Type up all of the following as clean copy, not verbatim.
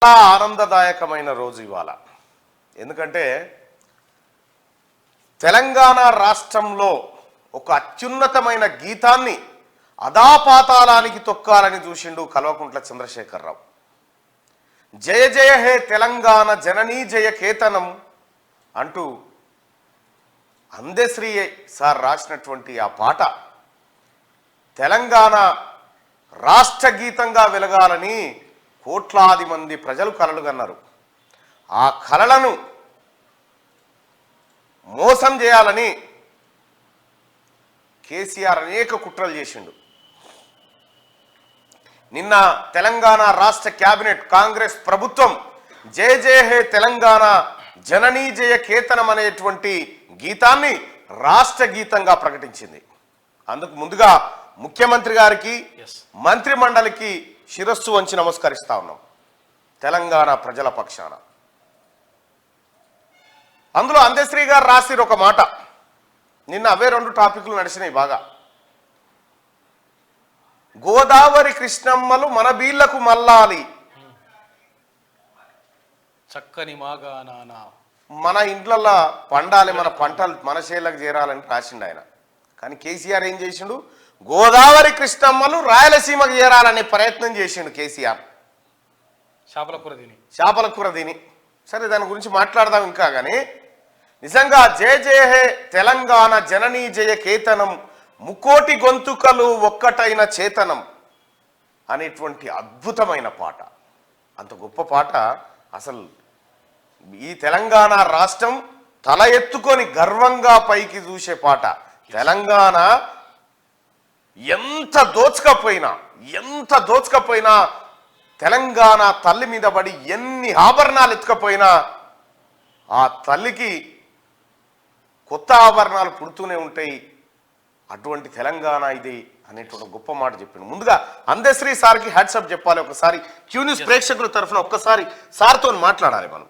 చాలా ఆనందదాయకమైన రోజు ఇవాళ. ఎందుకంటే తెలంగాణ రాష్ట్రంలో ఒక అత్యున్నతమైన గీతాన్ని అదాపాతాళానికి తొక్కాలని చూసిండు కల్వకుంట్ల చంద్రశేఖరరావు. జయ జయ హే తెలంగాణ జననీ జయ కేతనం అంటూ అందశ్రీ సార్ రాసినటువంటి ఆ పాట తెలంగాణ రాష్ట్ర గీతంగా వెలగాలని కోట్లాది మంది ప్రజలు కలలు కన్నారు. ఆ కలలను మోసం చేయాలని కేసీఆర్ అనేక కుట్రలు చేసిండు. నిన్న తెలంగాణ రాష్ట్ర కేబినెట్ కాంగ్రెస్ ప్రభుత్వం జయ జయ హే తెలంగాణ జననీ జయ కేతనం అనేటువంటి గీతాన్ని రాష్ట్ర గీతంగా ప్రకటించింది. అందుకు ముందుగా ముఖ్యమంత్రి గారికి మంత్రి మండలికి శిరస్సు వంచి నమస్కరిస్తా ఉన్నాం తెలంగాణ ప్రజల పక్షాన. అందులో అందశ్రీ గారు రాసిరు ఒక మాట. నిన్న అవే రెండు టాపిక్లు నడిచినాయి బాగా. గోదావరి కృష్ణమ్మలు మన బీళ్లకు మల్లాలి, చక్కని మాగానాన మన ఇండ్లల్లో పండాలి, మన పంటలు మన చేలకు చేరాలని రాసిండు ఆయన. కానీ కేసీఆర్ ఏం చేసిండు? గోదావరి కృష్ణమ్మలు రాయలసీమకు చేరాలనే ప్రయత్నం చేసిండు కేసీఆర్. చేపల కూర తిని. సరే, దాని గురించి మాట్లాడదాం ఇంకా. కానీ నిజంగా జయ జయ హే తెలంగాణ జననీ జయ కేతనం ముకోటి గొంతుకలు ఒక్కటైన చేతనం అనేటువంటి అద్భుతమైన పాట. అంత గొప్ప పాట. అసలు ఈ తెలంగాణ రాష్ట్రం తల ఎత్తుకొని గర్వంగా పైకి చూసే పాట. తెలంగాణ ఎంత దోచుకపోయినా తెలంగాణ తల్లి మీద పడి ఎన్ని ఆభరణాలు ఎత్తుకపోయినా ఆ తల్లికి కొత్త ఆభరణాలు పుడుతూనే ఉంటాయి. అటువంటి తెలంగాణ ఇది అనేటువంటి గొప్ప మాట చెప్పిండు. ముందుగా అందశ్రీ సార్కి హ్యాట్సప్ చెప్పాలి. ఒకసారి క్యూ న్యూస్ ప్రేక్షకుల తరఫున ఒక్కసారి సార్తో మాట్లాడాలి మనం.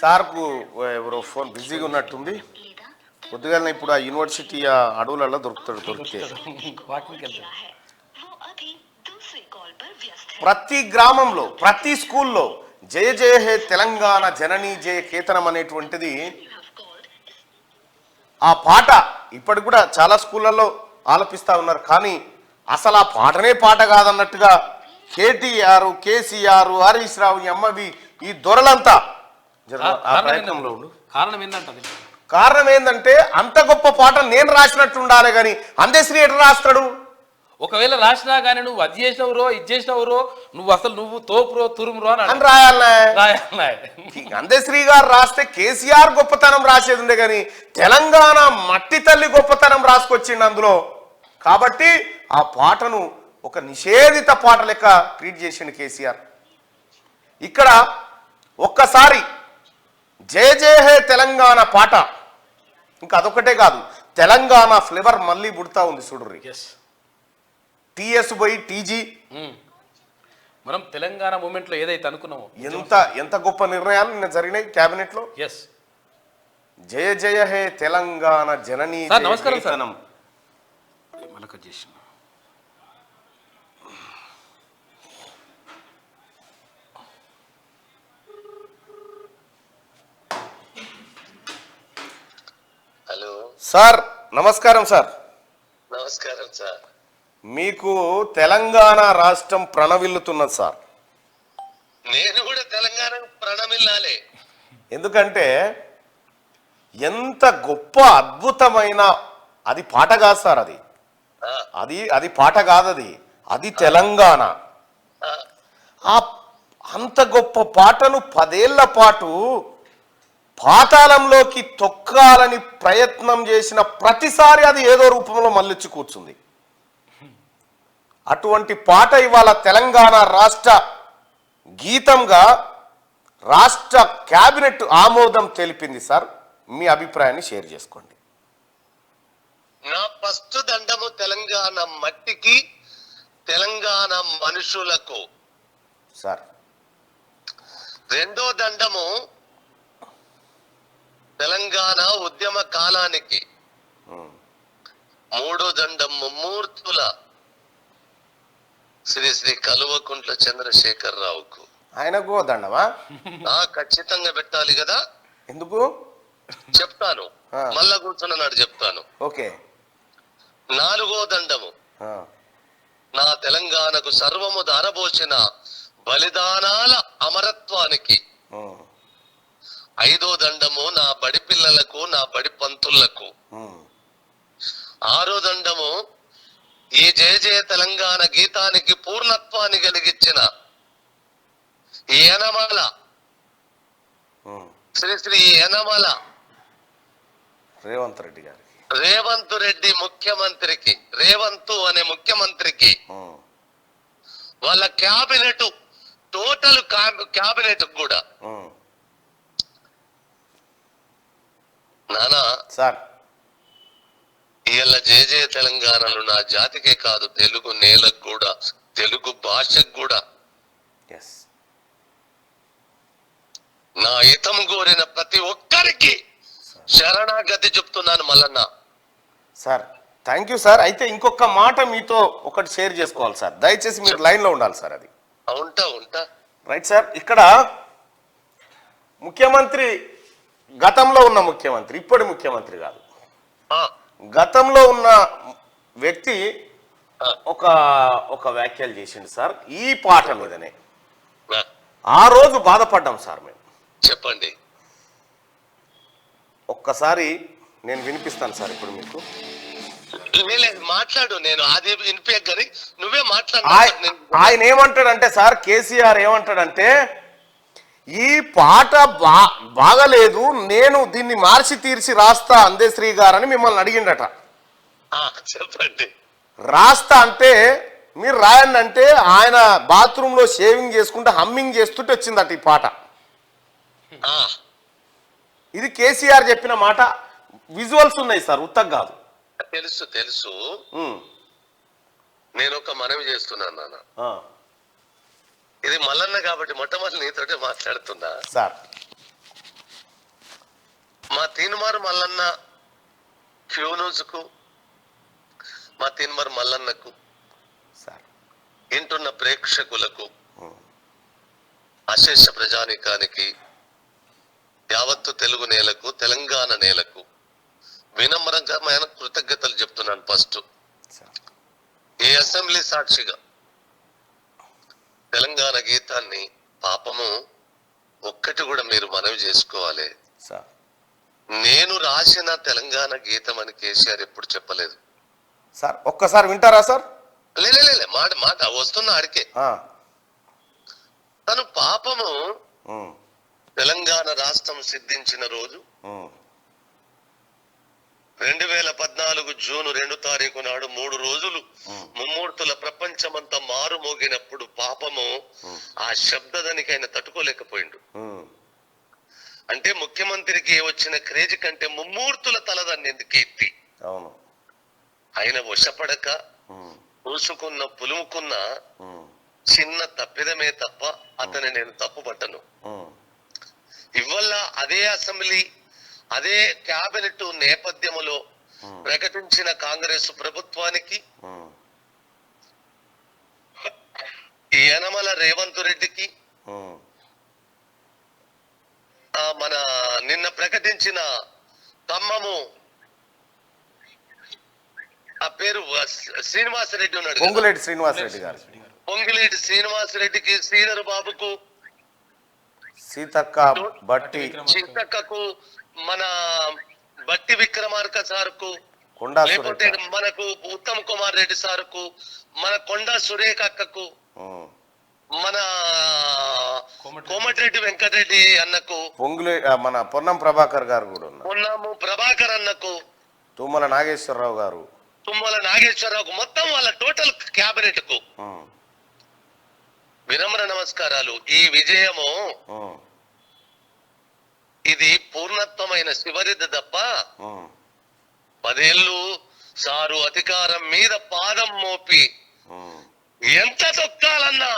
సార్కు ఎవరో ఫోన్ బిజీగా ఉన్నట్టుంది. కొద్దిగా ఇప్పుడు ఆ యూనివర్సిటీ ఆ అడవులలో దొరికితే ప్రతి గ్రామంలో ప్రతి స్కూల్లో జయ జయ హే తెలంగాణ జననీ జయ కేతనం అనేటువంటిది ఆ పాట ఇప్పటికి కూడా చాలా స్కూళ్ళల్లో ఆలపిస్తా ఉన్నారు. కానీ అసలు ఆ పాటనే పాట కాదన్నట్టుగా కేటీఆర్, కేసీఆర్, హరీష్ రావు, ఎంవి ఈ దొరలంతా ప్రయత్నంలో ఉండు. కారణం ఏంటంటే అంత గొప్ప పాట నేను రాసినట్టు ఉండాలి. కానీ అందశ్రీ ఎట్లా రాస్తాడు? ఒకవేళ రాసినా కానీ నువ్వు అది చేసినవరో ఇది చేసినవరో నువ్వు తోపురో తురుమురో అని రాయాలనే. అందశ్రీ గారు రాస్తే కేసీఆర్ గొప్పతనం రాసేది ఉండే, కానీ తెలంగాణ మట్టి తల్లి గొప్పతనం రాసుకొచ్చిండు అందులో. కాబట్టి ఆ పాటను ఒక నిషేధిత పాట లెక్క ట్రీట్ చేసిండు కేసీఆర్. ఇక్కడ ఒక్కసారి జయ జయ హే తెలంగాణ పాట ఇంకా అదొకటే కాదు, తెలంగాణ ఫ్లేవర్ మళ్ళీ పుడతా ఉంది చూడుర్రి. టీఎస్ బై టీజీ మనం తెలంగాణ మూమెంట్ లో ఏదైతే అనుకున్నామో ఎంత గొప్ప నిర్ణయాలు నిన్న జరిగినాయి క్యాబినెట్ లో. జయ జయ హే తెలంగాణ జననీ. నమస్కారం సార్. హలో సార్, నమస్కారం సార్. నమస్కారం సార్. మీకు తెలంగాణ రాష్ట్రం ప్రణవిల్లుతున్నది సార్. నేను కూడా తెలంగాణ ప్రణమిల్లాలే. ఎందుకంటే ఎంత గొప్ప అద్భుతమైన అది పాట కాదు సార్. అది పాట కాదు, అది తెలంగాణ. అంత గొప్ప పాటను 10 ఏళ్ల పాటు పాతాళంలోకి తొక్కాలని ప్రయత్నం చేసిన ప్రతిసారి అది ఏదో రూపంలో మళ్ళొచ్చి కూర్చుంది. అటువంటి పాట ఇవాళ తెలంగాణ రాష్ట్ర గీతంగా రాష్ట్ర కేబినెట్ ఆమోదం తెలిపింది సార్. మీ అభిప్రాయాన్ని షేర్ చేసుకోండి. నా ఫస్ట్ దండము తెలంగాణ మట్టికి, తెలంగాణ మనుషులకు. సార్ రెండో దండము తెలంగాణ ఉద్యమ కాలానికి. మూడో దండం ముమ్మూర్తుల శ్రీ శ్రీ కల్వకుంట్ల చంద్రశేఖరరావుకు. ఆయనకు దండమా? ఖచ్చితంగా పెట్టాలి కదా. ఎందుకు చెప్తాను, మళ్ళా కూర్చున్నాడు చెప్తాను. ఓకే. నాలుగో దండము నా తెలంగాణకు సర్వము ధారబోసిన బలిదానాల అమరత్వానికి. ఐదో దండము నా బడి పిల్లలకు, నా బడి పంతులకు. ఆరో దండము ఈ జయ జయ తెలంగాణ గీతానికి పూర్ణత్వాన్ని కలిగించిన యనమల శ్రీ శ్రీ యనమల రేవంత్ రెడ్డి గారికి, రేవంత్ రెడ్డి ముఖ్యమంత్రికి, రేవంత్ అనే ముఖ్యమంత్రికి, వాళ్ళ క్యాబినెట్, టోటల్ క్యాబినెట్ కూడా. నానా సార్ ఇవాళ జయ జయ తెలంగాణలో నా జాతికే కాదు, తెలుగు నేలకు కూడా, తెలుగు భాషకు కూడా నా హితం కోరిన ప్రతి ఒక్కరికి శరణాగతి చెప్తున్నాను Mallanna. Sir thank you sir. అయితే ఇంకొక మాట మీతో ఒకటి షేర్ చేసుకోవాలి సార్, దయచేసి మీరు లైన్లో ఉండాలి సార్. అది ఉంటా రైట్ సార్. ఇక్కడ ముఖ్యమంత్రి గతంలో ఉన్న ముఖ్యమంత్రి, ఇప్పటి ముఖ్యమంత్రి కాదు, గతంలో ఉన్న వ్యక్తి ఒక వ్యాఖ్యలు చేసిండు సార్ ఈ పాట మీదనే. ఆ రోజు బాధపడ్డాం సార్ మేము. చెప్పండి. ఒక్కసారి నేను వినిపిస్తాను సార్ ఇప్పుడు మీకు. మాట్లాడు, నేను అది వినిపించని నువ్వే మాట్లాడు. ఆయన ఏమంటాడంటే సార్, కేసీఆర్ ఏమంటాడంటే, ఈ పాట బాగలేదు, నేను దీన్ని మార్చి తీర్చి రాస్తా అందశ్రీ గారని మిమ్మల్ని అడిగిండట. చెప్పండి. రాస్తా అంటే మీరు రాయండి అంటే ఆయన బాత్రూమ్ లో షేవింగ్ చేసుకుంటే హమ్మింగ్ చేస్తుంటే వచ్చిందట ఈ పాట. ఇది కేసీఆర్ చెప్పిన మాట. విజువల్స్ ఉన్నాయి సార్, ఉత్తగ కాదు. తెలుసు. నేను ఒక మనవి చేస్తున్నాను నాన్న. ఇది మల్లన్న కాబట్టి మొట్టమొదటి నీతోటే మాట్లాడుతున్నా సార్. మా తీన్మార్ మల్లన్న క్యూన్యూస్కు, మా తీన్మార్ మల్లన్నకు, సార్ వింటున్న ప్రేక్షకులకు, అశేష ప్రజానికానికి, యావత్తు తెలుగు నేలకు, తెలంగాణ నేలకు వినమ్రమైన కృతజ్ఞతలు చెప్తున్నాను. ఫస్ట్ ఈ అసెంబ్లీ సాక్షిగా తెలంగాణ గీతాన్ని పాపము ఒక్కటి కూడా మీరు మనవి చేసుకోవాలి. నేను రాసిన తెలంగాణ గీతం అని కేసీఆర్ ఎప్పుడు చెప్పలేదు సార్. ఒక్కసారి వింటారా సార్? లే మాట వస్తున్నా అడికే. తను పాపము తెలంగాణ రాష్ట్రం సిద్ధించిన రోజు 2014 జూన్ 2 నాడు 3 రోజులు ముమ్మూర్తుల ప్రపంచమంతా మారుమోగినప్పుడు పాపము ఆ శబ్దదానికి ఆయన తట్టుకోలేకపోయిండు. అంటే ముఖ్యమంత్రికి వచ్చిన క్రేజ్ కంటే ముమ్మూర్తుల తలదాన్ని ఎందుకు ఎత్తి ఆయన వశపడక పూసుకున్న పులుముకున్న చిన్న తప్పిదమే తప్ప అతని నేను తప్పుపట్టను. ఇవల్ల అదే అసెంబ్లీ, అదే క్యాబినెట్ నేపథ్యములో ప్రకటించిన కాంగ్రెస్ ప్రభుత్వానికి, యనమల రేవంత్ రెడ్డికి, మన నిన్న ప్రకటించిన ఖమ్మము ఆ పేరు శ్రీనివాసరెడ్డి ఉన్నాడు, పొంగులేటి శ్రీనివాసరెడ్డి గారు, పొంగులేటి శ్రీనివాసరెడ్డికి, శ్రీధర్ బాబుకు, సీతక్కకు, మన బట్టి విక్రమార్క సార్కు, లేకపోతే మనకు ఉత్తమ్ కుమార్ రెడ్డి సార్కు, మన కొండా సురేఖ అక్కకు, మన కోమటిరెడ్డి వెంకటరెడ్డి అన్నకు, మన పొన్నం ప్రభాకర్ గారు కూడా ఉన్నారు, పొన్నము ప్రభాకర్ అన్నకు, తుమ్మల నాగేశ్వరరావు గారు, మొత్తం వాళ్ళ టోటల్ క్యాబినెట్ కు వినమ్ర నమస్కారాలు. ఈ విజయము ఇది పూర్ణత్వమైన శివరిది తప్ప 10 ఏళ్ళు సారు అధికారం మీద పాదం మోపి ఎంత తొక్కాలన్నా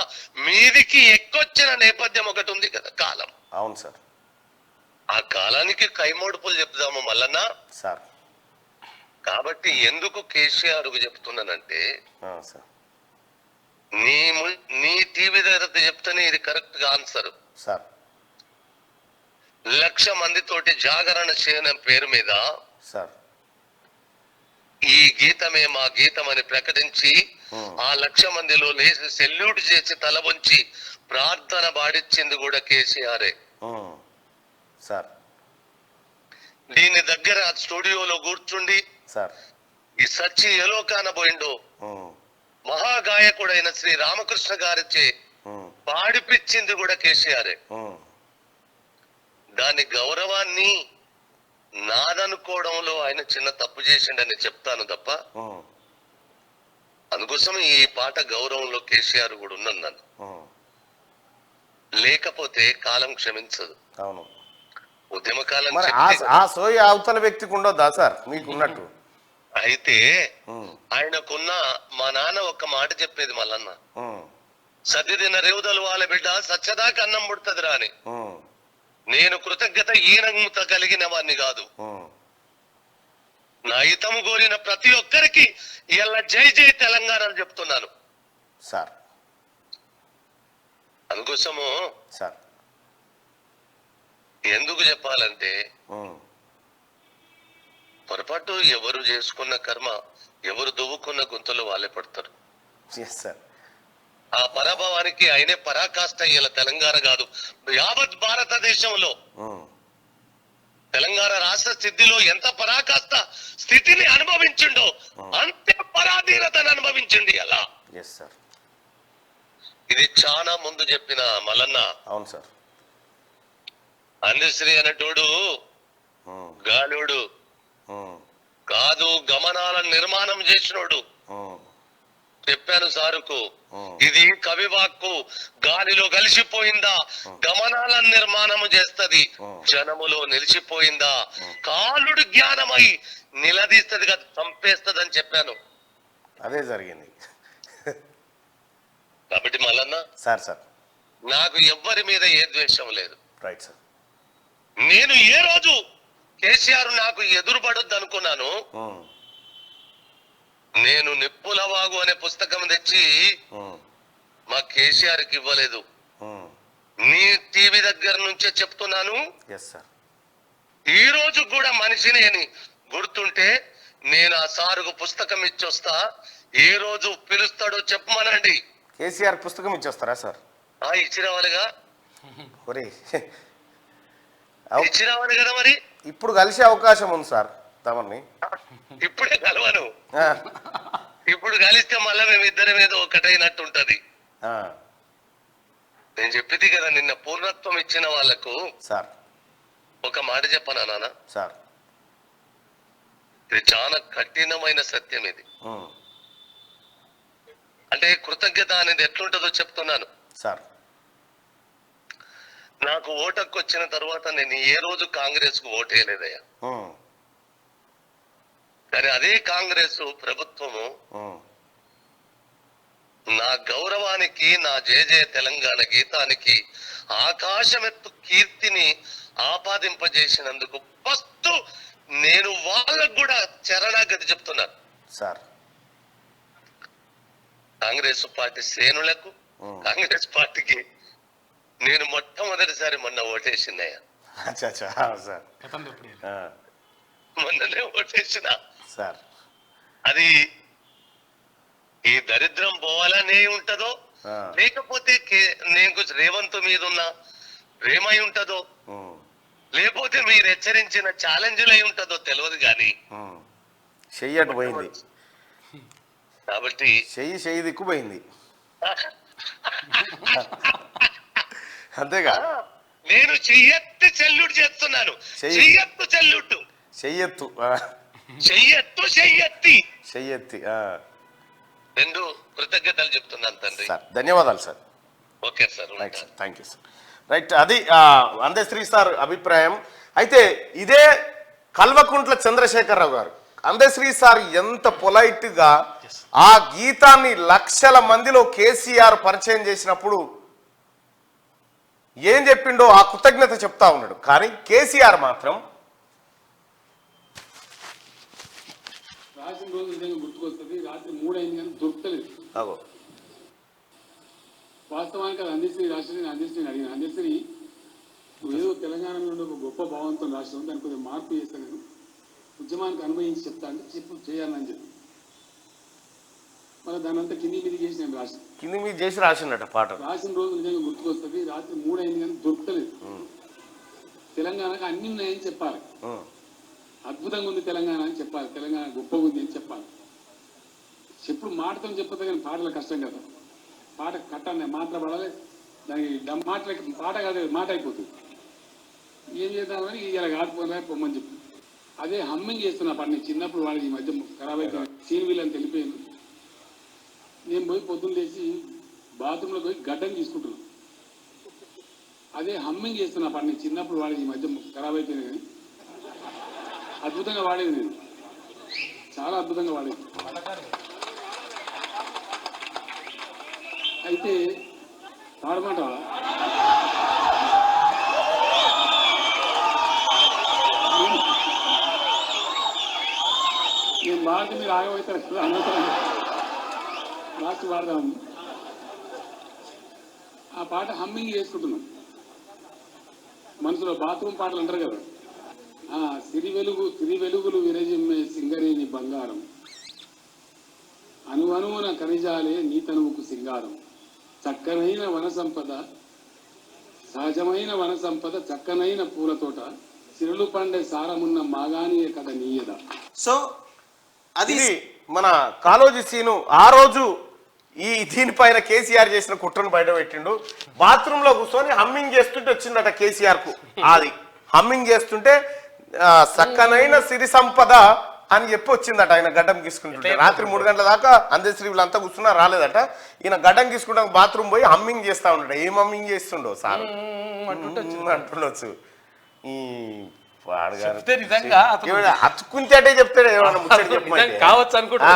మీదికి ఎక్కొచ్చిన నేపథ్యం ఒకటి ఉంది కదా, కాలం. అవును సార్. ఆ కాలానికి కైమోడుపులు చెప్దాము మల్లన్న సార్. కాబట్టి ఎందుకు కేసీఆర్ చెప్తున్నానంటే, సార్ నీ టీవీ దగ్గర చెప్తేనే ఇది కరెక్ట్ గా ఆన్సర్. సార్ 1,00,000 మందితోటి జాగరణ చేయడం పేరు మీద సార్ ఈ గీతమే మా గీతం అని ప్రకటించి ఆ 1,00,000 మందిలో లేచి సెల్యూట్ చేసి తల వంచి ప్రార్థన పాడించింది కూడా కేసీఆరే. సార్ దీని దగ్గర స్టూడియోలో కూర్చుండి సార్ ఈ సచ్చి ఎలో కానబోయిండు మహాగాయకుడైన శ్రీ రామకృష్ణ గారిచే పాడిపించింది కూడా కేసీఆరే. దాని గౌరవాన్ని నాదనుకోవడంలో ఆయన చిన్న తప్పు చేసిండని చెప్తాను తప్ప, అందుకోసం ఈ పాట గౌరవంలో కేసీఆర్ కూడా ఉన్నాను నన్ను. లేకపోతే కాలం క్షమించదు. అవును. ఉద్యమకాలం ఆ సోయి అవతల వ్యక్తికి ఉండొద్దా సార్ మీకున్నట్టు? అయితే ఆయనకున్న మా నాన్న ఒక్క మాట చెప్పేది మల్లన్న, సద్దిదిన రేవుదలు వాళ్ళ బిడ్డ సచ్చదాకా అన్నం పుడుతుందిరా అని. నేను కృతజ్ఞత ఈనంత కలిగిన వాడిని కాదు. నా హితము కోరిన ప్రతి ఒక్కరికి ఇలా జై జై తెలంగాణ అని చెప్తున్నాను సార్. అందుకోసము సార్ ఎందుకు చెప్పాలంటే, పొరపాటు ఎవరు చేసుకున్న కర్మ, ఎవరు దువ్వుకున్న గుంతలు వాళ్ళే పడతారు. ఆ పరాభవానికి ఆయనే పరాకాష్ట. ఇలా తెలంగాణ కాదు, యావత్ భారతదేశంలో తెలంగాణ రాష్ట్ర స్థితిలో ఎంత పరాకాష్ట స్థితిని అనుభవించిండో అంతే పరాధీనతను అనుభవించింది అలా. ఇది చాలా ముందు చెప్పిన మల్లన్న. అవును సార్. అందశ్రీ అనేటోడు గాలుడు కాదు, గమనాల నిర్మాణం చేసినోడు. చెప్పాను సారుకు, ఇది కవివాక్కు గాలిలో కలిసిపోయిందా గమనాల నిర్మాణం చేస్తది, జనములో నిలిచిపోయిందా కాలుడు జ్ఞానమై నిలదీస్తది కదా, చంపేస్తది అని చెప్పాను. అదే జరిగింది. కాబట్టి మల్లన్న సార్ సార్ నాకు ఎవ్వరి మీద ఏ ద్వేషం లేదు. Right sir. నేను ఏ రోజు కేసీఆర్ నాకు ఎదురుపడొద్దు అనుకున్నాను, నేను నిప్పులవాగు అనే పుస్తకం తెచ్చి మా కేసీఆర్ కి ఇవ్వలేదు. నీ టీవీ దగ్గర నుంచే చెప్తున్నాను. ఈ రోజు కూడా మనిషిని అని గుర్తుంటే నేను ఆ సారుకు పుస్తకం ఇచ్చొస్తా. ఏ రోజు పిలుస్తాడో చెప్పమనండి. కేసీఆర్ పుస్తకం ఇచ్చొస్తారా సార్? ఇచ్చి రావాలిగా, ఇచ్చి రావాలి కదా. మరి ఇప్పుడు కలిసే అవకాశం ఉంది సార్ తమని. ఇప్పుడే కలవను, ఇప్పుడు కలిస్తే మళ్ళీ మేము ఇద్దరి మీద ఒకటైనట్టు ఉంటది. నేను చెప్పింది కదా నిన్న, పూర్ణత్వం ఇచ్చిన వాళ్ళకు సార్ ఒక మాట చెప్పనా నాన్న సార్, ఇది చాలా కఠినమైన సత్యం. ఇది అంటే కృతజ్ఞత అనేది ఎట్లుంటుందో చెప్తున్నాను సార్. నాకు ఓటకు వచ్చిన తర్వాత నేను ఏ రోజు కాంగ్రెస్ కు ఓటేయలేదయ్యా. కానీ అదే కాంగ్రెస్ ప్రభుత్వము నా గౌరవానికి, నా జయ జయ తెలంగాణ గీతానికి ఆకాశమెత్తు కీర్తిని ఆపాదింపజేసినందుకు ఫస్ట్ నేను వాళ్ళకు కూడా చరణాగతి చెప్తున్నాను సార్. కాంగ్రెస్ పార్టీ శ్రేణులకు, కాంగ్రెస్ పార్టీకి నేను మొట్టమొదటిసారి మొన్న ఓటేసిందయ్యా. మొన్ననే ఓటేసిన సార్. అది ఈ దరిద్రం పోవాలనే ఉంటదో, లేకపోతే నేను రేవంత్ మీద ఉన్న ప్రేమై ఉంటదో, లేకపోతే మీరు హెచ్చరించిన ఛాలెంజ్లు అయి ఉంటదో తెలియదు కానీ చెయ్యటు పోయింది. కాబట్టి చెయ్యి దిక్కుపోయింది అంతేగా. నేను చెయ్యెత్తి చెల్లుడు చేస్తున్నాను. చెయ్యెత్తు చెల్లుట్టు, చెయ్యెత్తు చెయ్యెత్తు చెయ్యెత్తి చెయ్యెత్తి రెండు కృతజ్ఞతలు చెప్తున్నాను తండ్రి. సార్ ధన్యవాదాలు sir. Okay sir, right sir, thank you sir. Right, అది అందశ్రీ సార్ అభిప్రాయం. అయితే ఇదే కల్వకుంట్ల చంద్రశేఖరరావు గారు అందశ్రీ సార్ ఎంత పొలైట్గా ఆ గీతాన్ని లక్షల మందిలో కేసీఆర్ పరిచయం చేసినప్పుడు ఏం చెప్పిండో ఆ కృతజ్ఞత చెప్తా ఉన్నాడు. కానీ కేసీఆర్ మాత్రం రాసిన రోజు నిజంగా గుర్తుకొస్తుంది. రాత్రి 3 అయింది కానీ దొరకలేదు. వాస్తవానికి అది అందశ్రీ రాష్ట్రం. నేను అందశ్రీని అడిగిన, అందశ్రీ నువ్వు ఏదో తెలంగాణ నుండి ఒక గొప్ప భావంతో రాష్ట్రం, దానికి కొంచెం మార్పు చేస్తాను, నేను ఉద్యమానికి అనుభవించి చెప్తా అంటే చెప్పు చేయాలని చెప్పి మరి దాని అంతా కింది మీద చేసి నేను రాసిన. కింది మీద చేసి రాసిండట పాట. రాసిన రోజు నిజంగా గుర్తుకొస్తుంది. రాత్రి 3 అయింది కానీ దొరకలేదు. తెలంగాణకు అన్ని ఉన్నాయని చెప్పాలి, అద్భుతంగా ఉంది తెలంగాణ అని చెప్పాలి, తెలంగాణ గొప్పగా ఉంది అని చెప్పాలి. చెప్పుడు మాటతో చెప్పదు కానీ పాటలు కష్టం కదా. పాట కట్టాలి, మాటలు పడాలి, దానికి మాటలకి పాట కాదు మాట అయిపోతుంది. ఏం చేద్దామని ఇలా కాకపోయినా పొమ్మని చెప్పి అదే హమ్మింగ్ చేస్తున్నా పాట. నేను చిన్నప్పుడు వాళ్ళకి ఈ మధ్య ఖరాబ్ అయితే సీన్ వీల్ అని తెలిపోయాను. నేను పోయి పొద్దున్న లేచి బాత్రూంలో పోయి గడ్డని తీసుకుంటున్నాను. అదే హమ్మింగ్ చేస్తున్నా పాట. నేను చిన్నప్పుడు వాళ్ళకి ఈ మధ్య ఖరాబ్ అయిపోయింది కానీ అద్భుతంగా వాడేది, నేను చాలా అద్భుతంగా వాడేది. అయితే పాడమాట నేను బాగా మీరు ఆగమవుతారు కదా, అన్నతాను లాస్ట్ పాడదాము. ఆ పాట హమ్మింగ్ చేసుకుంటున్నాం మనసులో. బాత్రూమ్ పాటలు అంటారు కదా. సిరి వెలుగులు విరజిమ్మే సింగరేణి బంగారం, అనువనువున ఖనిజాలే నీ తనువుకు సింగారం, చక్కనైన వన సంపద సహజమైన వన సంపద, చక్కనైన పూలతోట, సిరులు పండే సారమున్న మాగానియే కథ నీయద. సో అది మన కాళోజీ సీను ఆ రోజు ఈ దీనిపైన కేసీఆర్ చేసిన కుట్రను బయట పెట్టిండు. బాత్రూంలో కూర్చొని హమ్మింగ్ చేస్తుంటే వచ్చిందట కేసీఆర్ కు. అది హమ్మింగ్ చేస్తుంటే చక్కనైన సిరి సంపద అని చెప్పి వచ్చిందట. ఆయన గడ్డం గీసుకుంటుంటే రాత్రి 3 గంటల దాకా అందశ్రీ వీళ్ళంతా కూర్చున్నా రాలేదట. ఈయన గడ్డం గీసుకుంటా బాత్రూమ్ పోయి హమ్మింగ్ చేస్తా ఉంటాడు. ఏం హమ్మింగ్ చేస్తుండో సార్ అంటుండొచ్చు. ఈ హత్తుకుంటే చెప్తాడు ఏమన్నా ముచ్చట చెప్పమంటే కావచ్చు అనుకుంటా.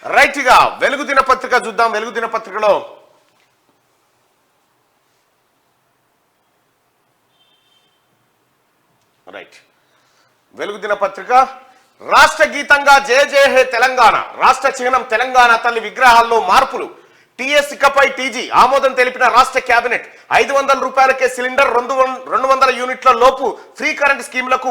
రైట్ గా వెలుగు దినపత్రిక చూద్దాం. వెలుగు దినపత్రికలో వెలుగు దినపత్రిక రాష్ట్ర గీతంగా జయ జయ హే తెలంగాణ, రాష్ట్ర చిహ్నం తెలంగాణ తల్లి విగ్రహాల్లో మార్పులు, టీఎస్ ఇకపై టీజీ ఆమోదం తెలిపిన రాష్ట్ర కేబినెట్, 500 రూపాయలకే సిలిండర్, 200 యూనిట్ల లోపు ఫ్రీ కరెంట్ స్కీమ్లకు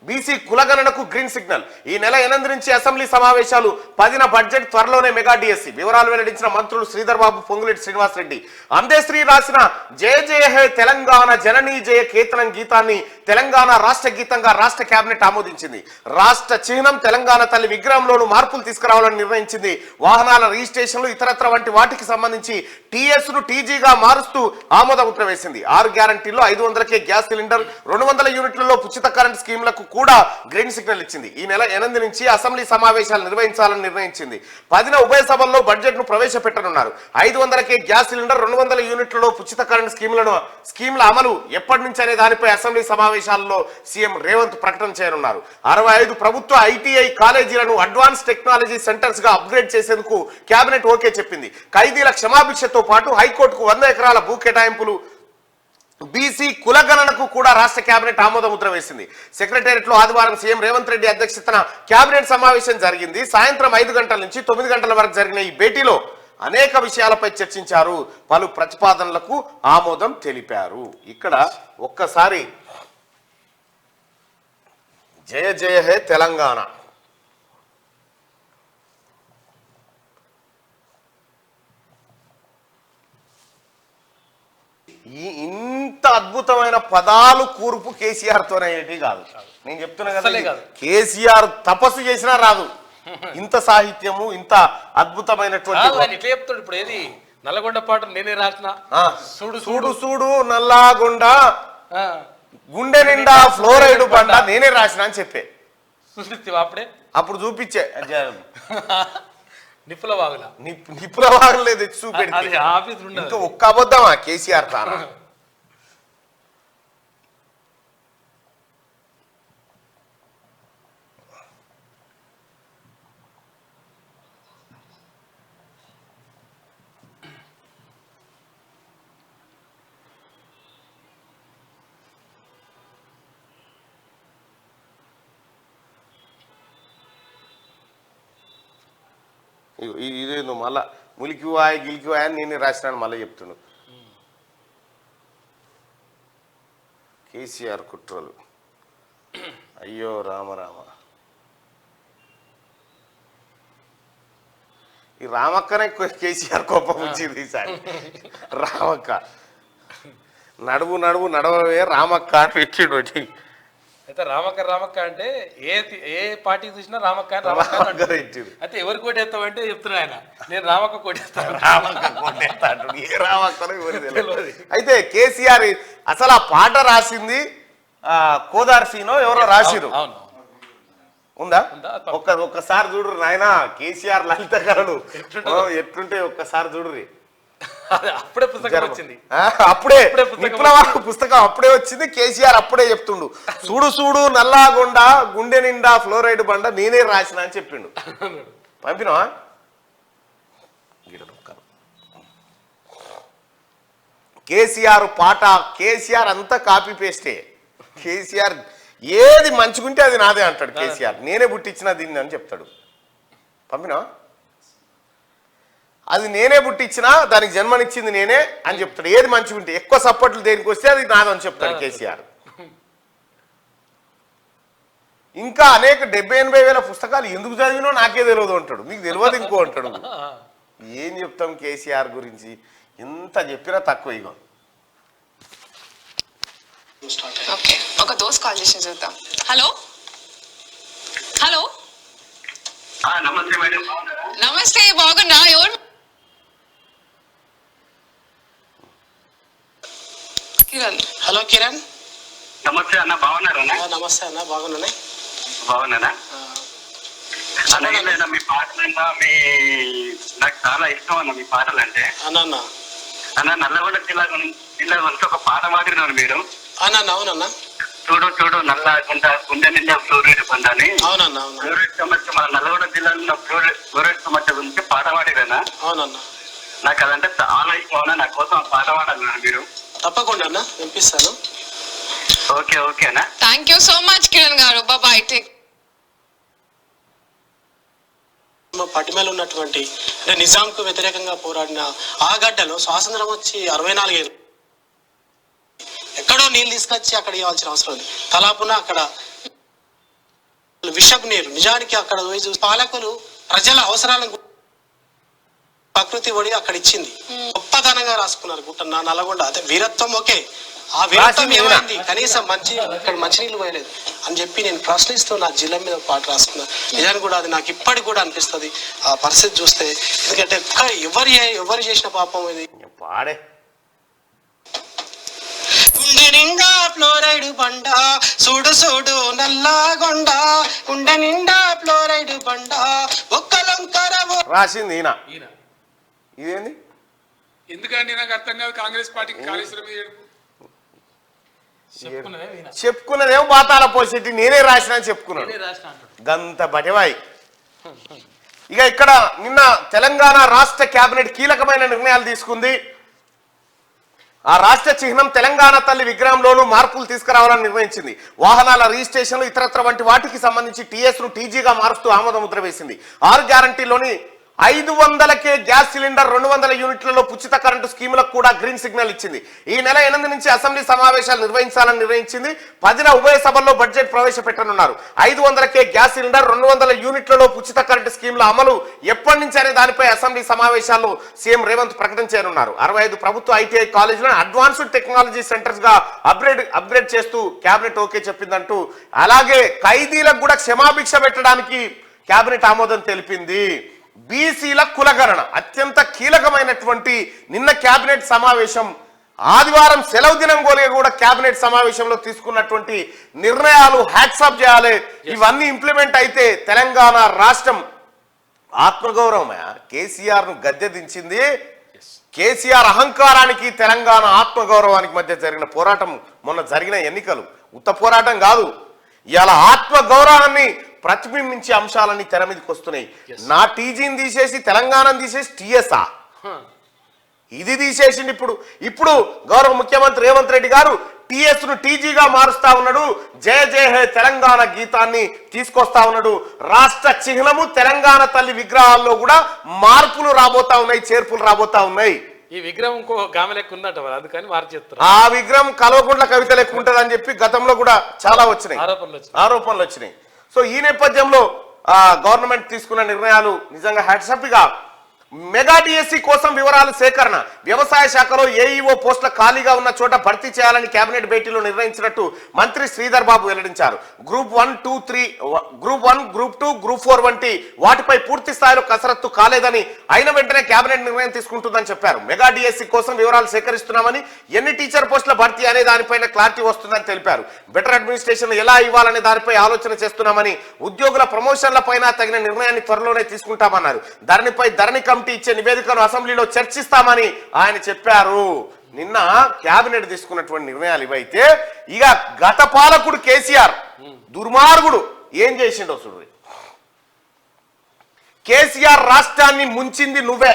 బీసీ కులగణనకు గ్రీన్ సిగ్నల్. ఈ నెల 8 నుంచి అసెంబ్లీ సమావేశాలు, 10న బడ్జెట్, త్వరలోనే మెగా డిఎస్సి. వివరాలు వెల్లడించిన మంత్రులు శ్రీధర్ బాబు, పొంగులేటి శ్రీనివాసరెడ్డి. అందశ్రీ రాసిన జయ జయ హే తెలంగాణ జననీ జయ కేతనం గీతాన్ని తెలంగాణ రాష్ట్ర గీతంగా రాష్ట్ర కేబినెట్ ఆమోదించింది. రాష్ట్ర చిహ్నం తెలంగాణ తల్లి విగ్రహంలోనూ మార్పులు తీసుకురావాలని నిర్ణయించింది. వాహనాల రిజిస్ట్రేషన్లు ఇతరత్ర వంటి వాటికి సంబంధించి టీఎస్ ను టీజీగా మారుస్తూ ఆమోద ముద్ర వేసింది. 6 గ్యారంటీల్లో 500కే గ్యాస్ సిలిండర్, 200 యూనిట్లలో ఉచిత కరెంట్ స్కీమ్లకు కూడా గ్రీన్ సిగ్నల్ ఇచ్చింది. ఈ నెల 8 నుంచి అసెంబ్లీ సమావేశాలు నిర్వహించాలని నిర్ణయించింది. 10న ఉభయ సభల్లో బడ్జెట్ ను ప్రవేశపెట్టనున్నారు. 500కే గ్యాస్ సిలిండర్, 200 యూనిట్లలో ఉచిత కరెంట్ స్కీమ్ల అమలు ఎప్పటి నుంచి అనే దానిపై అసెంబ్లీ సమావేశాల్లో సీఎం రేవంత్ ప్రకటన చేయనున్నారు. 65 ప్రభుత్వ ఐటీఐ కాలేజీలను అడ్వాన్స్ టెక్నాలజీ సెంటర్స్ గా అప్గ్రేడ్ చేసేందుకు కేబినెట్ ఓకే చెప్పింది. ఖైదీల క్షమాభిక్షతో పాటు హైకోర్టుకు 100 ఎకరాల భూ కేటాయింపులు, బీసీ కులగణనకు కూడా రాష్ట్ర కేబినెట్ ఆమోద ముద్ర వేసింది. సెక్రటేరియట్ లో ఆదివారం సీఎం రేవంత్ రెడ్డి అధ్యక్షతన కేబినెట్ సమావేశం జరిగింది. సాయంత్రం 5 గంటల నుంచి 9 గంటల వరకు జరిగిన ఈ భేటీలో అనేక విషయాలపై చర్చించారు. పలు ప్రతిపాదనలకు ఆమోదం తెలిపారు. ఇక్కడ ఒక్కసారి జయ జయ హే తెలంగాణ ఇంత అద్భుతమైన పదాలు కూర్పు కేసీఆర్ తోనే కాదు. నేను చెప్తున్నా కదా, కేసీఆర్ తపస్సు చేసినా రాదు ఇంత సాహిత్యము, ఇంత అద్భుతమైనటువంటి. ఇట్లా చెప్తాడు. ఇప్పుడు ఏది నల్లగొండ పాట నేనే రాసిన, చూడు చూడు చూడు నల్లగొండ గుండె నిండా ఫ్లోరైడ్ బండ నేనే రాసిన అని చెప్పే అప్పుడే అప్పుడు చూపించే నిప్పుల వాగులేదు చూపెట్టి. ఇంకా ఒక్క అబద్ధమా కేసీఆర్ తానా? ఇదేందో మళ్ళా ములికివాయి గిలికివాయి అని నేనే రాసినాను మళ్ళీ చెప్తున్నాను. కేసీఆర్ కుట్రలు అయ్యో రామరామ. ఈ రామక్కనే కేసీఆర్ కోపం వచ్చింది ఈసారి. రామక్క నడవే రామక్క అని పెట్టిండు. అయితే రామక్క అంటే ఏ పార్టీ చూసినా రామక్క అయితే ఎవరు కోటేస్తామంటే చెప్తున్నా ఆయన, నేను రామక్క కోటేస్తాను. ఏ రామక్క అయితే కేసీఆర్ అసలు ఆ పాట రాసింది కోదార్ సీనో ఎవరో రాసిరు ఉందా? ఒక్కసారి చూడరు నాయన కేసీఆర్ లలిత కళలు ఎట్లుంటే ఒక్కసారి చూడరు. అప్పుడే పుస్తకం వచ్చింది, అప్పుడే విప్లవ పుస్తకం అప్పుడే వచ్చింది. కేసీఆర్ అప్పుడే చెప్తుండు, చూడు నల్లాగొండ గుండె నిండా ఫ్లోరైడ్ బండ నేనే రాసిన అని చెప్పిండు. పంపినవా? కేసీఆర్ పాట కేసీఆర్ అంతా కాపీ పేస్టే. కేసీఆర్ ఏది మంచిగుంటే అది నాదే అంటాడు. కేసీఆర్ నేనే పుట్టించిన దీన్ని అని చెప్తాడు. పంపినా? అది నేనే పుట్టించినా దానికి జన్మనిచ్చింది నేనే అని చెప్తాడు. ఏది మంచిగుంటే ఎక్కువ సపోర్ట్లు దేనికి వస్తే అది నాదని చెప్తాడు కేసీఆర్. ఇంకా అనేక 70-80 వేల పుస్తకాలు ఎందుకు చదివినో నాకే తెలియదు అంటాడు. మీకు తెలియదు ఇంకో అంటాడు. ఏం చెప్తాం కేసీఆర్ గురించి? ఎంత చెప్పినా తక్కువ. ఇగో ఓకే, ఒక దోస్త్ కాల్ చేసి చూద్దాం. హలో హలో నమస్తే మేడం. నమస్తే, బాగున్నా? ఎవరు? కిరణ్. హలో కిరణ్. నమస్తే అన్న, బాగున్నారా? నమస్తే అన్న, బాగున్నానే. బాగున్నానా అన్న? మీ పాటలంతా నాకు చాలా ఇష్టం అన్న మీ పాటలు అంటే. అన్న నల్లగొండ జిల్లా గురించి ఒక పాట పాడినారు మీరు. అవునన్నా. చూడు నల్లగొండ గుండె నిండా ఫ్లోరైడ్ బండ అని. అవునన్నా. ఫ్లోరైడ్ సమస్య మన నల్లగొండ జిల్లాలో ఫ్లోరైడ్ సమస్య గురించి పాట పాడిరేనా? అవునన్నా. నాకు అదంటే చాలా ఇష్టం. నా కోసం పాట పాడాలన్నా మీరు. తప్పకుండా అన్న, వినిపిస్తాను. ఓకేనా? Thank you so much Kiran గారు. బాయ్. టేక్. పటిమేలు ఉన్నటువంటి అంటే నిజాంకు వ్యతిరేకంగా పోరాడిన ఆ గడ్డలో స్వాతంత్రం వచ్చి 64 ఏళ్ళు ఎక్కడో నీళ్ళు తీసుకొచ్చి అక్కడ ఇవ్వాల్సిన అవసరం ఉంది. తలాపున అక్కడ విషపు నీరు. నిజానికి అక్కడ పాలకులు ప్రజల అవసరాలను ప్రకృతి ఒడి అక్కడ ఇచ్చింది. గొప్పతనంగా రాసుకున్నారు గుట్ట నల్లగొండ. అదే వీరత్వం ఓకే, ఆ వీరత్వం ఏమైంది? కనీసం ఇక్కడ మంచినీళ్ళు పోయలేదు అని చెప్పి నేను ప్రశ్నిస్తూ నా జిల్లా మీద పాట రాసుకున్నాను. నిజానికి కూడా అది నాకు ఇప్పటికి కూడా అనిపిస్తుంది ఆ పరిస్థితి చూస్తే. ఎందుకంటే ఎవరు చేసిన పాపం ఇది. పాడే గుండె నిండా ఫ్లోరైడ్ బండ చూడు నల్లగొండ గుండె నిండా ఫ్లోరైడ్ బండ ఒక్కలంకర రాసింది ఈయన. ఇదేంది? ఎందుకంటే నాకు అర్థం కాదు. కాంగ్రెస్ పార్టీకి కాళేశ్వరం చెప్పుకున్నదేమో బాతాల పోసేటి నేనే రాసిన అని చెప్పుకున్నాడు. గంత బటివాయి. ఇక ఇక్కడ నిన్న తెలంగాణ రాష్ట్ర కేబినెట్ కీలకమైన నిర్ణయాలు తీసుకుంది. ఆ రాష్ట్ర చిహ్నం తెలంగాణ తల్లి విగ్రహంలోనూ మార్పులు తీసుకురావాలని నిర్ణయించింది. వాహనాల రిజిస్ట్రేషన్లు ఇతరత్ర వంటి వాటికి సంబంధించి టీఎస్ ను టీజీగా మారుస్తూ ఆమోద ముద్ర వేసింది. 6 గ్యారంటీలోని 500కే గ్యాస్ సిలిండర్ 200 యూనిట్లలో ఉచిత కరెంటు స్కీములకు కూడా గ్రీన్ సిగ్నల్ ఇచ్చింది. ఈ నెల 8 నుంచి అసెంబ్లీ సమావేశాలు నిర్వహించాలని నిర్ణయించింది. 10న ఉభయ సభల్లో బడ్జెట్ ప్రవేశపెట్టనున్నారు. 500కే గ్యాస్ సిలిండర్ 200 యూనిట్లలో ఉచిత కరెంటు స్కీముల అమలు ఎప్పటి నుంచి అనే దానిపై అసెంబ్లీ సమావేశాల్లో సీఎం రేవంత్ ప్రకటన చేయనున్నారు. 65 ప్రభుత్వ ఐటీఐ కాలేజీలను అడ్వాన్స్డ్ టెక్నాలజీ సెంటర్స్ గా అప్గ్రేడ్ చేస్తూ కేబినెట్ ఓకే చెప్పిందంటూ, అలాగే ఖైదీలకు కూడా క్షమాభిక్ష పెట్టడానికి కేబినెట్ ఆమోదం తెలిపింది. బీసీల కులగణన అత్యంత కీలకమైనటువంటి నిన్న కేబినెట్ సమావేశం. ఆదివారం సెలవు దినం గోలిగా కూడా కేబినెట్ సమావేశంలో తీసుకున్నటువంటి నిర్ణయాలు హ్యాట్సాప్ చేయాలి. ఇవన్నీ ఇంప్లిమెంట్ అయితే తెలంగాణ రాష్ట్రం ఆత్మగౌరవం. కేసీఆర్ ను గద్దె దించింది. కేసీఆర్ అహంకారానికి తెలంగాణ ఆత్మగౌరవానికి మధ్య జరిగిన పోరాటం, మొన్న జరిగిన ఎన్నికలు ఉత్త పోరాటం కాదు. ఇవాళ ఆత్మగౌరవాన్ని ప్రతిబింబించే అంశాలన్నీ తెర మీదకి వస్తున్నాయి. నా టీజీని తీసేసి తెలంగాణను తీసేసి టీఎస్ఆ ఇది తీసేసింది. ఇప్పుడు గౌరవ ముఖ్యమంత్రి రేవంత్ రెడ్డి గారు టీఎస్ ను టీజీగా మారుస్తా ఉన్నాడు. జయ జయ హే తెలంగాణ గీతాన్ని తీసుకొస్తా ఉన్నాడు. రాష్ట్ర చిహ్నము తెలంగాణ తల్లి విగ్రహాల్లో కూడా మార్పులు రాబోతా ఉన్నాయి, చేర్పులు రాబోతా ఉన్నాయి. ఈ విగ్రహం ఇంకో గామె లెక్క ఉందట మరి, అందుకని మార్చేస్తారు. ఆ విగ్రహం కల్వకుంట్ల కవిత లెక్క ఉంటది అని చెప్పి గతంలో కూడా చాలా వచ్చినాయి, ఆరోపణలు వచ్చినాయి. సో ఈ నేపథ్యంలో గవర్నమెంట్ తీసుకున్న నిర్ణయాలు నిజంగా హ్యాట్సప్గా. మెగా డిఎస్సి కోసం వివరాలు సేకరణ. వ్యవసాయ శాఖలో ఏఈఓ పోస్టుల ఖాళీగా ఉన్న చోట భర్తీ చేయాలని కేబినెట్ భేటీలో నిర్ణయించినట్టు మంత్రి శ్రీధర్ బాబు వెల్లడించారు. గ్రూప్ 1, 2, 3, గ్రూప్ 1, గ్రూప్ 2, గ్రూప్ 4 వంటి వాటిపై పూర్తి స్థాయిలో కసరత్తు కాలేదని, అయిన వెంటనే కేబినెట్ నిర్ణయం తీసుకుంటుందని చెప్పారు. మెగా డిఎస్సి కోసం వివరాలు సేకరిస్తున్నామని, ఎన్ని టీచర్ పోస్టుల భర్తీ అనే దానిపైన క్లారిటీ వస్తుందని తెలిపారు. బెటర్ అడ్మినిస్ట్రేషన్ ఎలా ఇవ్వాలనే దానిపై ఆలోచన చేస్తున్నామని, ఉద్యోగుల ప్రమోషన్ల పైన తగిన నిర్ణయాన్ని త్వరలోనే తీసుకుంటామన్నారు. ధరణి కమిటీ ఇచ్చే నివేదికను అసెంబ్లీలో చర్చిస్తామని ఆయన చెప్పారు. నిన్న కేబినెట్ తీసుకున్నటువంటి నిర్ణయాలు ఇవైతే, ఇక గత పాలకుడు కేసీఆర్ దుర్మార్గుడు ఏం చేసిండో చూడండి. కేసీఆర్ రాష్ట్రాన్ని ముంచింది నువ్వే,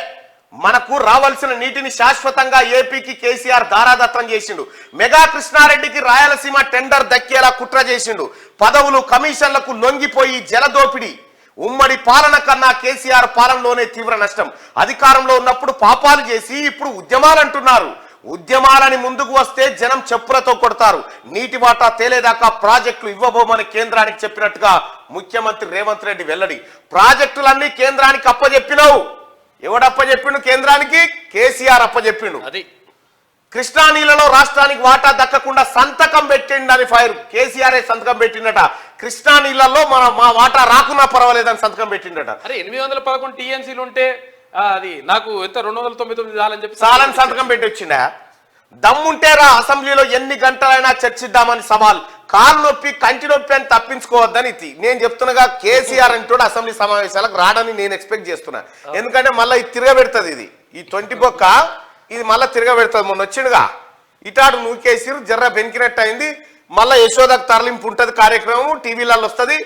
మనకు రావాల్సిన నీటిని శాశ్వతంగా ఏపీకి కేసీఆర్ దారాదత్తం చేసిండు. మెగా కృష్ణారెడ్డికి రాయలసీమ టెండర్ దక్కేలా కుట్ర చేసిండు. పదవులు కమిషన్లకు లొంగిపోయి జలదోపిడి. ఉమ్మడి పాలన కన్నా కేసీఆర్ పాలనలోనే తీవ్ర నష్టం. అధికారంలో ఉన్నప్పుడు పాపాలు చేసి ఇప్పుడు ఉద్యమాలు అంటున్నారు. ఉద్యమాలని ముందుకు వస్తే జనం చెప్పులతో కొడతారు. నీటి వాటా తేలేదాకా ప్రాజెక్టులు ఇవ్వబోమని కేంద్రానికి చెప్పినట్టుగా ముఖ్యమంత్రి రేవంత్ రెడ్డి వెల్లడి. ప్రాజెక్టులన్నీ కేంద్రానికి అప్పచెప్పినావు. ఎవడప్పచెప్పిండు కేంద్రానికి? కేసీఆర్ అప్పచెప్పిండు. అది కృష్ణా నీళ్లలో రాష్ట్రానికి వాటా దక్కకుండా సంతకం పెట్టిండని ఫైర్. కేసీఆర్ సంతకం పెట్టిండట. కృష్ణా నీళ్లలో మా వాటా రాకున్నా పర్వాలేదని సంతకం పెట్టిండట. అరే 811 టీఎన్సీలు ఉంటే అది నాకు ఎంత 299 చాలని చెప్పి చాలని సంతకం పెట్టి వచ్చిండా? దమ్ముంటేరా అసెంబ్లీలో ఎన్ని గంటలైనా చర్చిద్దామని సవాల్. కాలు నొప్పి కంటి నొప్పి అని తప్పించుకోవద్దని నేను చెప్తున్నాగా. కేసీఆర్ అంటూ అసెంబ్లీ సమావేశాలకు రాడని నేను ఎక్స్పెక్ట్ చేస్తున్నా. ఎందుకంటే మళ్ళీ ఇది తిరగబెడుతుంది. ఈ 20 బొక్క ఇది మళ్ళీ తిరగబెడుతుంది. మొన్న వచ్చిండుగా ఇటాడు నూకేసిరు, జర్ర బెనికినట్టు అయింది. మళ్ళీ యశోదకు తరలింపు ఉంటుంది, కార్యక్రమం టీవీలలో వస్తుంది.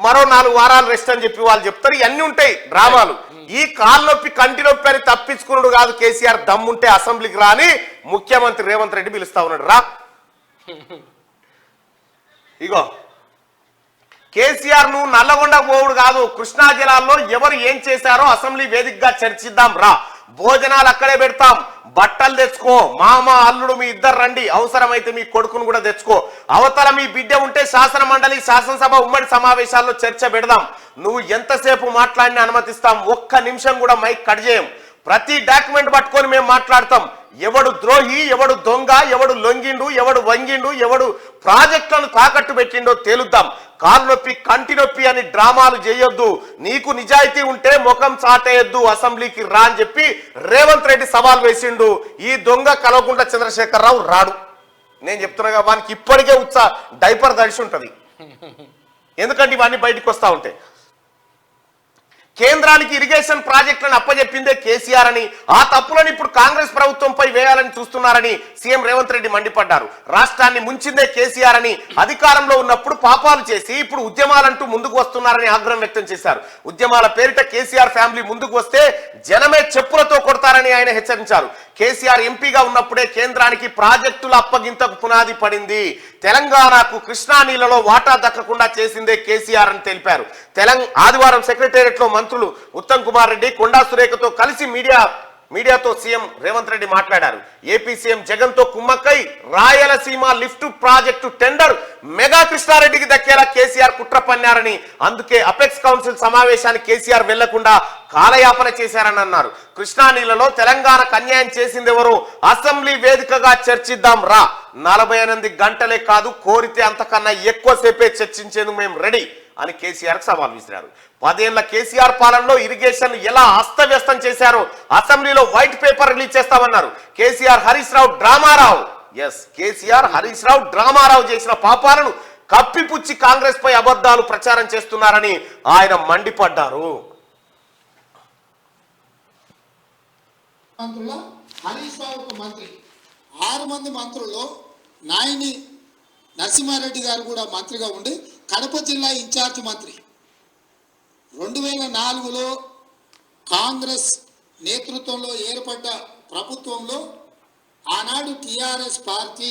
మరో 4 వారాలు రెస్ట్ అని చెప్పి వాళ్ళు చెప్తారు. ఇవన్నీ ఉంటాయి డ్రామాలు. ఈ కాలు నొప్పి కంటి నొప్పి అని తప్పించుకున్నాడు కాదు కేసీఆర్. దమ్ముంటే అసెంబ్లీకి రాని ముఖ్యమంత్రి రేవంత్ రెడ్డి పిలుస్తా ఉన్నాడు. రా ఇగో కేసీఆర్ నువ్వు నల్లగొండ పోవుడు కాదు, కృష్ణా జిల్లాలో ఎవరు ఏం చేశారో అసెంబ్లీ వేదికగా చర్చిద్దాం రా. భోజనాలు అక్కడే పెడతాం, బట్టలు తెచ్చుకో. మామ అల్లుడు మీ ఇద్దరు రండి, అవసరమైతే మీ కొడుకును కూడా తెచ్చుకో. అవతల మీ బిడ్డ ఉంటే శాసన మండలి శాసనసభ ఉమ్మడి సమావేశాల్లో చర్చ పెడదాం. నువ్వు ఎంతసేపు మాట్లాడినా అనుమతిస్తాం. ఒక్క నిమిషం కూడా మైక్ కట్ చేయం. ప్రతి డాక్యుమెంట్ పట్టుకొని మేము మాట్లాడతాం. ఎవడు ద్రోహి, ఎవడు దొంగ, ఎవడు లొంగిండు, ఎవడు వంగిండు, ఎవడు ప్రాజెక్టులను తాకట్టు పెట్టిండో తేలుద్దాం. కాలు నొప్పి కంటి నొప్పి అని డ్రామాలు చేయొద్దు. నీకు నిజాయితీ ఉంటే ముఖం చాటేయొద్దు, అసెంబ్లీకి రా అని చెప్పి రేవంత్ రెడ్డి సవాల్ వేసిండు. ఈ దొంగ కల్వకుంట్ల చంద్రశేఖరరావు రాడు. నేను చెప్తున్నాగా, వానికి ఇప్పటికే డైపర్ దడిచి ఉంటది. ఎందుకంటే ఇవన్నీ బయటకు వస్తా ఉంటాయి. కేంద్రానికి ఇరిగేషన్ ప్రాజెక్టులను అప్పజెప్పిందే కేసీఆర్ అని, ఆ తప్పులను ఇప్పుడు కాంగ్రెస్ ప్రభుత్వంపై వేయాలని చూస్తున్నారని సీఎం రేవంత్ రెడ్డి మండిపడ్డారు. రాష్ట్రాన్ని ముంచిందే కేసీఆర్ అని, అధికారంలో ఉన్నప్పుడు పాపాలు చేసి ఇప్పుడు ఉద్యమాలంటూ ముందుకు వస్తున్నారని ఆగ్రహం వ్యక్తం చేశారు. ఉద్యమాల పేరిట కేసీఆర్ ఫ్యామిలీ ముందుకు వస్తే జనమే చెప్పులతో కొడతారని ఆయన హెచ్చరించారు. కేసీఆర్ ఎంపీగా ఉన్నప్పుడే కేంద్రానికి ప్రాజెక్టుల అప్పగింతకు పునాది పడింది. తెలంగాణకు కృష్ణా నీళ్లలో వాటా దక్కకుండా చేసిందే కేసీఆర్ అని తెలిపారు. ఆదివారం సెక్రటేరియట్ లో మంత్రులు ఉత్తమ్ కుమార్ రెడ్డి, కొండా సురేఖతో కలిసి మీడియాతో సీఎం రేవంత్ రెడ్డి మాట్లాడారు. ఏపీ సీఎం జగన్ తో కుమ్మక్కై Rayalaseema lift project tender mega కృష్ణారెడ్డికి దక్కేలా కేసీఆర్ కుట్ర పన్నారని, అందుకే అపెక్స్ కౌన్సిల్ సమావేశానికి కేసీఆర్ వెళ్లకుండా కాలయాపన చేశారని అన్నారు. కృష్ణా నీళ్లలో తెలంగాణకు అన్యాయం చేసింది ఎవరు? అసెంబ్లీ వేదికగా చర్చిద్దాం రా. 48 గంటలే కాదు, కోరితే అంతకన్నా ఎక్కువసేపే చర్చించేందుకు మేము రెడీ అని కేసీఆర్ సవాల్ విసిరారు. 10 ఏళ్ల కేసీఆర్ పాలనలో ఇరిగేషన్ ఎలా అస్తవ్యస్తం చేశారో అసెంబ్లీలో వైట్ పేపర్ రిలీజ్ చేస్తామన్నారు. కేసీఆర్ హరీష్ రావు డ్రామారావు చేసిన పాపాలను కప్పిపుచ్చి కాంగ్రెస్ పై అబద్ధాలు ప్రచారం చేస్తున్నారని ఆయన మండిపడ్డారు. హరీష్ రావు ఒక మంత్రి, 6 మంది మంత్రుల్లో నాయని నరసింహారెడ్డి గారు కూడా మంత్రిగా ఉండి కడప జిల్లా ఇన్ఛార్జ్ మంత్రి. 2004లో కాంగ్రెస్ నేతృత్వంలో ఏర్పడ్డ ప్రభుత్వంలో ఆనాడు టిఆర్ఎస్ పార్టీ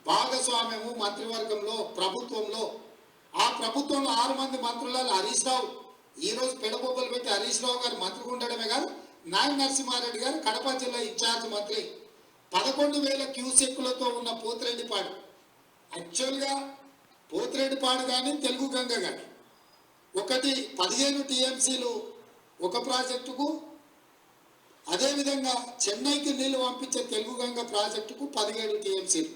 భాగస్వామ్యము మంత్రివర్గంలో ప్రభుత్వంలో. ఆ ప్రభుత్వంలో 6 మంది మంత్రులలో హరీష్ రావు ఈరోజు పెడబొబ్బలు పెట్టి హరీష్ రావు గారు మంత్రిగా ఉండడమే కాదు, నాయన నరసింహారెడ్డి గారు కడప జిల్లా ఇన్ఛార్జ్ మంత్రి. 11,000 క్యూసెక్కులతో ఉన్న పోతిరెడ్డిపాడు, యాక్చువల్గా పోతిరెడ్డిపాడు కానీ తెలుగు గంగ కానీ ఒకటి 15 టీఎంసీలు ఒక ప్రాజెక్టుకు, అదేవిధంగా చెన్నైకి నీళ్లు పంపించే తెలుగు గంగ ప్రాజెక్టుకు 17 టీఎంసీలు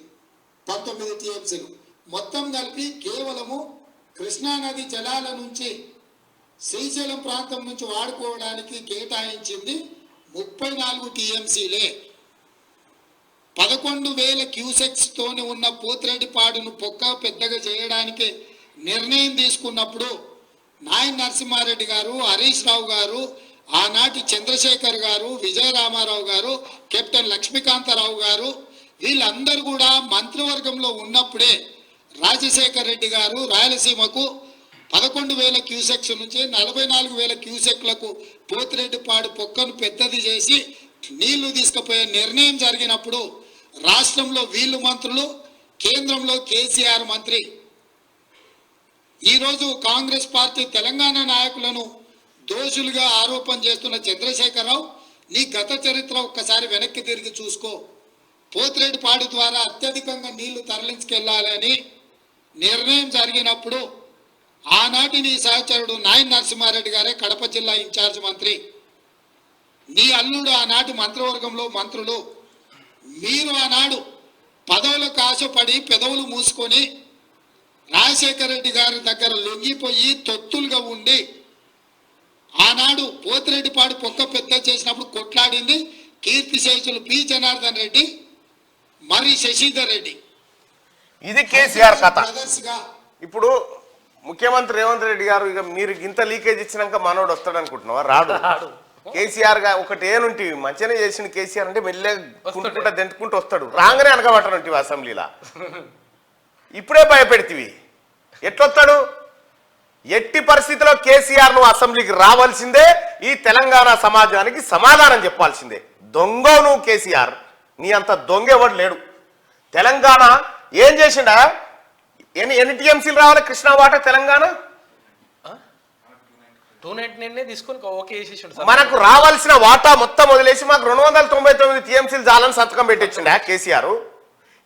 19 టీఎంసీలు మొత్తం కలిపి కేవలము కృష్ణానది జలాల నుంచి శ్రీశైలం ప్రాంతం నుంచి వాడుకోవడానికి కేటాయించింది 34 టీఎంసీలే. 11,000 క్యూసెక్స్ తోని ఉన్న పోతిరెడ్డిపాడును పొక్క పెద్దగా చేయడానికి నిర్ణయం తీసుకున్నప్పుడు నాయన నరసింహారెడ్డి గారు, హరీష్ రావు గారు, ఆనాటి చంద్రశేఖర్ గారు, విజయరామారావు గారు, కెప్టెన్ లక్ష్మీకాంతరావు గారు వీళ్ళందరూ కూడా మంత్రివర్గంలో ఉన్నప్పుడే రాజశేఖర్ రెడ్డి గారు రాయలసీమకు 11,000 క్యూసెక్స్ నుంచి 44,000 క్యూసెక్లకు పోతిరెడ్డిపాడు పొక్కను పెద్దది చేసి నీళ్లు తీసుకుపోయే నిర్ణయం జరిగినప్పుడు రాష్ట్రంలో వీళ్ళు మంత్రులు, కేంద్రంలో కేసీఆర్ మంత్రి. ఈరోజు కాంగ్రెస్ పార్టీ తెలంగాణ నాయకులను దోషులుగా ఆరోపణ చేస్తున్న చంద్రశేఖరరావు, నీ గత చరిత్ర ఒక్కసారి వెనక్కి తిరిగి చూసుకో. పోతిరెడ్డిపాడు ద్వారా అత్యధికంగా నీళ్లు తరలించుకెళ్లాలని నిర్ణయం జరిగినప్పుడు ఆనాటి నీ సహచరుడు నాయన నరసింహారెడ్డి గారే కడప జిల్లా ఇన్ఛార్జ్ మంత్రి. నీ అల్లుడు ఆనాటి మంత్రివర్గంలో మంత్రులు. మీరు ఆనాడు పదవులకు ఆశపడి పెదవులు మూసుకొని రాజశేఖర రెడ్డి గారి దగ్గర లొంగిపోయి తొత్తులుగా ఉండి ఆనాడు పోతిరెడ్డిపాడు పొక్క పెద్ద చేసినప్పుడు కొట్లాడింది కీర్తిశేషులు పి జనార్దన్ రెడ్డి, మరి శశిధర్ రెడ్డి. ఇది కేసీఆర్ కథ. బ్రదర్స్గా ఇప్పుడు ముఖ్యమంత్రి రేవంత్ రెడ్డి గారు ఇక మీరు ఇంత లీకేజ్ ఇచ్చినాక మనోడు వస్తాడు అనుకుంటున్నావా? రాడు. కేసీఆర్ గా ఒకటి ఏనుంటి మంచిగానే చేసిండు కేసీఆర్ అంటే మెల్లగా దెంటుకుంటూ వస్తాడు. రాగానే అనకబట్టనుంటివి అసెంబ్లీలా. ఇప్పుడే భయపెడితివి. ఎట్లొస్తాడు? ఎట్టి పరిస్థితిలో కేసీఆర్ నువ్వు అసెంబ్లీకి రావాల్సిందే. ఈ తెలంగాణ సమాజానికి సమాధానం చెప్పాల్సిందే. దొంగ నువ్వు కేసీఆర్. నీ అంత దొంగ ఎవడు లేడు. తెలంగాణ ఏం చేసిండా? ఎన్ని టీఎంసీలు రావాలి కృష్ణా వాటర్ తెలంగాణ? 299 తీసుకొని ఓకే చేసేసిండు. మనకు రావాల్సిన వాటా మొత్తం వదిలేసి మాకు 299 టీఎంసీలు చాలని సంతకం పెట్టించిండా కేసీఆర్.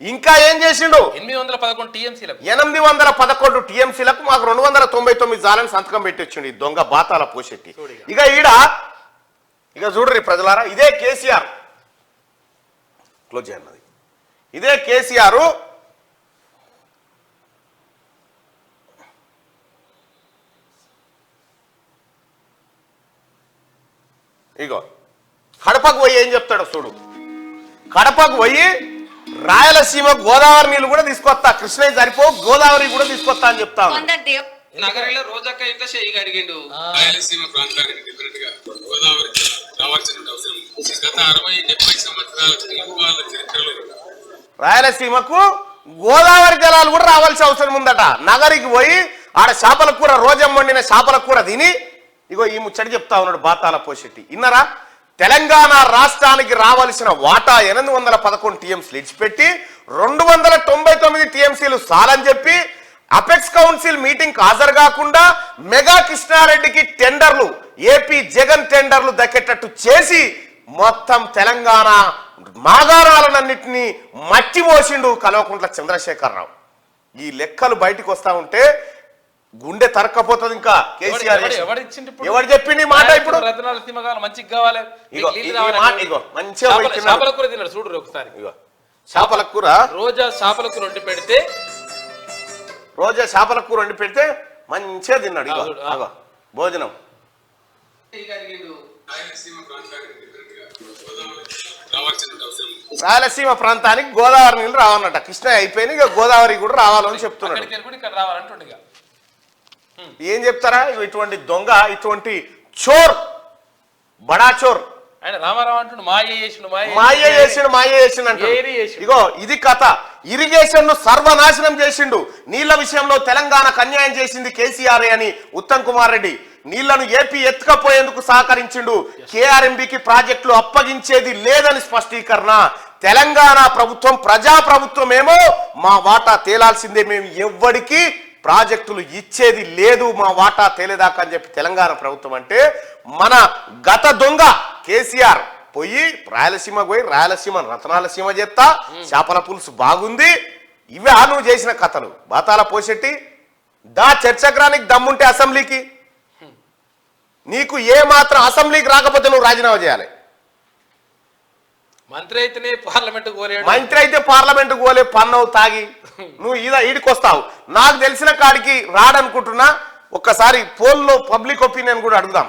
ఇంకా ఏం చేసిండు? 811 టీఎంసీలకు 811 టీఎంసీలకు మాకు 299 చాలని సంతకం పెట్టించిండు ఈ దొంగ బాతాల పోషెట్టి. ఇక చూడరి ప్రజలారా, ఇదే కేసీఆర్ క్లోజ్ అన్నది. ఇదే కేసీఆర్ ఇగో కడపకు పోయి ఏం చెప్తాడో చూడు. కడపకు పోయి రాయలసీమ గోదావరి నీళ్ళు కూడా తీసుకొస్తా, కృష్ణయ్య సరిపో గోదావరి కూడా తీసుకొస్తా అని చెప్తా. నగరంలో రోజక్క ఇంట్లో చెయ్యి అడిగిండు. రాయలసీమ ప్రాంతానికి డిఫరెంట్ గా గోదావరి రావాల్సిన అవసరం గత 60-70 సంవత్సరాల చరిత్రలో రాయలసీమకు గోదావరి జలాలు కూడా రావాల్సిన అవసరం ఉందట. నగరికి పోయి ఆడ చేపల కూర, రోజం వండిన చేపల కూర తిని ఇగో ఈ ముచ్చట చెప్తా ఉన్నాడు బాతాల పోషెట్టి. ఇన్నరా? తెలంగాణ రాష్ట్రానికి రావాల్సిన వాటా 811 టీఎంసీలు ఇచ్చిపెట్టి 299 టీఎంసీలు సాలని చెప్పి అపెక్స్ కౌన్సిల్ మీటింగ్ హాజరు కాకుండా మెగా కృష్ణారెడ్డికి టెండర్లు, ఏపీ జగన్ టెండర్లు దక్కేటట్టు చేసి మొత్తం తెలంగాణ మాగారాలన్నింటినీ మట్టి మోసిండు కల్వకుంట్ల చంద్రశేఖరరావు. ఈ లెక్కలు బయటికి వస్తా ఉంటే గుండె తరక్కపోతుంది. ఇంకా కేసీఆర్ ఎవరు చెప్పింది మాట? ఇప్పుడు మంచిగా కావాలి చేపల కూర తిన్నాడు చూడు ఒకసారి. చేపల కూర, రోజా చేపల కూర వండి పెడితే, రోజా చేపల కూర వండి పెడితే మంచిగా తిన్నాడు. ఇగో భోజనం. రాయలసీమ ప్రాంతానికి గోదావరి నీళ్ళు రావాలన్నట. కృష్ణ అయిపోయింది, ఇక గోదావరి కూడా రావాలని చెప్తున్నాడు. ఏం చెప్తారా? ఇటువంటి దొంగ, ఇటువంటి చోర్, బడా చోర్. ఆయన రామారావు అంటుండు మాయ చేసిండు అంటే ఇగో ఇది కథ. ఇరిగేషన్ ను సర్వనాశనం చేసిండు. నీళ్ల విషయంలో తెలంగాణకు అన్యాయం చేసింది కేసీఆర్ అని ఉత్తమ్ కుమార్ రెడ్డి. నీళ్లను ఏపీ ఎత్తుకపోయేందుకు సహకరించిండు. కేఆర్ఎంబికి ప్రాజెక్టులు అప్పగించేది లేదని స్పష్టీకరణ. తెలంగాణ ప్రభుత్వం ప్రజా ప్రభుత్వం ఏమో మా వాటా తేలాల్సిందే, మేము ఎవ్వడికి ప్రాజెక్టులు ఇచ్చేది లేదు, మా వాటా తేలేదాకా అని చెప్పి తెలంగాణ ప్రభుత్వం అంటే, మన గత దొంగ కేసీఆర్ పోయి రాయలసీమ పోయి రాయలసీమ రతనాలసీమ చేస్తా, చేపల పులుసు బాగుంది, ఇవే నువ్వు చేసిన కథలు. బాతాల పోషెట్టి దా చర్చగ్రానికి దమ్ముంటే అసెంబ్లీకి, నీకు ఏ మాత్రం అసెంబ్లీకి రాకపోతే నువ్వు రాజీనామా చేయాలి. మంత్రి అయితేనే పార్లమెంట్ కోలేడు, మంత్రి అయితే పార్లమెంట్ కోలే పన్నవు తాగి నువ్వు ఈడికొస్తావు. నాకు తెలిసిన కాడికి రాడనుకుంటున్నా. ఒక్కసారి పోల్లో పబ్లిక్ ఒపీనియన్ కూడా అడుగుదాం.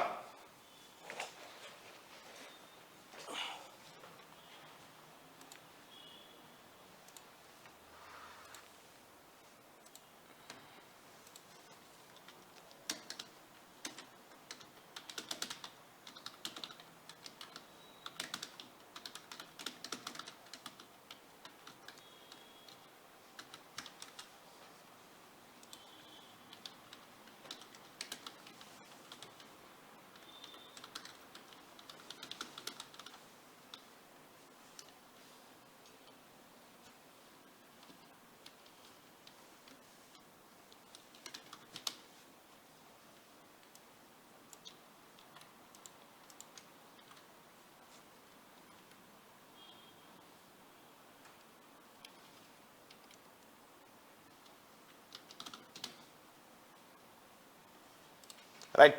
రైట్.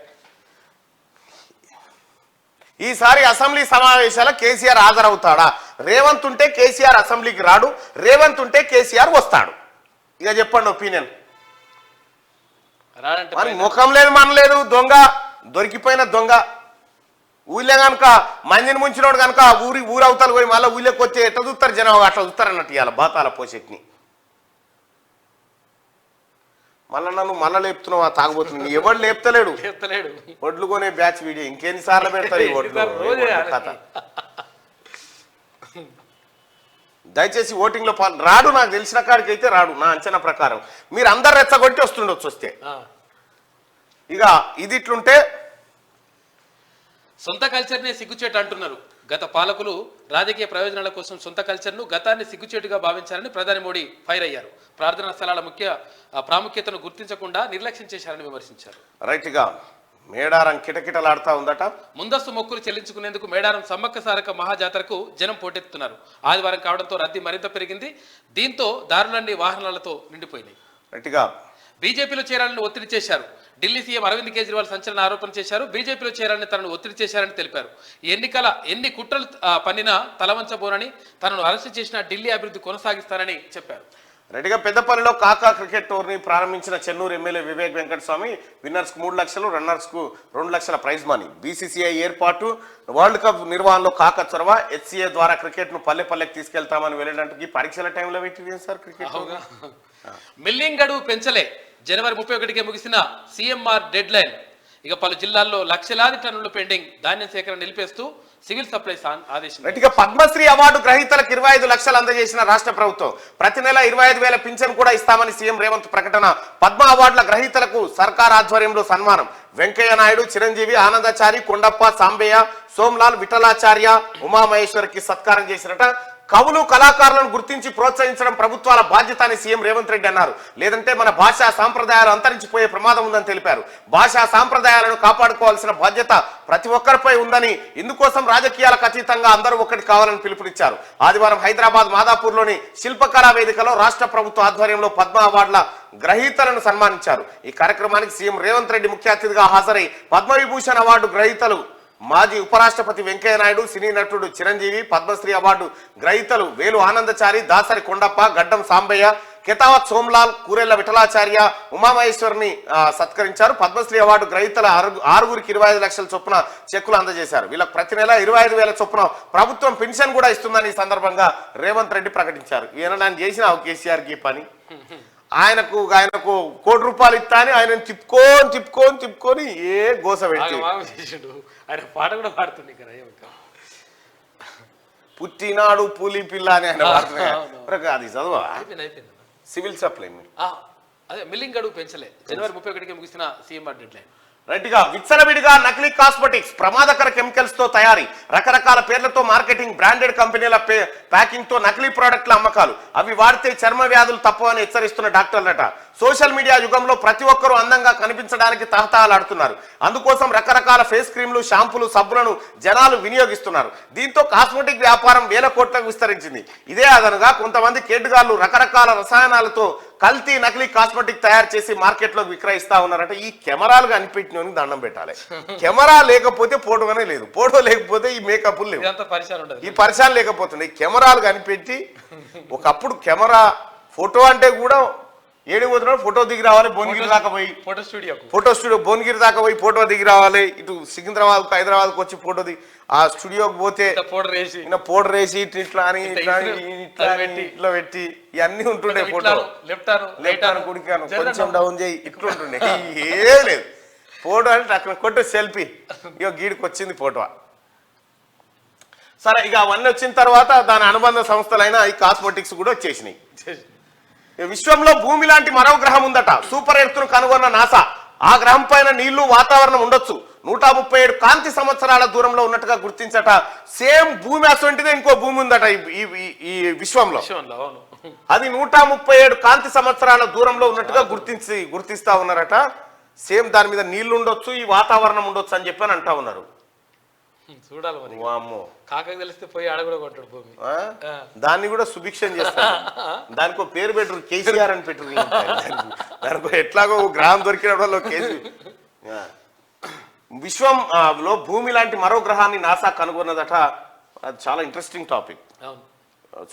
ఈసారి అసెంబ్లీ సమావేశాల కేసీఆర్ హాజరవుతాడా? రేవంత్ ఉంటే కేసీఆర్ అసెంబ్లీకి రాడు, రేవంత్ ఉంటే కేసీఆర్ వస్తాడు. ఇక చెప్పండి ఒపీనియన్. మరి ముఖం లేదు మన లేదు, దొంగ దొరికిపోయిన దొంగ. ఊళ్ళో కనుక మందిని ముంచినోడు కనుక ఊరవతలు పోయి మళ్ళీ ఊళ్ళోకి వచ్చి ఎట్లా చూస్తారు జనం, అట్లా చూస్తారు అన్నట్టు ఇవాళ బాతాల పోషెట్ని. మళ్ళా నన్ను మళ్ళా లేపుతున్నావు, ఆ తాగబోతుంది. ఎవడు లేపుతలేడు, ఒడ్లు కొనే బ్యాచ్ వీడియో ఇంకెన్నిసార్లు పెడతారు ఈ ఒడ్లు కథ. దయచేసి ఓటింగ్ లో రాడు, నాకు తెలిసిన కాడికి అయితే రాడు. నా అంచనా ప్రకారం మీరు అందరు రెచ్చగొట్టి వస్తుండొచ్చు. వస్తే ఇక ఇది ఇట్లుంటే సొంత కల్చర్నే సిగ్గుచేటు అంటున్నారు. గత పాలకులు రాజకీయ ప్రయోజనాల కోసం సొంత కల్చర్ను గతాన్ని సిగ్గుచేటుగా భావించారని ప్రధాని మోడీ ఫైర్ అయ్యారు. ప్రార్థనా స్థలాల ప్రాముఖ్యతను గుర్తించకుండా నిర్లక్ష్యం చేశారని విమర్శించారు. రైట్ గా మేడారం కిటకిటలాడుతా ఉందట. ముందస్తు మొక్కులు చెల్లించుకునేందుకు మేడారం సమ్మక్క సారక మహాజాతరకు జనం పోటెత్తుతున్నారు. ఆదివారం కావడంతో రద్దీ మరింత పెరిగింది. దీంతో దారులన్నీ వాహనాలతో నిండిపోయినాయి. రైట్ గా బీజేపీలో చేరాలని ఒత్తిడి చేశారు. ఢిల్లీ సీఎం అరవింద్ కేజ్రీవాల్ సంచలన ఆరోపణ చేశారు. బీజేపీలో చేరాలని తనను ఒత్తిడి చేశారని తెలిపారు. ఎన్ని కుట్రలు పన్నినా తలవంచబోనని, తనను అరెస్టు చేసిన ఢిల్లీ అభివృద్ధి కొనసాగిస్తానని చెప్పారు. రెడ్డిగా పెద్దపల్లిలో కాకా క్రికెట్ టోర్నీ ప్రారంభించిన చెన్నూరు ఎమ్మెల్యే వివేక్ వెంకటస్వామి విన్నర్స్ కు 3 లక్షలు, రన్నర్స్ కు 2 లక్షల ప్రైజ్ మనీ. బీసీసీఐ ఏర్పాటు, వరల్డ్ కప్ నిర్వహణలో కాకా చొరవ, హెచ్సీఏ ద్వారా క్రికెట్ ను పల్లెకి తీసుకెళ్తామని వెళ్ళడానికి పరీక్షల టైంలో పెట్టింది సార్ క్రికెట్. మిల్లింగ్ గడువు పెంచలే. జనవరి 31కే ముగిసిన సీఎంఆర్ డెడ్ లైన్. ఇక పలు జిల్లాల్లో లక్షలాది టన్నులు పెండింగ్. ధాన్యం సేకరణ నిలిపేస్తూ సివిల్ సప్లైస్ ఆదేశం. పద్మశ్రీ అవార్డు గ్రహీతలకు 25 లక్షలు అందజేసిన రాష్ట్ర ప్రభుత్వం. ప్రతి నెల 25,000 పింఛన్ కూడా ఇస్తామని సీఎం రేవంత్ ప్రకటన. పద్మ అవార్డుల గ్రహీతలకు సర్కార్ ఆధ్వర్యంలో సన్మానం. వెంకయ్య నాయుడు, చిరంజీవి, ఆనందాచారి, కొండప్ప, సాంబయ్య, సోమ్లాల్, విఠలాచార్య, ఉమామహేశ్వరికి సత్కారం చేసినట. కవులు కళాకారులను గుర్తించి ప్రోత్సహించడం ప్రభుత్వాల బాధ్యత అని సీఎం రేవంత్ రెడ్డి అన్నారు. లేదంటే మన భాషా సాంప్రదాయాలు అంతరించిపోయే ప్రమాదం ఉందని తెలిపారు. భాషా సాంప్రదాయాలను కాపాడుకోవాల్సిన బాధ్యత ప్రతి ఒక్కరిపై ఉందని, ఇందుకోసం రాజకీయాలకు అతీతంగా అందరూ ఒక్కటి కావాలని పిలుపునిచ్చారు. ఆదివారం హైదరాబాద్ మాదాపూర్లోని శిల్పకళా వేదికలో రాష్ట్ర ప్రభుత్వ ఆధ్వర్యంలో పద్మ అవార్డుల గ్రహీతలను సన్మానించారు. ఈ కార్యక్రమానికి సీఎం రేవంత్ రెడ్డి ముఖ్య అతిథిగా హాజరై పద్మవిభూషణ్ అవార్డు గ్రహీతలు మాజీ ఉపరాష్ట్రపతి వెంకయ్య నాయుడు, సినీ నటుడు చిరంజీవి, పద్మశ్రీ అవార్డు గ్రహీతలు వేలు ఆనందచారి, దాసరి కొండప్ప, గడ్డం సాంబయ్య, కెతావత్ సోమ్లాల్, కూరెళ్ల విఠలాచార్య, ఉమామహేశ్వర్ని సత్కరించారు. పద్మశ్రీ అవార్డు గ్రహీతల 6గురికి 25 లక్షల చొప్పున చెక్కులు అందజేశారు. వీళ్ళకి ప్రతి నెల 25,000 చొప్పున ప్రభుత్వం పెన్షన్ కూడా ఇస్తుందని ఈ సందర్భంగా రేవంత్ రెడ్డి ప్రకటించారు. ఈయన నేను చేసిన కేసీఆర్కి పని, ఆయనకు 1 రూపాయలు ఇస్తా అని ఆయన తిప్పుకొని ఏ గోస పెట్టి ఆయన పాట కూడా పాడుతుంది కదా, పుట్టినాడు పూలి పిల్ల అని ఆయన పాడుతున్నాడు. అది చదువా సివిల్ సప్లై. అదే మిల్లింగ్ గడువు పెంచలే. జనవరి 31కి ముగిసిన సీఎంఆర్ డెడ్ లైన్. రైట్గా విచ్చలవిడిగా నకిలీ కాస్మెటిక్స్ ప్రమాదకర కెమికల్స్ తో తయారీ రకరకాల పేర్లతో మార్కెటింగ్ బ్రాండెడ్ కంపెనీల ప్యాకింగ్ తో నకిలీ ప్రోడక్ట్ల అమ్మకాలు అవి వాడితే చర్మ వ్యాధులు తప్పవని హెచ్చరిస్తున్న డాక్టర్లట సోషల్ మీడియా యుగంలో ప్రతి ఒక్కరూ అందంగా కనిపించడానికి తహతహలాడుతున్నారు అందుకోసం రకరకాల ఫేస్ క్రీమ్లు షాంపూలు సబ్బులను జనాలు వినియోగిస్తున్నారు దీంతో కాస్మెటిక్ వ్యాపారం వేల కోట్లకు విస్తరించింది ఇదే అదనుగా కొంతమంది కేటుగాళ్లు రకరకాల రసాయనాలతో కల్తీ నకిలీ కాస్మెటిక్ తయారు చేసి మార్కెట్లో విక్రయిస్తా ఉన్నారట ఈ కెమెరాలు కనిపెట్టినోని దండం పెట్టాలి కెమెరా లేకపోతే ఫోటోగానే లేదు ఫోటో లేకపోతే ఈ మేకప్లు లేవు ఈ పరిచయాలు లేకపోతున్నాయి కెమెరాలు కనిపెట్టి ఒకప్పుడు కెమెరా ఫోటో అంటే కూడా ఏడికి పోతున్నాడు ఫోటో దిగి రావాలి భువనగిరి దాకా పోయి ఫోటో స్టూడియో భువనగిరి దాకా పోయి ఫోటో దిగి రావాలి ఇటు సికింద్రాబాద్ హైదరాబాద్కి వచ్చి ఫోటో దిగి ఆ స్టూడియోకి పోతే పౌడర్ వేసి ఇట్లా అని ఇట్లా పెట్టి ఇవన్నీ ఉంటుండే ఫోటో లెఫ్ట్ అని కుడికాను కొంచెం డౌన్ చేయి ఇట్లా ఉంటుండే ఏం లేదు ఫోటో అంటే అక్కడ కొట్టు సెల్ఫీ ఇక గీడికి వచ్చింది ఫోటో సరే ఇక అవన్నీ వచ్చిన తర్వాత దాని అనుబంధ సంస్థలైన ఈ కాస్మెటిక్స్ కూడా వచ్చేసినాయి విశ్వంలో భూమి లాంటి మరో గ్రహం ఉందట సూపర్ ఎర్త్ను కనుగొన్న నాసా ఆ గ్రహం పైన నీళ్లు వాతావరణం ఉండొచ్చు 137 కాంతి సంవత్సరాల దూరంలో ఉన్నట్టుగా గుర్తించట సేమ్ భూమి అటువంటిదే ఇంకో భూమి ఉందట ఈ విశ్వంలో అది 137 కాంతి సంవత్సరాల దూరంలో ఉన్నట్టుగా గుర్తిస్తా ఉన్నారట సేమ్ దాని మీద నీళ్లు ఉండొచ్చు ఈ వాతావరణం ఉండొచ్చు అని చెప్పి అంటా ఉన్నారు చూడాలి మరి వామ్మో కాకకి తెలిస్తే పోయి ఆడ కూడా కొంటాడు భూమి దాన్ని కూడా సుభిక్షం చేస్తారు దానికో పేరు పెట్టరు కేసీఆర్ అని పెట్టరు దానికో ఎట్లాగో గ్రహం దొరికినప్పుడు కేసీ విశ్వంలో భూమి లాంటి మరో గ్రహాన్ని నాసా కనుగొన్నదట అది చాలా ఇంట్రెస్టింగ్ టాపిక్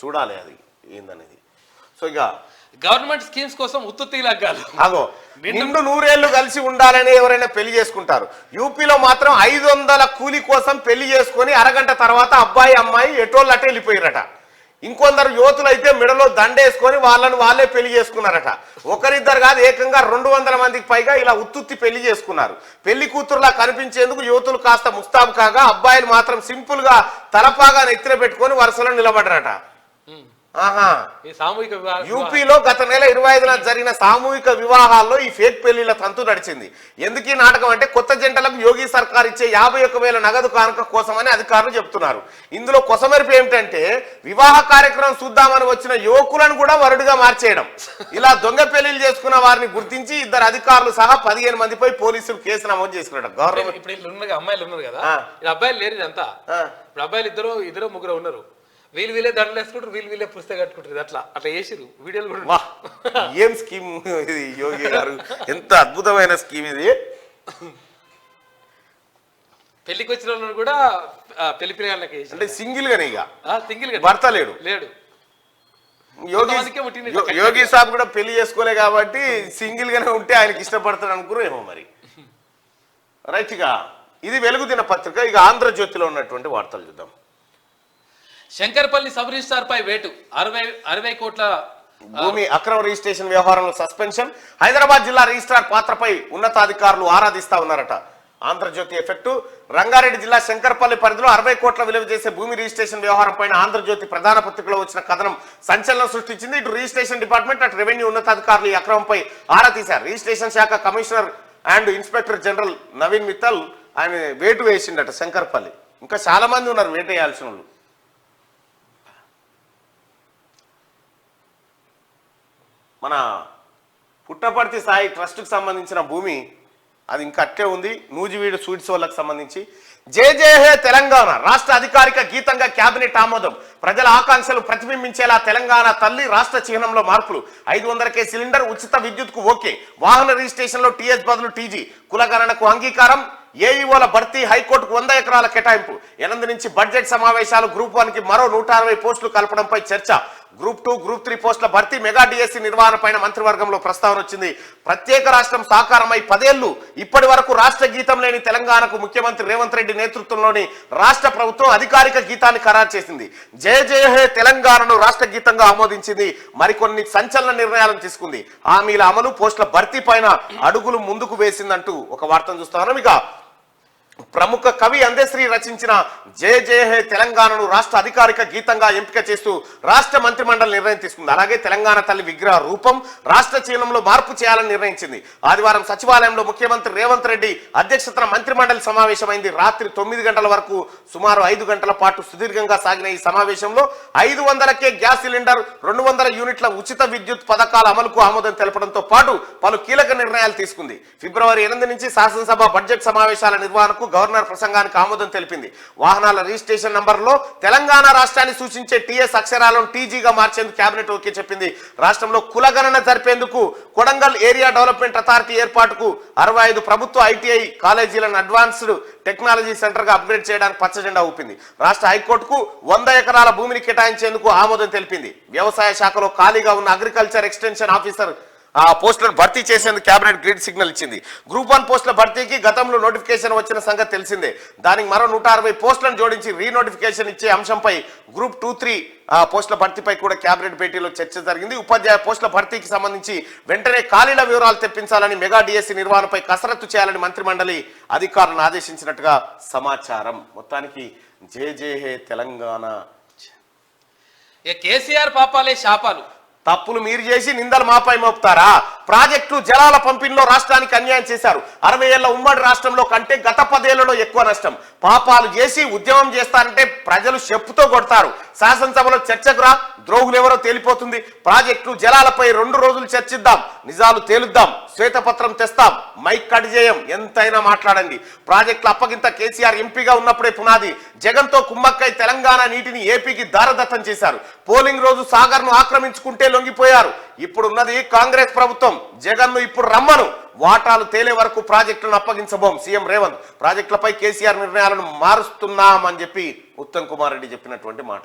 చూడాలి అది ఏందనేది సో ఇక గవర్నమెంట్ స్కీమ్స్ కోసం ఉత్తుత్తి లగ్గాలు అగో నిండు 100 ఏళ్ళు కలిసి ఉండాలని ఎవరైనా పెళ్లి చేసుకుంటారు యూపీలో మాత్రం 500 కూలి కోసం పెళ్లి చేసుకొని అరగంట తర్వాత అబ్బాయి అమ్మాయి ఎటోళ్ళు అటే వెళ్ళిపోయారట ఇంకొందరు యువతులు అయితే మెడలో దండేసుకొని వాళ్ళే పెళ్లి చేసుకున్నారట ఒకరిద్దరు కాదు ఏకంగా 200 మందికి పైగా ఇలా ఉత్తుత్తి పెళ్లి చేసుకున్నారు పెళ్లి కూతురులా కనిపించేందుకు యువతులు కాస్త ముస్తాబు కాగా అబ్బాయిలు మాత్రం సింపుల్ గా తలపాగా నెత్తిన పెట్టుకొని వరుసలో నిలబడ్డారట యూపీలో గత నెల 25న జరిగిన సామూహిక వివాహాల్లో ఈ ఫేక్ పెళ్లిళ్ల తంతు నడిచింది ఎందుకు ఈ నాటకం అంటే కొత్త జంటలకు యోగి సర్కార్ ఇచ్చే 51,000 నగదు కానుక కోసమని అధికారులు చెప్తున్నారు ఇందులో కొసమెరుపు ఏమిటంటే వివాహ కార్యక్రమం చూద్దామని వచ్చిన యువకులను కూడా వరుడిగా మార్చేయడం ఇలా దొంగ పెళ్లిళ్ళు చేసుకున్న వారిని గుర్తించి 2 అధికారులు సహా 15 మందిపై పోలీసులు కేసు నమోదు చేసుకున్నారు గవర్నమెంట్ ఇప్పుడు అమ్మాయిలు ఉన్నారు కదా అబ్బాయిలు లేరు ఇదంతా ఇప్పుడు అబ్బాయిలు ఇద్దరు ముగ్గురు ఉన్నారు వీళ్ళే దండలు వేసుకుంటారు వీళ్ళే పుస్తకం కట్టుకుంటారు అట్లా చేసిరు వీడియోలు కూడా ఏం స్కీమ్ ఇది యోగి గారు ఎంత అద్భుతమైన స్కీమ్ ఇది పెళ్లికి వచ్చిన వాళ్ళని కూడా పెళ్లి పిల్లలకి అంటే సింగిల్ గానే ఇక భర్త లేడు యోగి సాబ్ కూడా పెళ్లి చేసుకోలే కాబట్టి సింగిల్ గానే ఉంటే ఆయనకి ఇష్టపడతాడు అనుకురు ఏమో మరి రైట్ గా ఇది వెలుగు దినపత్రిక ఇక ఆంధ్రజ్యోతిలో ఉన్నటువంటి వార్తలు చూద్దాం శంకర్పల్లి సబ్ రిజిస్ట్రార్ పై వేటు 60 కోట్ల భూమి అక్రమ రిజిస్ట్రేషన్ వ్యవహారంలో సస్పెన్షన్ హైదరాబాద్ జిల్లా రిజిస్ట్రార్ పాత్రపై ఉన్నతాధికారులు ఆరాధిస్తా ఉన్నారట ఆంధ్రజ్యోతి ఎఫెక్టు రంగారెడ్డి జిల్లా శంకర్పల్లి పరిధిలో 60 కోట్ల విలువ చేసే భూమి రిజిస్ట్రేషన్ వ్యవహారం పైన ఆంధ్రజ్యోతి ప్రధాన పత్రికలో వచ్చిన కథనం సంచలనం సృష్టించింది ఇటు రిజిస్ట్రేషన్ డిపార్ట్మెంట్ అటు రెవెన్యూ ఉన్నతాధికారులు ఈ అక్రమంపై ఆరా తీశారు రిజిస్ట్రేషన్ శాఖ commissioner and inspector general Naveen Mittal ఆయన వేటు వేసిండట శంకర్పల్లి ఇంకా చాలా మంది ఉన్నారు వేటు వేయాల్సిన వాళ్ళు మన పుట్టపర్తి సాయి ట్రస్ట్కి సంబంధించిన భూమి అది ఇంకా అట్టే ఉంది నూజివీడు స్వీట్స్ వాళ్ళకి సంబంధించి జై జై హే తెలంగాణ రాష్ట్ర అధికారిక గీతంగా కేబినెట్ ఆమోదం ప్రజల ఆకాంక్షలు ప్రతిబింబించేలా తెలంగాణ తల్లి రాష్ట్ర చిహ్నంలో మార్పులు 500K సిలిండర్ ఉచిత విద్యుత్కు ఓకే వాహన రిజిస్ట్రేషన్లో టీఎస్ బదులు టీజీ కులగణనకు అంగీకారం ఏఈఓల భర్తీ హైకోర్టుకు 100 ఎకరాల కేటాయింపు 8 నుంచి బడ్జెట్ సమావేశాలు గ్రూప్ 1కి మరో 160 పోస్టులు కల్పడంపై చర్చ గ్రూప్ 2 గ్రూప్ 3 పోస్టుల భర్తీ మెగా డిఎస్సి నిర్వహణ పైన మంత్రివర్గంలో ప్రస్తావన వచ్చింది ప్రత్యేక రాష్ట్రం సాకారమై 10 ఏళ్లు ఇప్పటి వరకు రాష్ట్ర గీతం లేని తెలంగాణకు ముఖ్యమంత్రి రేవంత్ రెడ్డి నేతృత్వంలోని రాష్ట్ర ప్రభుత్వం అధికారిక గీతాన్ని ఖరారు చేసింది జయ జయ హే తెలంగాణను రాష్ట్ర గీతంగా ఆమోదించింది మరికొన్ని సంచలన నిర్ణయాలను తీసుకుంది హామీల అమలు పోస్టుల భర్తీ పైన అడుగులు ముందుకు వేసిందంటూ ఒక వార్తను చూస్తాను ఇక ప్రముఖ కవి అందశ్రీ రచించిన జయ జయ హే తెలంగాణను రాష్ట్ర అధికారిక గీతంగా ఎంపిక చేస్తూ రాష్ట్ర మంత్రిమండలి నిర్ణయం తీసుకుంది. అలాగే తెలంగాణ తల్లి విగ్రహ రూపం రాష్ట్ర చిహ్నంలో మార్పు చేయాలని నిర్ణయించింది. ఆదివారం సచివాలయంలో ముఖ్యమంత్రి రేవంత్ రెడ్డి అధ్యక్షతన మంత్రిమండలి సమావేశమైంది. రాత్రి 9 గంటల వరకు సుమారు 5 గంటల పాటు సుదీర్ఘంగా సాగిన ఈ సమావేశంలో 500కే గ్యాస్ సిలిండర్, 200 యూనిట్ల ఉచిత విద్యుత్ పథకాల అమలుకు ఆమోదం తెలపడంతో పాటు పలు కీలక నిర్ణయాలు తీసుకుంది. ఫిబ్రవరి 8 నుంచి శాసనసభ బడ్జెట్ సమావేశాల నిర్వహణకు గవర్నర్ ప్రసంగానికి ఆమోదం తెలిపింది. వాహనాల రిజిస్ట్రేషన్ నంబర్లో తెలంగాణ రాష్ట్రాన్ని సూచించే టీఎస్ అక్షరాలను టీజీగా మార్చేందుకు కేబినెట్ ఓకే చెప్పింది. రాష్ట్రంలో కులగణన జరిపేందుకు కొడంగల్ ఏరియా డెవలప్మెంట్ అథారిటీ ఏర్పాటుకు 65 ప్రభుత్వ ఐటీఐ కాలేజీలను అడ్వాన్స్డ్ టెక్నాలజీ సెంటర్ గా అప్గ్రేడ్ చేయడానికి పచ్చజెండా ఊపింది. రాష్ట్ర హైకోర్టుకు 100 ఎకరాల భూమిని కేటాయించేందుకు ఆమోదం తెలిపింది. వ్యవసాయ శాఖలో ఖాళీగా ఉన్న అగ్రికల్చర్ ఎక్స్టెన్షన్ ఆఫీసర్ పోస్టులను భర్తీ చేసేందుకు కేబినెట్ గ్రీన్ సిగ్నల్ ఇచ్చింది. గ్రూప్ 1 పోస్టుల భర్తీకి గతంలో నోటిఫికేషన్ వచ్చిన సంగతి తెలిసిందే. దానికి మరో 160 పోస్టులను జోడించి రీనోటిఫికేషన్ ఇచ్చే అంశంపై గ్రూప్ 2-3 పోస్టుల భర్తీపై కూడా కేబినెట్ భేటీలో చర్చ జరిగింది. ఉపాధ్యాయ పోస్టుల భర్తీకి సంబంధించి వెంటనే ఖాళీల వివరాలు తెప్పించాలని, మెగా డిఎస్సి నిర్వహణపై కసరత్తు చేయాలని మంత్రిమండలి అధికారులను ఆదేశించినట్టుగా సమాచారం. మొత్తానికి జయ జయ హే తెలంగాణ. కేసీఆర్ పాపాలే శాపాలు. తప్పులు మీరు చేసి నిందలు మాపై మోపుతారా? ప్రాజెక్టు జలాల పంపిణీలో రాష్ట్రానికి అన్యాయం చేశారు. 60 ఏళ్ల ఉమ్మడి రాష్ట్రంలో కంటే గత 10 ఏళ్లలో ఎక్కువ నష్టం. పాపాలు చేసి ఉద్యమం చేస్తారంటే ప్రజలు చెప్పుతో కొడతారు. శాసనసభలో చర్చకు రా, ద్రోహులు ఎవరో తేలిపోతుంది. ప్రాజెక్టు జలాలపై 2 రోజులు చర్చిద్దాం, నిజాలు తేలుద్దాం, శ్వేతపత్రం తెస్తాం, మైక్ కట్ చేయం, ఎంతైనా మాట్లాడండి. ప్రాజెక్టుల అప్పగింత కేసీఆర్ ఎంపీగా ఉన్నప్పుడే పునాది. జగన్తో కుమ్మక్కై తెలంగాణ నీటిని ఏపీకి దారదత్తం చేశారు. పోలింగ్ రోజు సాగర్ను ఆక్రమించుకుంటే లొంగిపోయారు. ఇప్పుడున్నది కాంగ్రెస్ ప్రభుత్వం. జగన్ను ఇప్పుడు రమ్మను, వాటాలు తేలే వరకు ప్రాజెక్టులను అప్పగించబోం. సీఎం రేవంత్ ప్రాజెక్టులపై కేసీఆర్ నిర్ణయాలను మారుస్తున్నామని చెప్పి ఉత్తమ్ కుమార్ రెడ్డి చెప్పినటువంటి మాట.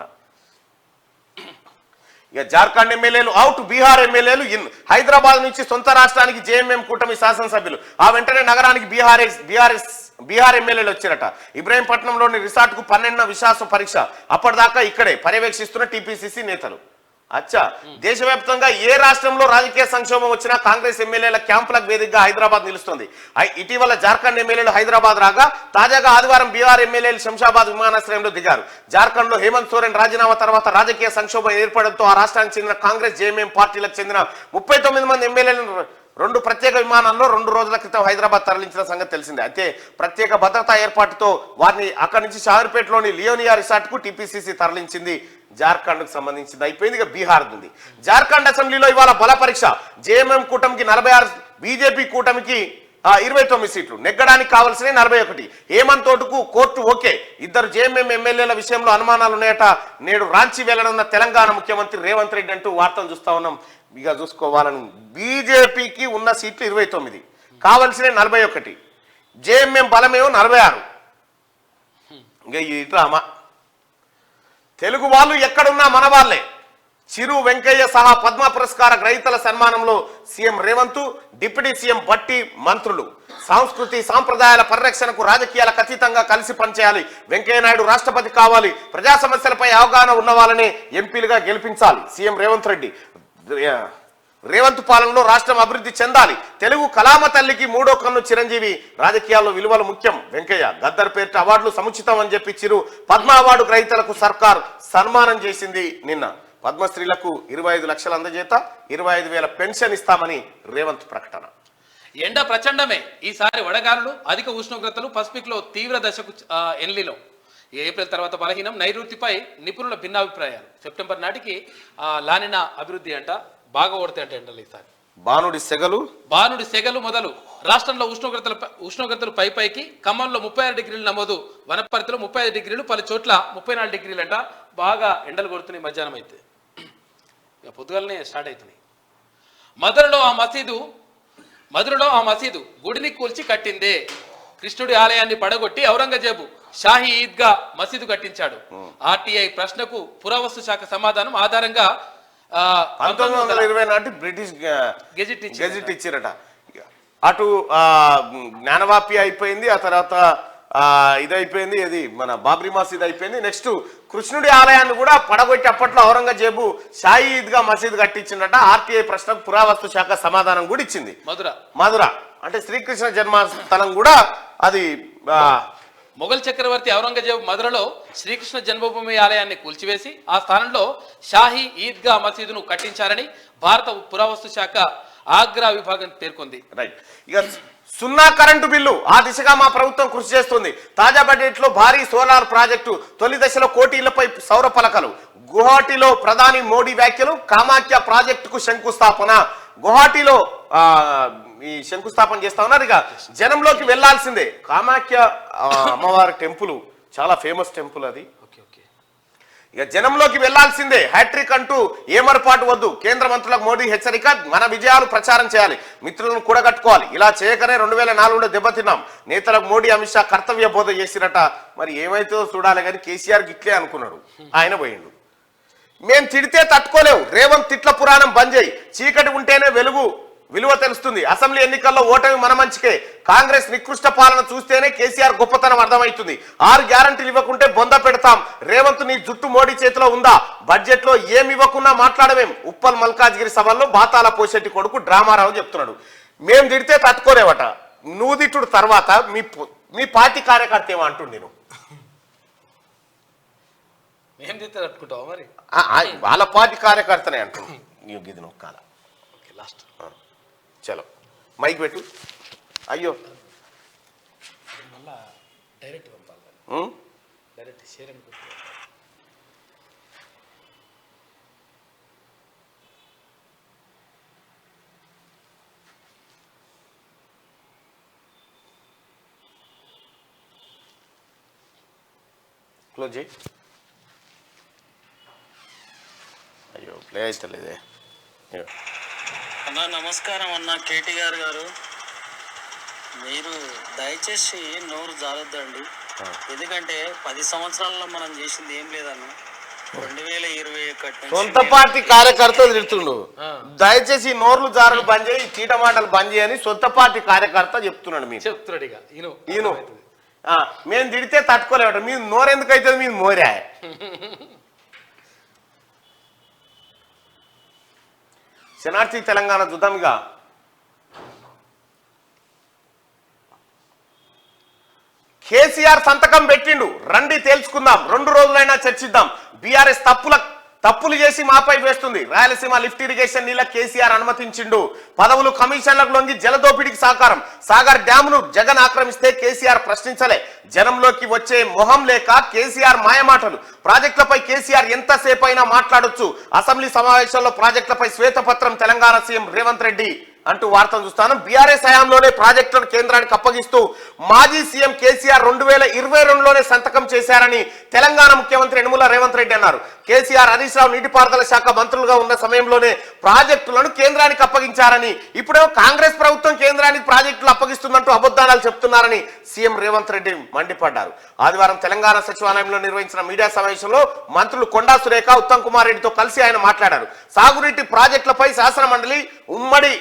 ఇక జార్ఖండ్ ఎమ్మెల్యేలు అవుట్, బీహార్ ఎమ్మెల్యేలు ఇన్. హైదరాబాద్ నుంచి సొంత రాష్ట్రానికి జేఎంఎం కూటమి శాసనసభ్యులు. ఆ వెంటనే నగరానికి బీహార్ ఎమ్మెల్యేలు వచ్చారట. ఇబ్రాహీంపట్నంలోని రిసార్ట్ కు 12వ విశ్వాస పరీక్ష. అప్పటిదాకా ఇక్కడే పర్యవేక్షిస్తున్న టీపీసీసీ నేతలు. అచ్చా, దేశవ్యాప్తంగా ఏ రాష్ట్రంలో రాజకీయ సంక్షోభం వచ్చినా కాంగ్రెస్ ఎమ్మెల్యేల క్యాంపులకు వేదికగా హైదరాబాద్ నిలుస్తుంది. ఇటీవల జార్ఖండ్ ఎమ్మెల్యేలు హైదరాబాద్ రాగా, తాజాగా ఆదివారం బీహార్ ఎమ్మెల్యేలు శంషాబాద్ విమానాశ్రయంలో దిగారు. జార్ఖండ్ లో హేమంత్ సోరెన్ రాజీనామా తర్వాత రాజకీయ సంక్షోభం ఏర్పడంతో ఆ రాష్ట్రానికి చెందిన కాంగ్రెస్, జేఎంఎం పార్టీలకు చెందిన 39 మంది ఎమ్మెల్యేలను 2 ప్రత్యేక విమానాల్లో 2 రోజుల క్రితం హైదరాబాద్ తరలించిన సంగతి తెలిసిందే. అయితే ప్రత్యేక భద్రతా ఏర్పాటుతో వారిని అక్కడి నుంచి షాహర్పేటలోని లియోనియా రిసార్ట్ కు టీపీసీసీ తరలించింది. జార్ఖండ్ కు సంబంధించింది అయిపోయింది. ఇక బీహార్ ఉంది. జార్ఖండ్ అసెంబ్లీలో ఇవాళ బల పరీక్ష. జేఎంఎం కూటమికి 46, బీజేపీ కూటమికి 29 సీట్లు. నెగ్గడానికి కావాల్సిన 41. హేమంత్ తోటకు కోర్టు ఓకే. 2 జేఎంఎం ఎమ్మెల్యేల విషయంలో అనుమానాలు ఉన్నాయట. నేడు రాంచీ వెళ్లనున్న తెలంగాణ ముఖ్యమంత్రి రేవంత్ రెడ్డి అంటూ వార్తను చూస్తా ఉన్నాం. ఇక చూసుకోవాలని బీజేపీకి ఉన్న సీట్లు 29, కావలసిన 41. జేఎంఎం బలమేమో 46. ఇక ఈ డ్రామా. తెలుగు వాళ్ళు ఎక్కడున్నా మన వాళ్ళే. చిరు వెంకయ్య సహా పద్మ పురస్కార గ్రహీతల సన్మానంలో CM Revanth, deputy CM Bhatti మంత్రులు. సంస్కృతి సాంప్రదాయాల పరిరక్షణకు రాజకీయాలకు అతీతంగా కలిసి పనిచేయాలి. వెంకయ్యనాయుడు రాష్ట్రపతి కావాలి. ప్రజా సమస్యలపై అవగాహన ఉన్న వాళ్ళని ఎంపీలుగా గెలిపించాలి. సీఎం రేవంత్ రెడ్డి. రేవంత్ పాలనలో రాష్ట్రం అభివృద్ధి చెందాలి. తెలుగు కళామ తల్లికి 3వ కన్ను చిరంజీవి. రాజకీయాల్లో విలువలు ముఖ్యం. వెంకయ్య. గద్దర్ పేరిట అవార్డులు సముచితం అని చెప్పి చిరు పద్మ అవార్డు గ్రహీతలకు సర్కార్ సన్మానం చేసింది నిన్న. పద్మశ్రీలకు 25 లక్షల అందజేత, 25,000 పెన్షన్ ఇస్తామని రేవంత్ ప్రకటన. ఎండ ప్రచండమే. ఈసారి వడగాలులు, అధిక ఉష్ణోగ్రతలు పసిఫిక్ లో తీవ్ర దశకు ఎన్లీలో. ఏప్రిల్ తర్వాత బలహీనం. నైరుతిపై నిపుణుల భిన్నాభిప్రాయాలు. సెప్టెంబర్ నాటికి లానినా అభివృద్ధి అంట. బాగా ఓడితే అంటే ఎండలు ఈసారి. బానుడి సెగలు మొదలు. రాష్ట్రంలో ఉష్ణోగ్రతలు పైకి. ఖమ్మంలో 36 డిగ్రీలు నమోదు. వనపర్తిలో 35 డిగ్రీలు, పలు చోట్ల 34 డిగ్రీలు అంట. బాగా ఎండలు కొడుతున్నాయి. మధ్యాహ్నం అయితే ఇక పొద్దుగాలనే స్టార్ట్ అవుతున్నాయి. మధురలో ఆ మసీదు గుడిని కూల్చి కట్టిందే. కృష్ణుడి ఆలయాన్ని పడగొట్టి ఔరంగజేబు షాహీ ఈద్గా మసీదు కట్టించాడు. ఆర్టీఐ ప్రశ్నకు పురావస్తు శాఖ సమాధానం ఆధారంగా 1920 నాటి బ్రిటిష్ గెజిట్ ఇచ్చారట. అటు జ్ఞానవాపి అయిపోయింది, ఆ తర్వాత ఇదైపోయింది, ఇది మన బాబ్రీ మసీద్ అయిపోయింది. నెక్స్ట్ కృష్ణుడి ఆలయాన్ని కూడా పడగొట్టి అప్పట్లో ఔరంగజేబు షాహీ ఈద్గా మసీదు కట్టించిందట. ఆర్టీఐ ప్రశ్నకు పురావస్తు శాఖ సమాధానం కూడా ఇచ్చింది. మధుర అంటే శ్రీకృష్ణ జన్మస్థలం కూడా అది మొఘల్ చక్రవర్తి ఔరంగజేబు మధురలో శ్రీకృష్ణ జన్మభూమి ఆలయాన్ని కూల్చివేసి ఆ స్థానంలో షాహీ ఈద్గా మసీదును కట్టించారని భారత పురావస్తు శాఖ ఆగ్రా విభాగం పేర్కొంది. రైట్. ఇక సున్నా కరెంటు బిల్లు ఆ దిశగా మా ప్రభుత్వం కృషి చేస్తుంది. తాజా బడ్జెట్ లో భారీ సోలార్ ప్రాజెక్టు, తొలి దశలో కోటీలపై సౌర పలకలు, గువాహటిలో ప్రధాని మోడీ వ్యాఖ్యలు, కామాఖ్య ప్రాజెక్టుకు శంకుస్థాపన. గువాహటిలో ఈ శంకుస్థాపన చేస్తా ఉన్నారు. ఇక జనంలోకి వెళ్లాల్సిందే. కామాఖ్య అమ్మవారి టెంపుల్ చాలా ఫేమస్ టెంపుల్ అది. ఇక జనంలోకి వెళ్లాల్సిందే. హ్యాట్రిక్ అంటూ ఏమరపాటు వద్దు. కేంద్ర మంత్రులకు మోడీ హెచ్చరిక. మన విజయాలు ప్రచారం చేయాలి, మిత్రులను కూడగట్టుకోవాలి. ఇలా చేయకనే 2004లో దెబ్బతిన్నాం. నేతలకు మోడీ అమిత్ షా కర్తవ్య బోధ చేసిరట. మరి ఏమైతుందో చూడాలి. కానీ కేసీఆర్ గిట్లే అనుకున్నాడు, ఆయన పోయిండు. మేం తిడితే తట్టుకోలేవు. రేవంత్ తిట్ల పురాణం బంద్ చేయి. చీకటి ఉంటేనే వెలుగు విలువ తెలుస్తుంది. అసెంబ్లీ ఎన్నికల్లో ఓటమి మన మంచికే. కాంగ్రెస్ నికృష్ట పాలన చూస్తేనే కేసీఆర్ గొప్పతనం అర్థమవుతుంది. 6 గ్యారంటీలు ఇవ్వకుంటే బొంద పెడతాం. రేవంత్ నీ జుట్టు మోడీ చేతిలో ఉందా? బడ్జెట్ లో ఏమి ఇవ్వకున్నా మాట్లాడమేం. ఉప్పల్ మల్కాజ్గిరి సభల్లో బాతాల పోషెట్టి కొడుకు డ్రామారావు చెప్తున్నాడు. మేం తిడితే తట్టుకోలేవట. నువ్వు తిట్టుడు తర్వాత మీ పార్టీ కార్యకర్త ఏమో అంటుండు. నేను ఏం తిట్టే తట్టుకుంటావా మరి? వాళ్ళ పార్టీ కార్యకర్తనే అంటున్నాడు. ఇది నొక్కాల. లాస్ట్ చలో మైక్ పెట్టు. అయ్యో మళ్ళా డైరెక్ట్ పంపాలి. డైరెక్ట్ షేర్ అని క్లోజ్ చేయి. అయ్యో ప్లే అవుతలేదే. అన్నా నమస్కారం అన్న కేటీఆర్ గారు. మీరు దయచేసి నోరు జారొద్దండి. ఎందుకంటే 10 సంవత్సరాల్లో మనం చేసింది ఏం లేదన్న. 2021 సొంత పార్టీ కార్యకర్తలు తిడుతుండు. దయచేసి నోర్లు జారులు బంద్ చేయి, చీట మాటలు బంద్ చేయని సొంత పార్టీ కార్యకర్త చెప్తున్నాడు. మీరు చెప్తున్నాడు. ఇక ఈయన మేము తిడితే తట్టుకోలేట. మీరు నోరెందుకు అవుతుంది? మీరు మోరా. శనార్థి తెలంగాణ చూద్దాం. ఇక కేసీఆర్ సంతకం పెట్టిండు. రండి తేల్చుకుందాం, 2 రోజులైనా చర్చిద్దాం. బీఆర్ఎస్ తప్పులు చేసి మాపై వేస్తుంది. రాయలసీమ లిఫ్ట్ ఇరిగేషన్ నీళ్ళ కేసీఆర్ అనుమతించిండు. పదవులు కమిషన్లకు లొంగి జలదోపిడికి సహకారం. సాగర్ డ్యామును జగన్ ఆక్రమిస్తే కేసీఆర్ ప్రశ్నించలే. జనంలోకి వచ్చే మొహం లేక కేసీఆర్ మాయమాటలు. ప్రాజెక్టులపై కేసీఆర్ ఎంతసేపు అయినా మాట్లాడొచ్చు. అసెంబ్లీ సమావేశంలో ప్రాజెక్టులపై శ్వేతపత్రం తెలంగాణ సీఎం రేవంత్ రెడ్డి అంటూ వార్తలు చూస్తాను. బీఆర్ఎస్ హయాంలోనే ప్రాజెక్టులను కేంద్రానికి అప్పగిస్తూ మాజీ సీఎం కేసీఆర్ 2022లోనే సంతకం చేశారని తెలంగాణ ముఖ్యమంత్రి యనుమల రేవంత్ రెడ్డి అన్నారు. కేసీఆర్, హరీష్ రావు నీటిపారుదల శాఖ మంత్రులుగా ఉన్న సమయంలోనే ప్రాజెక్టులను కేంద్రానికి అప్పగించారని, ఇప్పుడేమో కాంగ్రెస్ ప్రభుత్వం కేంద్రానికి ప్రాజెక్టులు అప్పగిస్తుందంటూ అబద్ధాలు చెప్తున్నారని సీఎం రేవంత్ రెడ్డి మండిపడ్డారు. ఆదివారం తెలంగాణ సచివాలయంలో నిర్వహించిన మీడియా సమావేశంలో మంత్రులు కొండా సురేఖ, ఉత్తమ్ కుమార్ రెడ్డితో కలిసి ఆయన మాట్లాడారు. సాగునీటి ప్రాజెక్టులపై శాసన మండలి ఉమ్మడి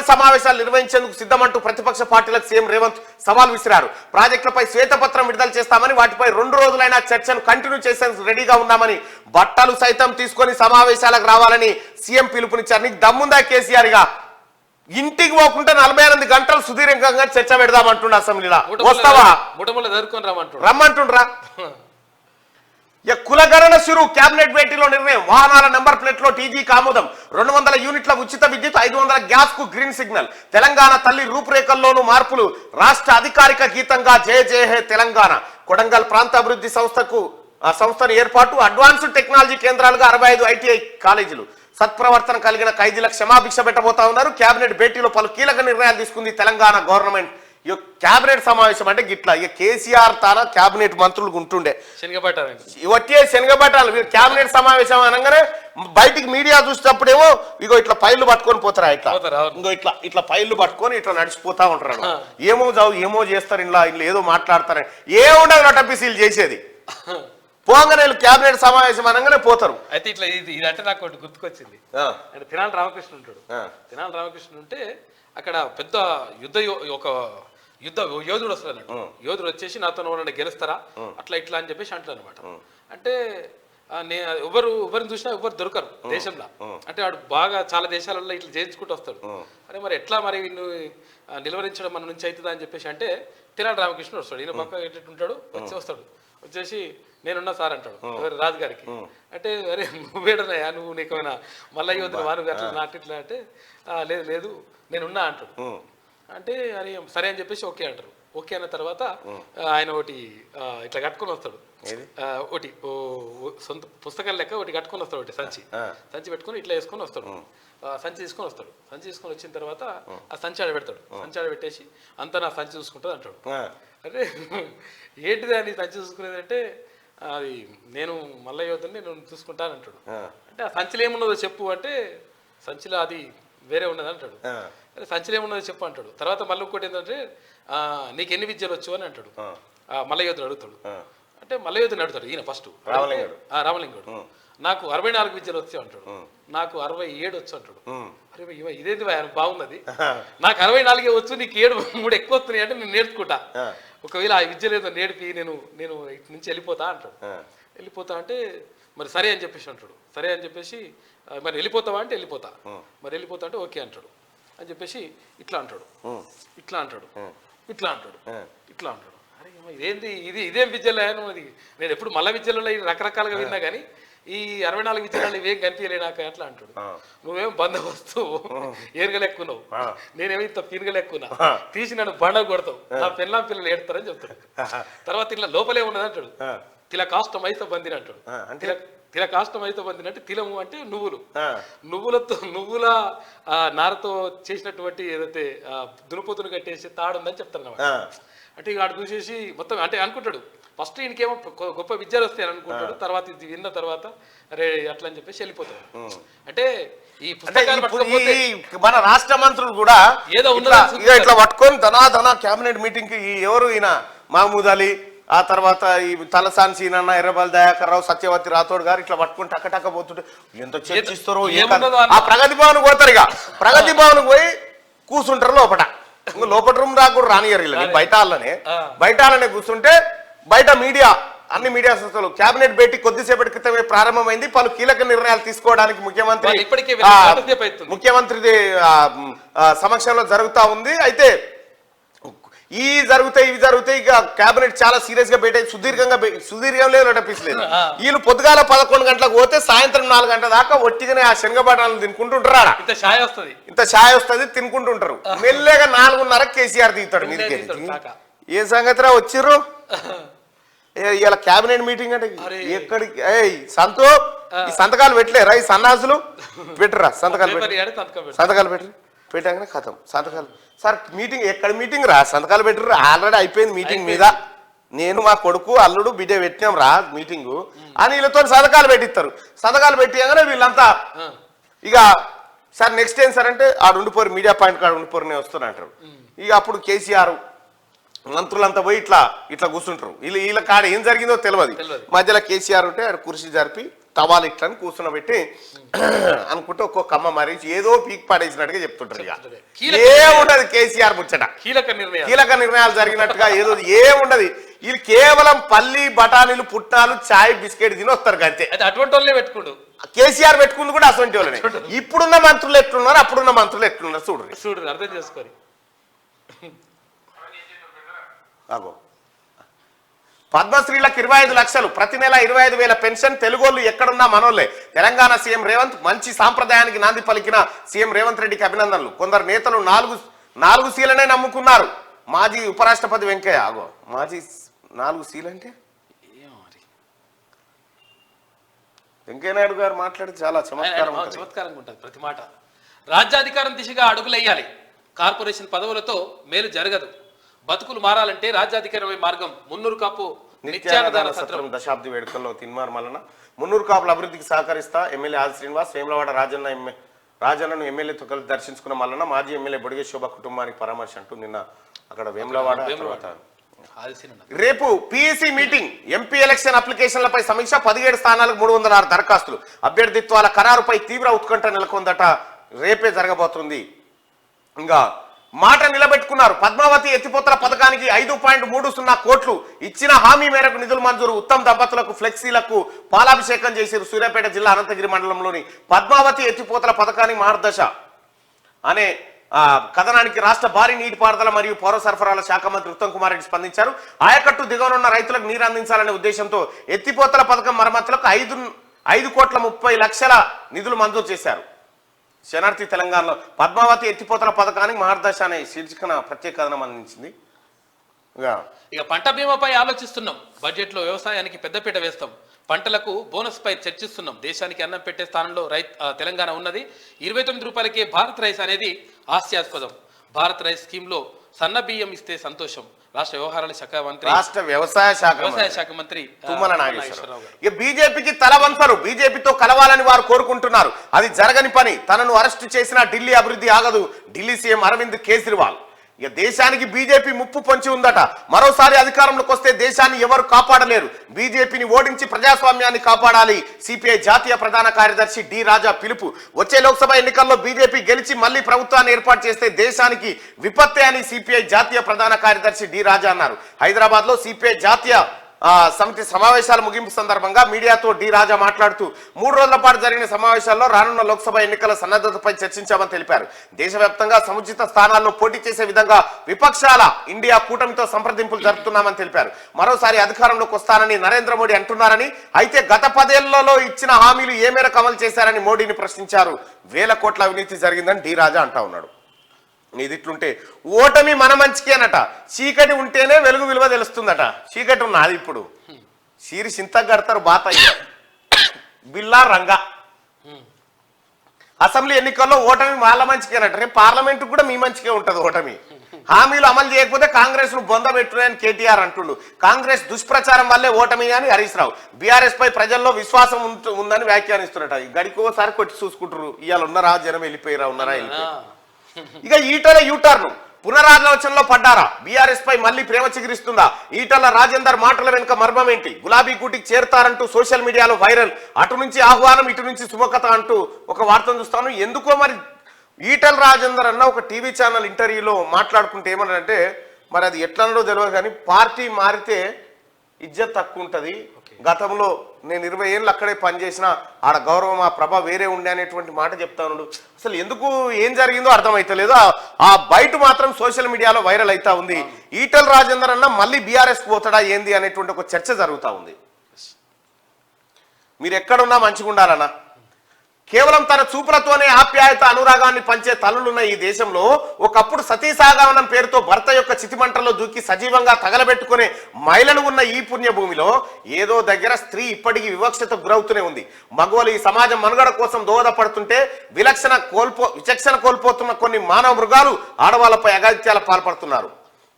సమావేశాలు నిర్వహించేందుకు సిద్ధమంటూ ప్రతిపక్ష పార్టీలకు సీఎం రేవంత్ సవాల్ విసిరారు. ప్రాజెక్టులపై శ్వేతపత్రం విడుదల చేస్తామని, వాటిపై 2 రోజులైనా చర్చను కంటిన్యూ చేసేందుకు రెడీగా ఉన్నామని, బట్టలు సైతం తీసుకొని సమావేశాలకు రావాలని సీఎం పిలుపునిచ్చారు. నీకు దమ్ముందా కేసీఆర్? గా ఇంటికి పోకుండా 48 గంటలు సుదీర్ఘంగా చర్చ పెడదామంటుండ అసెంబ్లీలో. వస్తావా? రమ్మంటుండ్రా. కులగణన శురు. కేబినెట్ భేటీలో నిర్ణయం. వాహనాల నెంబర్ ప్లేట్లో టీజీకి ఆమోదం. 200 యూనిట్ల ఉచిత విద్యుత్, 500 గ్యాస్ కు గ్రీన్ సిగ్నల్. తెలంగాణ తల్లి రూపురేఖల్లోనూ మార్పులు. రాష్ట్ర అధికారిక గీతంగా జయ జయ హే తెలంగాణ. కొడంగల్ ప్రాంత అభివృద్ధి సంస్థను ఏర్పాటు. అడ్వాన్స్డ్ టెక్నాలజీ కేంద్రాలుగా 65 ఐటీఐ కాలేజీలు. సత్ప్రవర్తన కలిగిన ఖైదీలకు క్షమాభిక్ష పెట్టబోతా ఉన్నారు. కేబినెట్ భేటీలో పలు కీలక నిర్ణయాలు తీసుకుంది తెలంగాణ గవర్నమెంట్. ఈ కేబినెట్ సమావేశం అంటే గిట్లా. ఇక కేసీఆర్ తాన కేబినెట్ మంత్రులు ఉంటుండే వచ్చే శనగబట్టాలి. కేబినెట్ సమావేశం అనగానే బయటికి మీడియా చూసేటప్పుడేమో ఇగో ఇట్లా పైర్లు పట్టుకొని పోతారా, ఇంకో ఇట్లా పైర్లు పట్టుకొని ఇట్లా నడిచిపోతా ఉంటారు. ఏమో చేస్తారు, ఇలా ఏదో మాట్లాడతారు. ఏముండదు నటపిసీలు చేసేది. పోగానే కేబినెట్ సమావేశం అనగానే పోతారు. అయితే ఇట్లా ఇదంటే నాకు ఒకటి గుర్తుకొచ్చింది. తెనాలి రామకృష్ణ ఉంటాడు. తెనాలి రామకృష్ణ ఉంటే అక్కడ పెద్ద యుద్ధ యోధుడు వస్తాడు అన్నట్టు. యోధుడు వచ్చేసి నాతో ఎవరైనా గెలుస్తారా అట్లా ఇట్లా అని చెప్పేసి అంటారు అనమాట. అంటే ఎవరిని చూసినా ఎవరు దొరకరు దేశంలో. అంటే వాడు బాగా చాలా దేశాలలో ఇట్లా చేయించుకుంటూ వస్తాడు. అరే మరి ఎట్లా మరి నిలువరించడం మన నుంచి అవుతుందా అని చెప్పేసి అంటే తెనాలి రామకృష్ణుడు వస్తాడు, ఈయన పక్క ఎట్టుంటాడు, వచ్చి వస్తాడు, వచ్చేసి నేనున్నా సార్ అంటాడు రాజుగారికి. అంటే అరే నువ్వేడనయ్యా, నువ్వు నీకేమైనా మళ్ళీ వద్దు వారు అట్లా నాటిట్లా అంటే లేదు లేదు నేనున్నా అంటాడు. అంటే అని సరే అని చెప్పేసి ఓకే అంటారు. ఓకే అన్న తర్వాత ఆయన ఒకటి ఇట్లా కట్టుకొని వస్తాడు, ఒకటి సొంత పుస్తకాల లెక్క ఒకటి కట్టుకొని వస్తాడు, ఒకటి సంచి పెట్టుకొని ఇట్లా వేసుకొని వస్తాడు, సంచి తీసుకొని వస్తాడు. సంచి తీసుకొని వచ్చిన తర్వాత ఆ సంచి ఆడ పెడతాడు, సంచి ఆడ పెట్టేసి అంతా నా సంచి చూసుకుంటుంది అంటాడు. అంటే ఏంటిది అని సంచి చూసుకునేది అంటే అది నేను మళ్ళీ యువతని నేను చూసుకుంటాను అంటాడు. అంటే ఆ సంచిలో ఏమున్నదో చెప్పు అంటే సంచిలో అది వేరే ఉన్నది అంటాడు. సంచిలో ఏమున్నదో చెప్పు అంటాడు. తర్వాత మళ్ళీ ఇంకోటి ఏంటంటే నీకు ఎన్ని విద్యలు వచ్చు అని అంటాడు. మల్ల యోధుడు అడుగుతాడు. అంటే మల్ల యోధుని అడుగుతాడు ఈయన ఫస్ట్, రామలింగుడు. నాకు 64 విద్యలు వచ్చి అంటాడు. నాకు 67 వచ్చు అంటాడు. అరే ఇదేంటి బాగున్నది, నాకు 64 వచ్చు, నీకు 3 ఎక్కువ వస్తున్నాయి అంటే నేను నేర్చుకుంటా, ఒకవేళ ఆ విద్య లేదో నేర్పి నేను ఇటు నుంచి వెళ్ళిపోతా అంటాడు. వెళ్ళిపోతా అంటే మరి సరే అని చెప్పేసి అంటాడు. సరే అని చెప్పేసి మరి వెళ్ళిపోతావా అంటే వెళ్ళిపోతా, మరి వెళ్ళిపోతా అంటే ఓకే అంటాడు అని చెప్పేసి ఇట్లా అంటాడు, ఇట్లా అంటాడు, ఇట్లా అంటాడు, ఇట్లా అంటాడు. అరే ఇదేంటి ఇదేం విద్యలో అది, నేను ఎప్పుడు మల్ల విద్యలలో రకరకాలుగా విన్నా కానీ ఈ 64 విద్యలు ఇవేం కనిపించలే నాకు అట్లా అంటాడు. నువ్వేం బందోబస్తు ఏరగలెక్కున్నావు, నేనేమో ఇంత పిరగలెక్కున్నా, తీసి నన్ను బండ కొడతావు, నా పిల్లం పిల్లలు ఏడతారని చెప్తాడు. తర్వాత ఇట్లా లోపలే ఉన్నది అంటాడు. తిల కాష్టం అయితే బందిని అంటాడు. తిల కాష్టం అయితే బందిని అంటే తిలము అంటే నువ్వుల నారతో చేసినటువంటి ఏదైతే దునుపోతును కట్టేసి తాడుందని చెప్తారు అన్నమాట. అంటే ఇక ఆడు చూసేసి మొత్తం అంటే అనుకుంటాడు, ఫస్ట్ ఈయనకేమో గొప్ప విద్యలు వస్తాయని అనుకుంటాడు, తర్వాత ఇది విన్న తర్వాత అరే అట్లా అని చెప్పేసి వెళ్ళిపోతాడు. అంటే ఈ మన రాష్ట్ర మంత్రులు కూడా ఏదో ఇట్లా పట్టుకొని ధనా క్యాబినెట్ మీటింగ్ కి ఎవరు ఈయన మహమూద్ అలీ, ఆ తర్వాత ఈ తలసాని సీనన్న, ఎర్రబల్ దయాకర్ రావు, సత్యవతి రాథోడ్ గారు ఇట్లా పట్టుకుని టక్క పోతుంటే ఎంత చర్చిస్తారో. ఆ ప్రగతి భవన్ పోతారు, ఇక ప్రగతి భవన్ పోయి కూర్చుంటారు లోపల. లోపల రూమ్ దాకా కూడా రానియరు వీళ్ళని, బయట వాళ్ళనే కూర్చుంటే బయట మీడియా, అన్ని మీడియా సంస్థలు క్యాబినెట్ భేటీ కొద్దిసేపటి క్రితమే ప్రారంభమైంది. పలు కీలక నిర్ణయాలు తీసుకోవడానికి ముఖ్యమంత్రి సమక్షంలో జరుగుతా ఉంది. అయితే ఇవి జరుగుతాయి ఇక క్యాబినెట్ చాలా సీరియస్ గా భేటీ సుదీర్ఘం లేదు అనిపించలేదు. వీళ్ళు పొద్దుగాల 11 గంటలకు పోతే సాయంత్రం 4 గంటల దాకా ఒట్టిగానే ఆ శనగబాటాలను తినుకుంటుంటారా, ఇంత ఛాయ్ వస్తుంది తినుకుంటుంటారు. మెల్లగా 4:30 కేసీఆర్ దిగుతాడు మీదికి. ఏ సంగతిరా వచ్చిర్రు ఇలా క్యాబినెట్ మీటింగ్ అంటే ఎక్కడికి సంతో ఈ సంతకాలు పెట్టలేరా, ఈ సన్నాసులు పెట్టరా, సంతకాలు పెట్టాకనే కథం సంతకాలు. సార్ మీటింగ్ ఎక్కడ మీటింగ్ రా, సంతకాలు పెట్టరు, ఆల్రెడీ అయిపోయింది మీటింగ్ మీద, నేను మా కొడుకు అల్లుడు బిడ్డ పెట్టినాం రా మీటింగు అని వీళ్ళతో సంతకాలు పెట్టిస్తారు. సంతకాలు పెట్టిగానే వీళ్ళంతా ఇక సార్ నెక్స్ట్ ఏం సార్ అంటే ఆడు ఉండిపోరు, మీడియా పాయింట్ కాడ ఉండిపోరు వస్తున్నా అంటారు. ఇక అప్పుడు కేసీఆర్ మంత్రులంతా పోయి ఇట్లా కూర్చుంటారు. వీళ్ళ కాడ ఏం జరిగిందో తెలియదు. మధ్యలో కేసీఆర్ ఉంటే ఆడ కుర్చీ జరిపి టవాల్ ఇట్లా కూర్చున్నబెట్టి అనుకుంటే ఒక్కొక్క అమ్మ మరి ఏదో పీక్ పాడేసినట్టుగా చెప్తుంటారు. ఇక ఏముండదు కేసీఆర్ ముచ్చట, కీలక నిర్ణయాలు జరిగినట్టుగా ఏదో ఏముండదు. వీళ్ళు కేవలం పల్లి బఠానీలు పుట్నాలు చాయ్ బిస్కెట్ తిని వస్తారు అంతే. అటువంటి వాళ్ళే పెట్టుకోడు కేసీఆర్ పెట్టుకుంది కూడా అటువంటి వాళ్ళనే. ఇప్పుడున్న మంత్రులు ఎట్లున్నారు, అప్పుడున్న మంత్రులు ఎట్లున్నారు చూడు అర్థం చేసుకోరు. పద్మశ్రీలకు 25 లక్షలు, ప్రతి నెల 25,000 పెన్షన్. తెలుగోళ్ళు ఎక్కడున్నా మనోళ్లే. తెలంగాణ సీఎం రేవంత్ మంచి సాంప్రదాయానికి నాంది పలికిన సీఎం రేవంత్ రెడ్డికి అభినందనలు. కొందరు నేతలు 4 సీలనే నమ్ముకున్నారు. మాజీ ఉపరాష్ట్రపతి వెంకయ్య మాజీ 4 సీలు అంటే వెంకయ్యనాయుడు గారు మాట్లాడి చాలా చమత్కారంగా ఉంటుంది ప్రతి మాట. రాజ్యాధికారం దిశగా అడుగులెయ్యాలి, కార్పొరేషన్ పదవులతో మేలు జరగదు, బతుకులు మారాలంటే రాజ్యాధికారమే మార్గం. మున్నూరు కాపు నిత్యాన్నదాన సత్రం దశాబ్ది వేడుకల్లో తిన్మార్ మల్లన. మున్నూరు కాపుల అభివృద్ధికి సహకరిస్తా ఎమ్మెల్యే ఆది శ్రీనివాస్. వేములవాడ రాజన్నను ఎమ్మెల్యేతో కలిసి దర్శించుకున్న మల్లన. మాజీ ఎమ్మెల్యే బొడిగే శోభ కుటుంబానికి పరామర్శ అంటూ నిన్న అక్కడ వేములవాడ. రేపు పిఈసి మీటింగ్, ఎంపీ ఎలక్షన్ అప్లికేషన్లపై సమీక్ష. 17 స్థానాలకు 306 దరఖాస్తులు. అభ్యర్థిత్వాల ఖరారుపై తీవ్ర ఉత్కంఠ నెలకొందట. రేపే జరగబోతుంది. ఇంకా మాట నిలబెట్టుకున్నారు. పద్మావతి ఎత్తిపోతల పథకానికి 5.30 కోట్లు ఇచ్చిన హామీ మేరకు నిధులు మంజూరు. ఉత్తమ్ దంపతులకు ఫ్లెక్సీలకు పాలాభిషేకం చేశారు. సూర్యాపేట జిల్లా అనంతగిరి మండలంలోని పద్మావతి ఎత్తిపోతల పథకానికి మార్గదర్శ అనే కథనానికి రాష్ట్ర భారీ నీటిపారుదల మరియు పౌర సరఫరాల శాఖ మంత్రి ఉత్తమ్ కుమార్ రెడ్డి స్పందించారు. ఆయకట్టు దిగువనున్న రైతులకు నీరు అందించాలనే ఉద్దేశంతో ఎత్తిపోతల పథకం మరమ్మతులకు 5,30,00,000 నిధులు మంజూరు చేశారు. శనార్థి తెలంగాణలో పద్మావతి ఎత్తిపోతల పథకానికి మహర్దశ అనే శీర్షికన ప్రత్యేక కథనం అందించింది. ఇక పంట బీమాపై ఆలోచిస్తున్నాం, బడ్జెట్లో వ్యవసాయానికి పెద్దపీట వేస్తాం, పంటలకు బోనస్ పై చర్చిస్తున్నాం, దేశానికి అన్నం పెట్టే స్థానంలో తెలంగాణ ఉన్నది. 29 రూపాయలకే భారత్ రైస్ అనేది హాస్యాస్పదం. భారత్ రైస్ స్కీమ్ లో సన్న బియ్యం ఇస్తే సంతోషం. రాష్ట్ర వ్యవసాయ శాఖ మంత్రి తుమ్మల నాగేశ్వరరావు గారు. ఇక బీజేపీకి తలవంచరు, బీజేపీతో కలవాలని వారు కోరుకుంటున్నారు. అది జరగని పని. తనను అరెస్టు చేసిన ఢిల్లీ అభివృద్ధి ఆగదు. ఢిల్లీ సీఎం అరవింద్ కేజ్రీవాల్. ఇక దేశానికి బీజేపీ ముప్పు పొంచి ఉందట. మరోసారి అధికారంలోకి వస్తే దేశాన్ని ఎవరు కాపాడలేరు. బీజేపీని ఓడించి ప్రజాస్వామ్యాన్ని కాపాడాలి. సిపిఐ జాతీయ ప్రధాన కార్యదర్శి డి రాజా పిలుపు. వచ్చే లోక్సభ ఎన్నికల్లో బీజేపీ గెలిచి మళ్లీ ప్రభుత్వాన్ని ఏర్పాటు చేస్తే దేశానికి విపత్తే అని సిపిఐ జాతీయ ప్రధాన కార్యదర్శి డి రాజా అన్నారు. హైదరాబాద్ లో సిపిఐ జాతీయ సమితి సమావేశాల ముగింపు సందర్భంగా మీడియాతో డి రాజా మాట్లాడుతూ 3 రోజుల పాటు జరిగిన సమావేశాల్లో రానున్న లోక్సభ ఎన్నికల సన్నద్ధతపై చర్చించామని తెలిపారు. దేశవ్యాప్తంగా సముచిత స్థానాల్లో పోటీ చేసే విధంగా విపక్షాల ఇండియా కూటమితో సంప్రదింపులు జరుపుతున్నామని తెలిపారు. మరోసారి అధికారంలోకి వస్తానని నరేంద్ర మోడీ అంటున్నారని, అయితే గత 10 ఏళ్లలో ఇచ్చిన హామీలు ఏ మేరకు అమలు చేశారని మోడీని ప్రశ్నించారు. 1000 కోట్ల అవినీతి జరిగిందని డి రాజా అంటా ఉన్నాడు. ఇదిట్లుంటే ఓటమి మన మంచికేనట. చీకటి ఉంటేనే వెలుగు విలువ తెలుస్తుందట. చీకటి ఉన్నది ఇప్పుడు చీరి చింతకు కడతారు బాతయ్య బిల్లా రంగా. అసెంబ్లీ ఎన్నికల్లో ఓటమి వాళ్ళ మంచికేనట. రేపు పార్లమెంటు కూడా మీ మంచికే ఉంటది ఓటమి. హామీలు అమలు చేయకపోతే కాంగ్రెస్ ను బొంద పెట్టునని కేటీఆర్ అంటుండు. కాంగ్రెస్ దుష్ప్రచారం వల్లే ఓటమి అని హరీష్ రావు. బీఆర్ఎస్ పై ప్రజల్లో విశ్వాసం ఉందని వ్యాఖ్యానిస్తున్నట. గడికోసారి కొట్టి చూసుకుంటారు. ఇవాళ ఉన్నారా జనం వెళ్ళిపోయారా, ఉన్నారా వెళ్ళిపోయారు. ఇక ఈటల యూటర్న్ పునరాలోచనలో పడ్డారా? బీఆర్ఎస్ పై మళ్లీ ప్రేమ చిగురిస్తుందా? ఈటల రాజేందర్ మాటల వెనుక మర్మం ఏంటి? గులాబీ కూటికి చేరుతారంటూ సోషల్ మీడియాలో వైరల్. అటు నుంచి ఆహ్వానం, ఇటు నుంచి సుముఖత అంటూ ఒక వార్తను చూస్తాను. ఎందుకో మరి ఈటల రాజేందర్ అన్న ఒక టీవీ ఛానల్ ఇంటర్వ్యూలో మాట్లాడుకుంటే ఏమన్నాడంటే, మరి అది ఎట్లనో తెలియదు కానీ పార్టీ మారితే ఇజ్జత్ తక్కువ ఉంటుంది. గతంలో నేను 20 ఏళ్ళు అక్కడే పనిచేసిన ఆడ గౌరవం ఆ ప్రభ వేరే ఉండే అనేటువంటి మాట చెప్తాను. అసలు ఎందుకు ఏం జరిగిందో అర్థమైతలేదు. ఆ బయట మాత్రం సోషల్ మీడియాలో వైరల్ అవుతా ఉంది. ఈటల రాజేందర్ అన్న మళ్ళీ బీఆర్ఎస్ పోతాడా ఏంది అనేటువంటి ఒక చర్చ జరుగుతూ ఉంది. మీరు ఎక్కడున్నా మంచిగా ఉండాలన్నా. కేవలం తన చూపులతోనే ఆప్యాయత అనురాగాన్ని పంచే తల్లులున్న ఈ దేశంలో ఒకప్పుడు సతీసాగమనం పేరుతో భర్త యొక్క చితిమంటలో దూకి సజీవంగా తగలబెట్టుకునే మహిళలు ఉన్న ఈ పుణ్యభూమిలో ఏదో దగ్గర స్త్రీ ఇప్పటికీ వివక్షతకు గురవుతూనే ఉంది. మగవాళ్ళు ఈ సమాజం మనుగడ కోసం దోహదపడుతుంటే విచక్షణ కోల్పోతున్న కొన్ని మానవ మృగాలు ఆడవాళ్లపై అగాత్యాల పాల్పడుతున్నారు.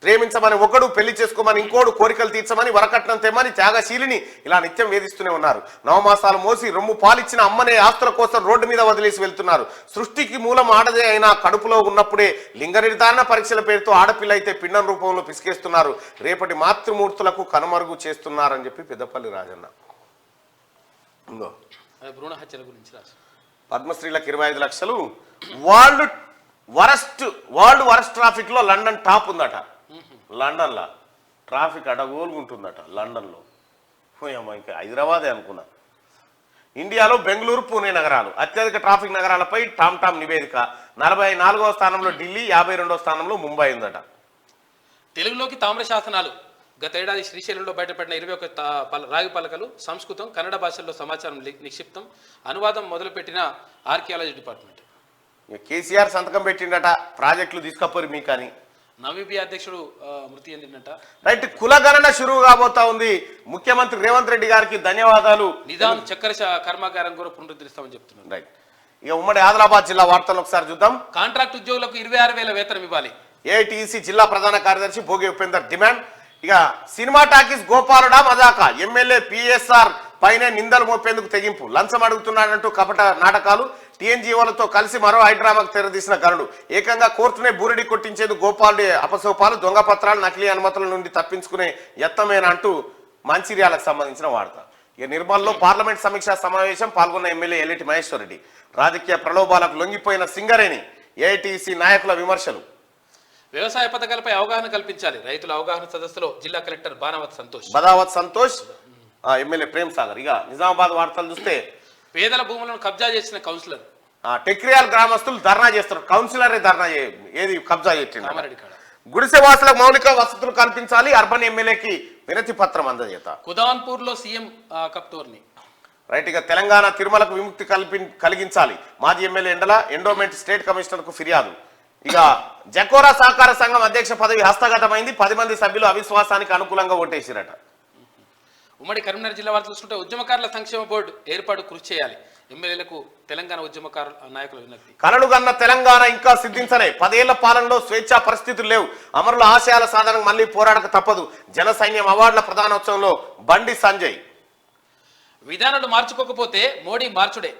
ప్రేమించమని ఒకడు, పెళ్లి చేసుకోమని ఇంకోడు, కోరికలు తీర్చమని, వరకట్నం తెమ్మని త్యాగశీలిని ఇలా నిత్యం వేధిస్తూనే ఉన్నారు. 9 మాసాలు మోసి రొమ్ము పాలిచ్చిన అమ్మనే ఆస్తుల కోసం రోడ్డు మీద వదిలేసి వెళ్తున్నారు. సృష్టికి మూలం ఆడదే అయినా కడుపులో ఉన్నప్పుడే లింగ నిర్ధారణ పరీక్షల పేరుతో ఆడపిల్ల అయితే పిండం రూపంలో పిసికేస్తున్నారు. రేపటి మాతృమూర్తులకు కనుమరుగు చేస్తున్నారని చెప్పి పెద్దపల్లి రాజన్న. భ్రూణ హత్యల గురించి రాసి పద్మశ్రీలకు 25 లక్షలు. వరల్డ్ వరస్ట్ ట్రాఫిక్ లో లండన్ టాప్ ఉందట. లండన్లో ట్రాఫిక్ అడగోలుగుంటుందట. లండన్లో ఇంకా హైదరాబాదే అనుకున్నా. ఇండియాలో బెంగళూరు, పూణే నగరాలు అత్యధిక ట్రాఫిక్ నగరాలపై టామ్ నివేదిక. 44వ స్థానంలో ఢిల్లీ, 52వ స్థానంలో ముంబై ఉందట. తెలుగులోకి తామ్ర శాసనాలు. గతేడాది శ్రీశైలంలో బయటపడిన 21 రాగి పలకలు సంస్కృతం, కన్నడ భాషల్లో సమాచారం నిక్షిప్తం. అనువాదం మొదలుపెట్టిన ఆర్కియాలజీ డిపార్ట్మెంట్. కేసీఆర్ సంతకం పెట్టిండట ప్రాజెక్టులు తీసుకపోరు మీకని. నమీబియా అధ్యక్షుడు మృతి చెందిందట. రైట్, కులగణన షురువు కాబోతా ఉంది. ముఖ్యమంత్రి రేవంత్ రెడ్డి గారికి ధన్యవాదాలు. నిజాం చక్కెర కర్మాగారం కూడా పునరుద్ధరిస్తామని చెప్తున్నారు. రైట్, ఇక ఉమ్మడి ఆదిలాబాద్ జిల్లా వార్తలు ఒకసారి చూద్దాం. కాంట్రాక్ట్ ఉద్యోగులకు 26,000 వేతనం ఇవ్వాలి. ఏఐటీసీ జిల్లా ప్రధాన కార్యదర్శి భోగి ఉపేందర్ డిమాండ్. ఇక సినిమా టాకీస్ గోపాలుడా మజాకా, ఎమ్మెల్యే పిఎస్ఆర్ పైనే నిందలు మోపేందుకు తెగింపు, లంచం అడుగుతున్నాడంటూ కపట నాటకాలు. టీఎన్జీఓలతో కలిసి మరో హైడ్రామాకు తెరదీసిన గరుడు. ఏకంగా కోర్టునే బూరిడి కొట్టించేందుకు గోపాలుడి అపసోపాలు, దొంగ పత్రాలు, నకిలీ అనుమతుల నుండి తప్పించుకునే యత్నమేనా అంటూ మంచిర్యాలకు సంబంధించిన వార్త. ఇక నిర్మల్లో పార్లమెంట్ సమీక్షా సమావేశం పాల్గొన్న ఎమ్మెల్యే ఎల్లిటి మహేశ్వర్ రెడ్డి. రాజకీయ ప్రలోభాలకు లొంగిపోయిన సింగరేణి, ఏఐటీసీ నాయకుల విమర్శలు. వ్యవసాయ పథకాలపై అవగాహన కల్పించాలి. రైతుల అవగాహన సదస్సులో జిల్లా కలెక్టర్ బదావత్ సంతోష్, ఎమ్మెల్యే ప్రేమ్ సాగర్. ఇక నిజామాబాద్ వార్తలు చూస్తే పేదల భూములను కబ్జా చేసిన కౌన్సిలర్. టెక్రియాల్ గ్రామస్తులు ధర్నా చేస్తున్నారు. కౌన్సిలరే ధర్నా ఏది కబ్జా చేసింది. కామారెడ్డి కాడ గుడిసెవాసులకు మౌలిక వసతులు కల్పించాలి, అర్బన్ ఎమ్మెల్యేకి వినతి పత్రం అందజేత. కుదాన్పూర్ లో సీఎం కప్ టోర్నీ. రైట్. ఇక తెలంగాణ తిరుమలకు విముక్తి కలిగించాలి, మాజీ ఎమ్మెల్యే ఎండల ఎండోమెంట్ స్టేట్ కమిషనర్ కు ఫిర్యాదు. ఇక జకోరా సహకార సంఘం అధ్యక్ష పదవి హస్తగతమైంది, 10 మంది సభ్యులు అవిశ్వాసానికి అనుకూలంగా ఓటేసిరట. ఉమ్మడి కరీంనగర్ జిల్లా వారు చూసుకుంటే ఉద్యమకారుల సంక్షేమ బోర్డు ఏర్పాటు కృషి చేయాలి, ఎమ్మెల్యేలకు తెలంగాణ ఉద్యమకారుల నాయకుల విజ్ఞప్తి. కలలు గన్న తెలంగాణ ఇంకా సిద్ధించలే, 10 ఏళ్ల పాలనలో స్వేచ్ఛా పరిస్థితులు లేవు, అమరుల ఆశయాల సాధనకు మళ్లీ పోరాడక తప్పదు, జన సైన్యం అవార్డుల ప్రధానోత్సవంలో బండి సంజయ్. విధానాలు మార్చుకోకపోతే మోడీ మార్చుడే,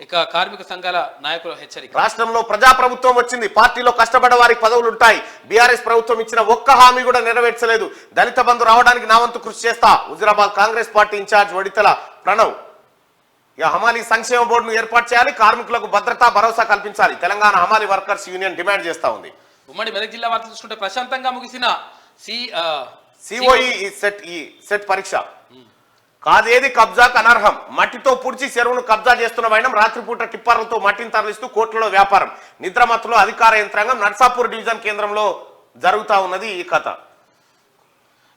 ఇక కార్మిక సంఘాల నాయకుల హెచ్చరిక. రాష్ట్రంలో ప్రజాప్రభుత్వం వచ్చింది, పార్టీలో కష్టపడ్డ వారికి పదవులు ఉంటాయి, బీఆర్ఎస్ ప్రభుత్వం ఇచ్చిన ఒక్క హామీ కూడా నెరవేర్చలేదు, దళిత బంధు రావడానికి నా వంతు కృషి చేస్తా, హుజురాబాద్ కాంగ్రెస్ పార్టీ ఇన్ఛార్జ్ వడితల ప్రణవ్. ఇక హమాలీ సంక్షేమ బోర్డును ఏర్పాటు చేయాలి, కార్మికులకు భద్రతా భరోసా కల్పించాలి, తెలంగాణ హమాలీ వర్కర్స్ యూనియన్ డిమాండ్ చేస్తా ఉంది. ఉమ్మడి మెదక్ జిల్లా వార్తలు చూసుకుంటే ప్రశాంతంగా ముగిసిన సిఓఈ సెట్ పరీక్ష. కాదేది కబ్జాకు అనర్హం, మట్టితో పుడిచి చెరువును కబ్జా చేస్తున్న వైనం, రాత్రిపూట టిప్పర్లతో మట్టిని తరలిస్తూ కోట్లలో వ్యాపారం, నిద్రమత్తులో అధికార యంత్రాంగం, నర్సాపూర్ డివిజన్ కేంద్రంలో జరుగుతా ఉన్నది ఈ కథ.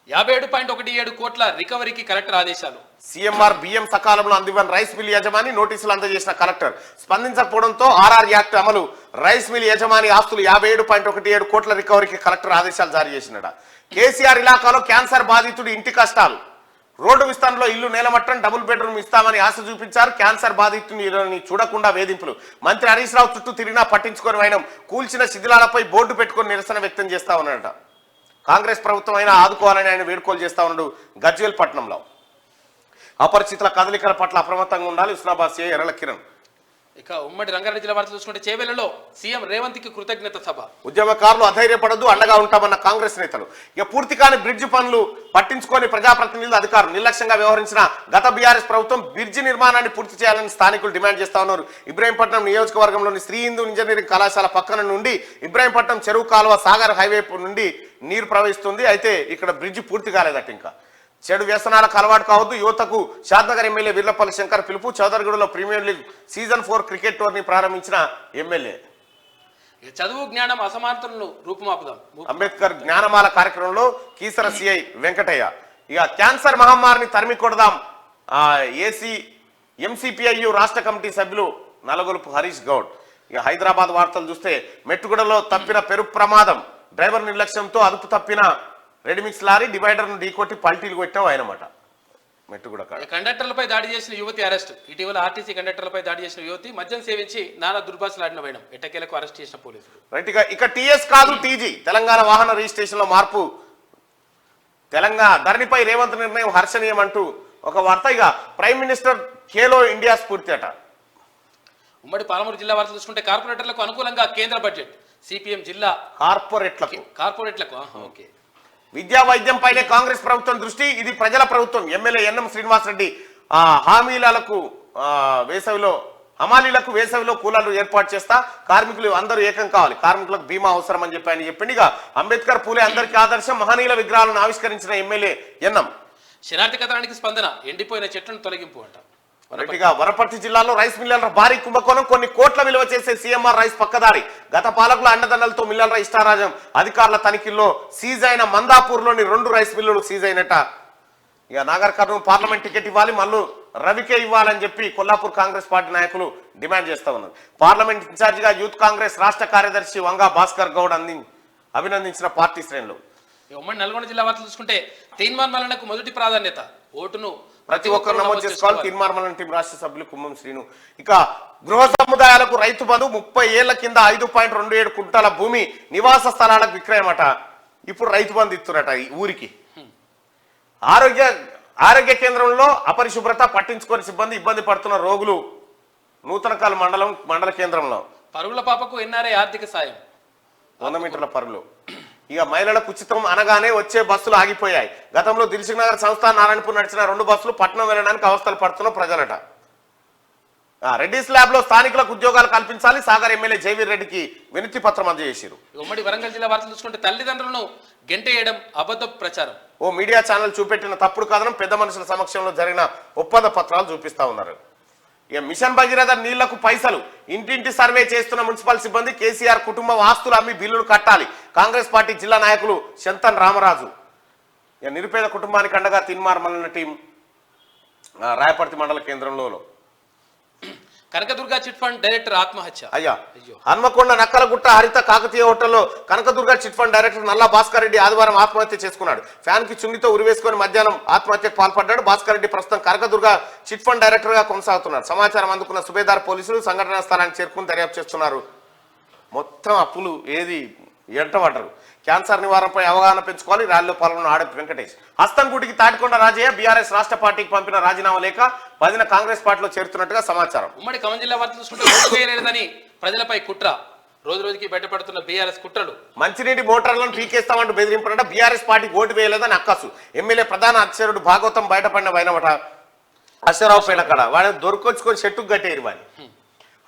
57.17 కోట్ల రికవరీకి కలెక్టర్ ఆదేశాలు. సీఎంఆర్ బియ్యం సకాలంలో అందివ్వని రైస్ మిల్ యజమాని నోటీసులు అందజేసిన కలెక్టర్, స్పందించకపోవడంతో ఆర్ఆర్ యాక్ట్ అమలు, రైస్ మిల్ యజమాని ఆస్తులు 57.17 కోట్ల రికవరీకి కలెక్టర్ ఆదేశాలు జారీ చేసినాడు. కేసీఆర్ ఇలాకాలో క్యాన్సర్ బాధితుడు ఇంటి కష్టాలు, రోడ్డు విస్తరణలో ఇల్లు నేలమట్టం, డబుల్ బెడ్రూమ్ ఇస్తామని ఆశ చూపించారు, క్యాన్సర్ బాధితుని చూడకుండా వేధింపులు, మంత్రి హరీష్ రావు చుట్టూ తిరిగినా పట్టించుకొని వైనం, కూల్చిన శిథిలాలపై బోర్డు పెట్టుకొని నిరసన వ్యక్తం చేస్తా ఉన్నాడట. కాంగ్రెస్ ప్రభుత్వం అయినా ఆదుకోవాలని ఆయన వేడుకోలు చేస్తా ఉన్నాడు. గజ్వేల్ పట్టణంలో అపరిచితుల కదలికల పట్ల అప్రమత్తంగా ఉండాలి, హుస్నాబాద్ సిఐ ఎర్రల కిరణ్. ఇక ఉమ్మడి రంగారెడ్డి జిల్లా వార్తలు చూసుకుంటే చేవెళ్లలో సీఎం రేవంత్ కి కృతజ్ఞత సభ. ఉద్యమకారులు అధైర్యపడద్దు, అండగా ఉంటామన్న కాంగ్రెస్ నేతలు. ఇక పూర్తి కాని బ్రిడ్జ్ పనులు పట్టించుకొని ప్రజాప్రతినిధులు అధికారులు నిర్లక్ష్యంగా వ్యవహరించిన గత బీఆర్ఎస్ ప్రభుత్వం బ్రిడ్జి నిర్మాణాన్ని పూర్తి చేయాలని స్థానికులు డిమాండ్ చేస్తా ఉన్నారు. ఇబ్రాహీంపట్నం నియోజకవర్గంలోని శ్రీ హిందూ ఇంజనీరింగ్ కళాశాల పక్కన నుండి ఇబ్రాహీంపట్నం చెరువు కాలువ సాగర్ హైవే నుండి నీరు ప్రవహిస్తుంది. అయితే ఇక్కడ బ్రిడ్జి పూర్తి కాలేదట. ఇంకా చెడు వ్యసనాలకు అలవాటు కావద్దు, యువతకు షాద్నగర్ ఎమ్మెల్యే వీర్లపల్లి శంకర్ పిలుపు. చౌదరిగూడలో premier league season 4 cricket tourney ప్రారంభించిన ఎమ్మెల్యే. చదువు జ్ఞానం అసమానతలను రూపుమాపుదాం, అంబేద్కర్ జ్ఞానమాల కార్యక్రమంలో కీసర సిఐ వెంకటయ్య. ఇక క్యాన్సర్ మహమ్మారిని తరిమి కొడదాం, ఎంసీపీఐయు రాష్ట్ర కమిటీ సభ్యులు నలగొలుపు హరీష్ గౌడ్. ఇక హైదరాబాద్ వార్తలు చూస్తే మెట్టుగూడలో తప్పిన పెరు ప్రమాదం, డ్రైవర్ నిర్లక్ష్యంతో అదుపు తప్పిన రెడీమిక్స్ లారీ డివైడర్ ను ఢీకొట్టి పల్టీలు కొట్టాం ఆయనమాట. మెట్టుగూడ కండక్టర్లపై దాడి చేసిన యువతి అరెస్ట్. ఇటీవల ఆర్టీసీ కండక్టర్లపై దాడి చేసిన యువతి మద్యం సేవించి నానా దుర్భాషలాడిన వైనం, ఎట్టకేలకు అరెస్ట్ చేసిన పోలీసులు. రైట్. ఇక టీఎస్ కాదు టీజీ, తెలంగాణ వాహన రిజిస్ట్రేషన్ లో మార్పు, తెలంగాణ ధరణిపై రేవంత్ నిర్ణయం హర్షణీయం అంటూ ఒక వార్త. ఇక ప్రైమ్ మినిస్టర్ ఖేలో ఇండియా స్ఫూర్తి అట. ఉమ్మడి పాలమూరు జిల్లా వార్తలు చూసుకుంటే కార్పొరేటర్లకు అనుకూలంగా కేంద్ర బడ్జెట్, సిపిఎం జిల్లా కార్పొరేట్లకు ఓకే. విద్యా వైద్యం పైనే కాంగ్రెస్ ప్రభుత్వం దృష్టి, ఇది ప్రజల ప్రభుత్వం. ఎమ్మెల్యే ఎన్ఎం శ్రీనివాసరెడ్డి హమాలీలకు వేసవిలో కూలర్లు ఏర్పాటు చేస్తా, కార్మికులు అందరూ ఏకం కావాలి, కార్మికులకు బీమా అవసరం అని చెప్పి ఆయన చెప్పింది. ఇక అంబేద్కర్ పూలే అందరికీ ఆదర్శం, మహనీయుల విగ్రహాలను ఆవిష్కరించిన ఎమ్మెల్యే ఎన్ఎం. శనార్థి కథనానికి స్పందన, ఎండిపోయిన చెట్లను తొలగింపు అంట. వనపర్తి జిల్లాలో రైస్ మిల్లర్ల భారీ కుంభకోణం, కొన్ని కోట్ల విలువ చేసే సీఎంఆర్ రైస్ పక్కదారి, గత పాలకుల అండదండలతో మిల్లర్ల ఇష్టారాజం, అధికారుల తనిఖీల్లో సీజ్ అయిన మందాపూర్లోని 2 రైస్ మిల్లులు సీజ్ అయినట. ఇక నాగర్ కర్నూలు పార్లమెంట్ టికెట్ ఇవ్వాలి, మల్లు రవికే ఇవ్వాలని చెప్పి కొల్లాపూర్ కాంగ్రెస్ పార్టీ నాయకులు డిమాండ్ చేస్తా ఉన్నారు. పార్లమెంట్ ఇన్ఛార్జిగా యూత్ కాంగ్రెస్ రాష్ట్ర కార్యదర్శి వంగా భాస్కర్ గౌడ్ అభినందించిన పార్టీ శ్రేణులు. ఉమ్మడి నల్గొండ జిల్లా వార్తలు చూసుకుంటే తీర్మానాలకు మొదటి ప్రాధాన్యత, ఓటును ప్రతి ఒక్కరు నమోదు చేసుకోవాలి, తీర్మానం టీం రాష్ట్ర సభ్యులు కుమ్మం శ్రీను. ఇక గృహ సముదాయాలకు రైతు బంధు, 30 ఏళ్ల కింద 5.27 కుంటాల భూమి నివాస స్థలాలకు విక్రయమట. ఇప్పుడు రైతు బంధు ఇస్తున్నట ఈ ఊరికి. ఆరోగ్య కేంద్రంలో అపరిశుభ్రత, పట్టించుకొని సిబ్బంది ఇబ్బంది పడుతున్న రోగులు. నూతనకాల మండల కేంద్రంలో పరుగుల పాపకు ఎన్ఆర్ఐ ఆర్థిక సాయం, 100 మీటర్ల పరుగులు. ఇక మహిళలకు ఉచితం అనగానే వచ్చే బస్సులు ఆగిపోయాయి. గతంలో దిల్సుఖ్ నగర్ సంస్థ నారాయణపూర్ నడిచిన 2 బస్సులు పట్నం వెళ్ళడానికి అవస్థలు పడుతున్న ప్రజలట. రెడ్డిస్ ల్యాబ్ లో స్థానికులకు ఉద్యోగాలు కల్పించాలి, సాగర్ ఎమ్మెల్యే జైవీర్ రెడ్డికి వినతి పత్రం అందజేశారు. ఉమ్మడి వరంగల్ జిల్లా వార్తలు చూసుకుంటే తల్లిదండ్రులను గెంటేయడం అబద్ధ ప్రచారం, ఓ మీడియా ఛానల్ చూపెట్టిన తప్పుడు కథనం, పెద్ద మనుషుల సమక్షంలో జరిగిన ఒప్పంద పత్రాలు చూపిస్తా ఉన్నారు. ఇక మిషన్ భగీరథ నీళ్లకు పైసలు ఇంటింటి సర్వే చేస్తున్న మున్సిపల్ సిబ్బంది కేసీఆర్ కుటుంబం ఆస్తులు అమ్మి బిల్లులు కట్టాలి. కాంగ్రెస్ పార్టీ జిల్లా నాయకులు శంతన్ రామరాజు. ఇక నిరుపేద కుటుంబానికి అండగా తిన్మార్ మల్లన్న టీం రాయపర్తి మండల కేంద్రంలో. కనకదుర్గ చిట్ ఫండ్ డైరెక్టర్ ఆత్మహత్య. అయ్యా హన్మకొండ నక్కలగుట్ట హరిత కాకతీయ హోటల్లో కనకదుర్గ చిట్ ఫండ్ డైరెక్టర్ నల్లా భాస్కర్ రెడ్డి ఆదివారం ఆత్మహత్య చేసుకున్నాడు. ఫ్యాన్ కి చున్నితో ఉరివేసుకొని మధ్యాహ్నం ఆత్మహత్యకు పాల్పడ్డాడు. భాస్కర్ రెడ్డి ప్రస్తుతం కనకదుర్గ చిట్ ఫండ్ డైరెక్టర్ గా కొనసాగుతున్నారు. సమాచారం అందుకున్న సుబేదార్ పోలీసులు సంఘటనా స్థలానికి చేరుకుని దర్యాప్తు చేస్తున్నారు. మొత్తం అప్పులు ఏది ఎంటబడ్డరు. క్యాన్సర్ నివారణపై అవగాహన పెంచుకోవాలి. ర్యాలీలో పాల్గొన్న ఆడపి వెంకటేష్. హస్తంగూటికి తాటికొండ రాజయ్య బీఆర్ఎస్ రాష్ట్ర పార్టీకి పంపిన రాజీనామా లేఖ 10న కాంగ్రెస్ పార్టీలో చేరుతున్నట్టుగా సమాచారం. ఉమ్మడి ఖమ్మం జిల్లా వార్తలు చూసుకుంటే ఓటు వేయలేదని ప్రజలపై కుట్ర. రోజు రోజుకి బయటపడుతున్న బీఆర్ఎస్ కుట్రలు. మంచినీటి మోటార్లను పీకేస్తామంటూ బెదిరింపునట. బీఆర్ఎస్ పార్టీకి ఓటు వేయలేదని అక్కసు. ఎమ్మెల్యే ప్రధాన అక్షరుడు భాగవతం బయటపడిన వైనమట. అశ్వరావుపేట కాడ వాడిని దొరికొచ్చుకొని చెట్టుకు కట్టేరు వాడిని.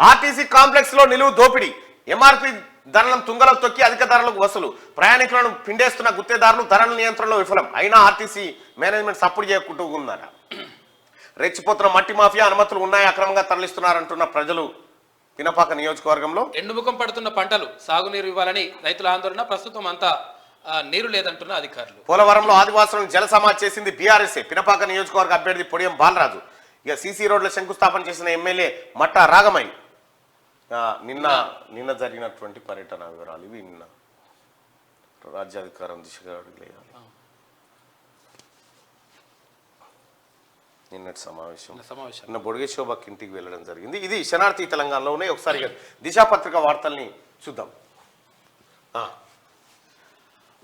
ఆర్టీసీ కాంప్లెక్స్ లో నిలువు దోపిడీ. ఎంఆర్పీ ధరలను తుంగలకు తొక్కి అధిక ధరలకు వసూలు. ప్రయాణికులను పిండేస్తున్న గుత్తేదారులు ధరల నియంత్రణలో విఫలం. అయినా ఆర్టీసీ మేనేజ్మెంట్ సపోర్ట్ చేయకుంటూ ఉందట. రెచ్చిపోతున్న మట్టి మాఫియా. అనుమతులు ఉన్నాయి, అక్రమంగా తరలిస్తున్నారంటున్న ప్రజలు. పినపాక నియోజకవర్గంలో ఎండుముఖం పడుతున్న పంటలు సాగునీరు ఇవ్వాలని రైతుల ఆందోళన. ప్రస్తుతం అంతా నీరు లేదంటున్న అధికారులు. పోలవరంలో ఆదివాసులను జల సమాజ్ చేసింది బీఆర్ఎస్ఏ. పినపాక నియోజకవర్గ అభ్యర్థి పొడియం బాలరాజు. ఇక సీసీ రోడ్ల శంకుస్థాపన చేసిన ఎమ్మెల్యే మట్టా రాగమయ్య. నిన్న జరిగినటువంటి పర్యటన వివరాలు ఇవి. నిన్న రాజ్యాధికారం దిశగా అడుగులేయాలి. నిన్నటి సమావేశం నిన్న బొడిగే శోభకి ఇంటికి వెళ్ళడం జరిగింది. ఇది శనార్థి తెలంగాణలో ఉన్నాయి. ఒకసారి దిశాపత్రిక వార్తల్ని చూద్దాం.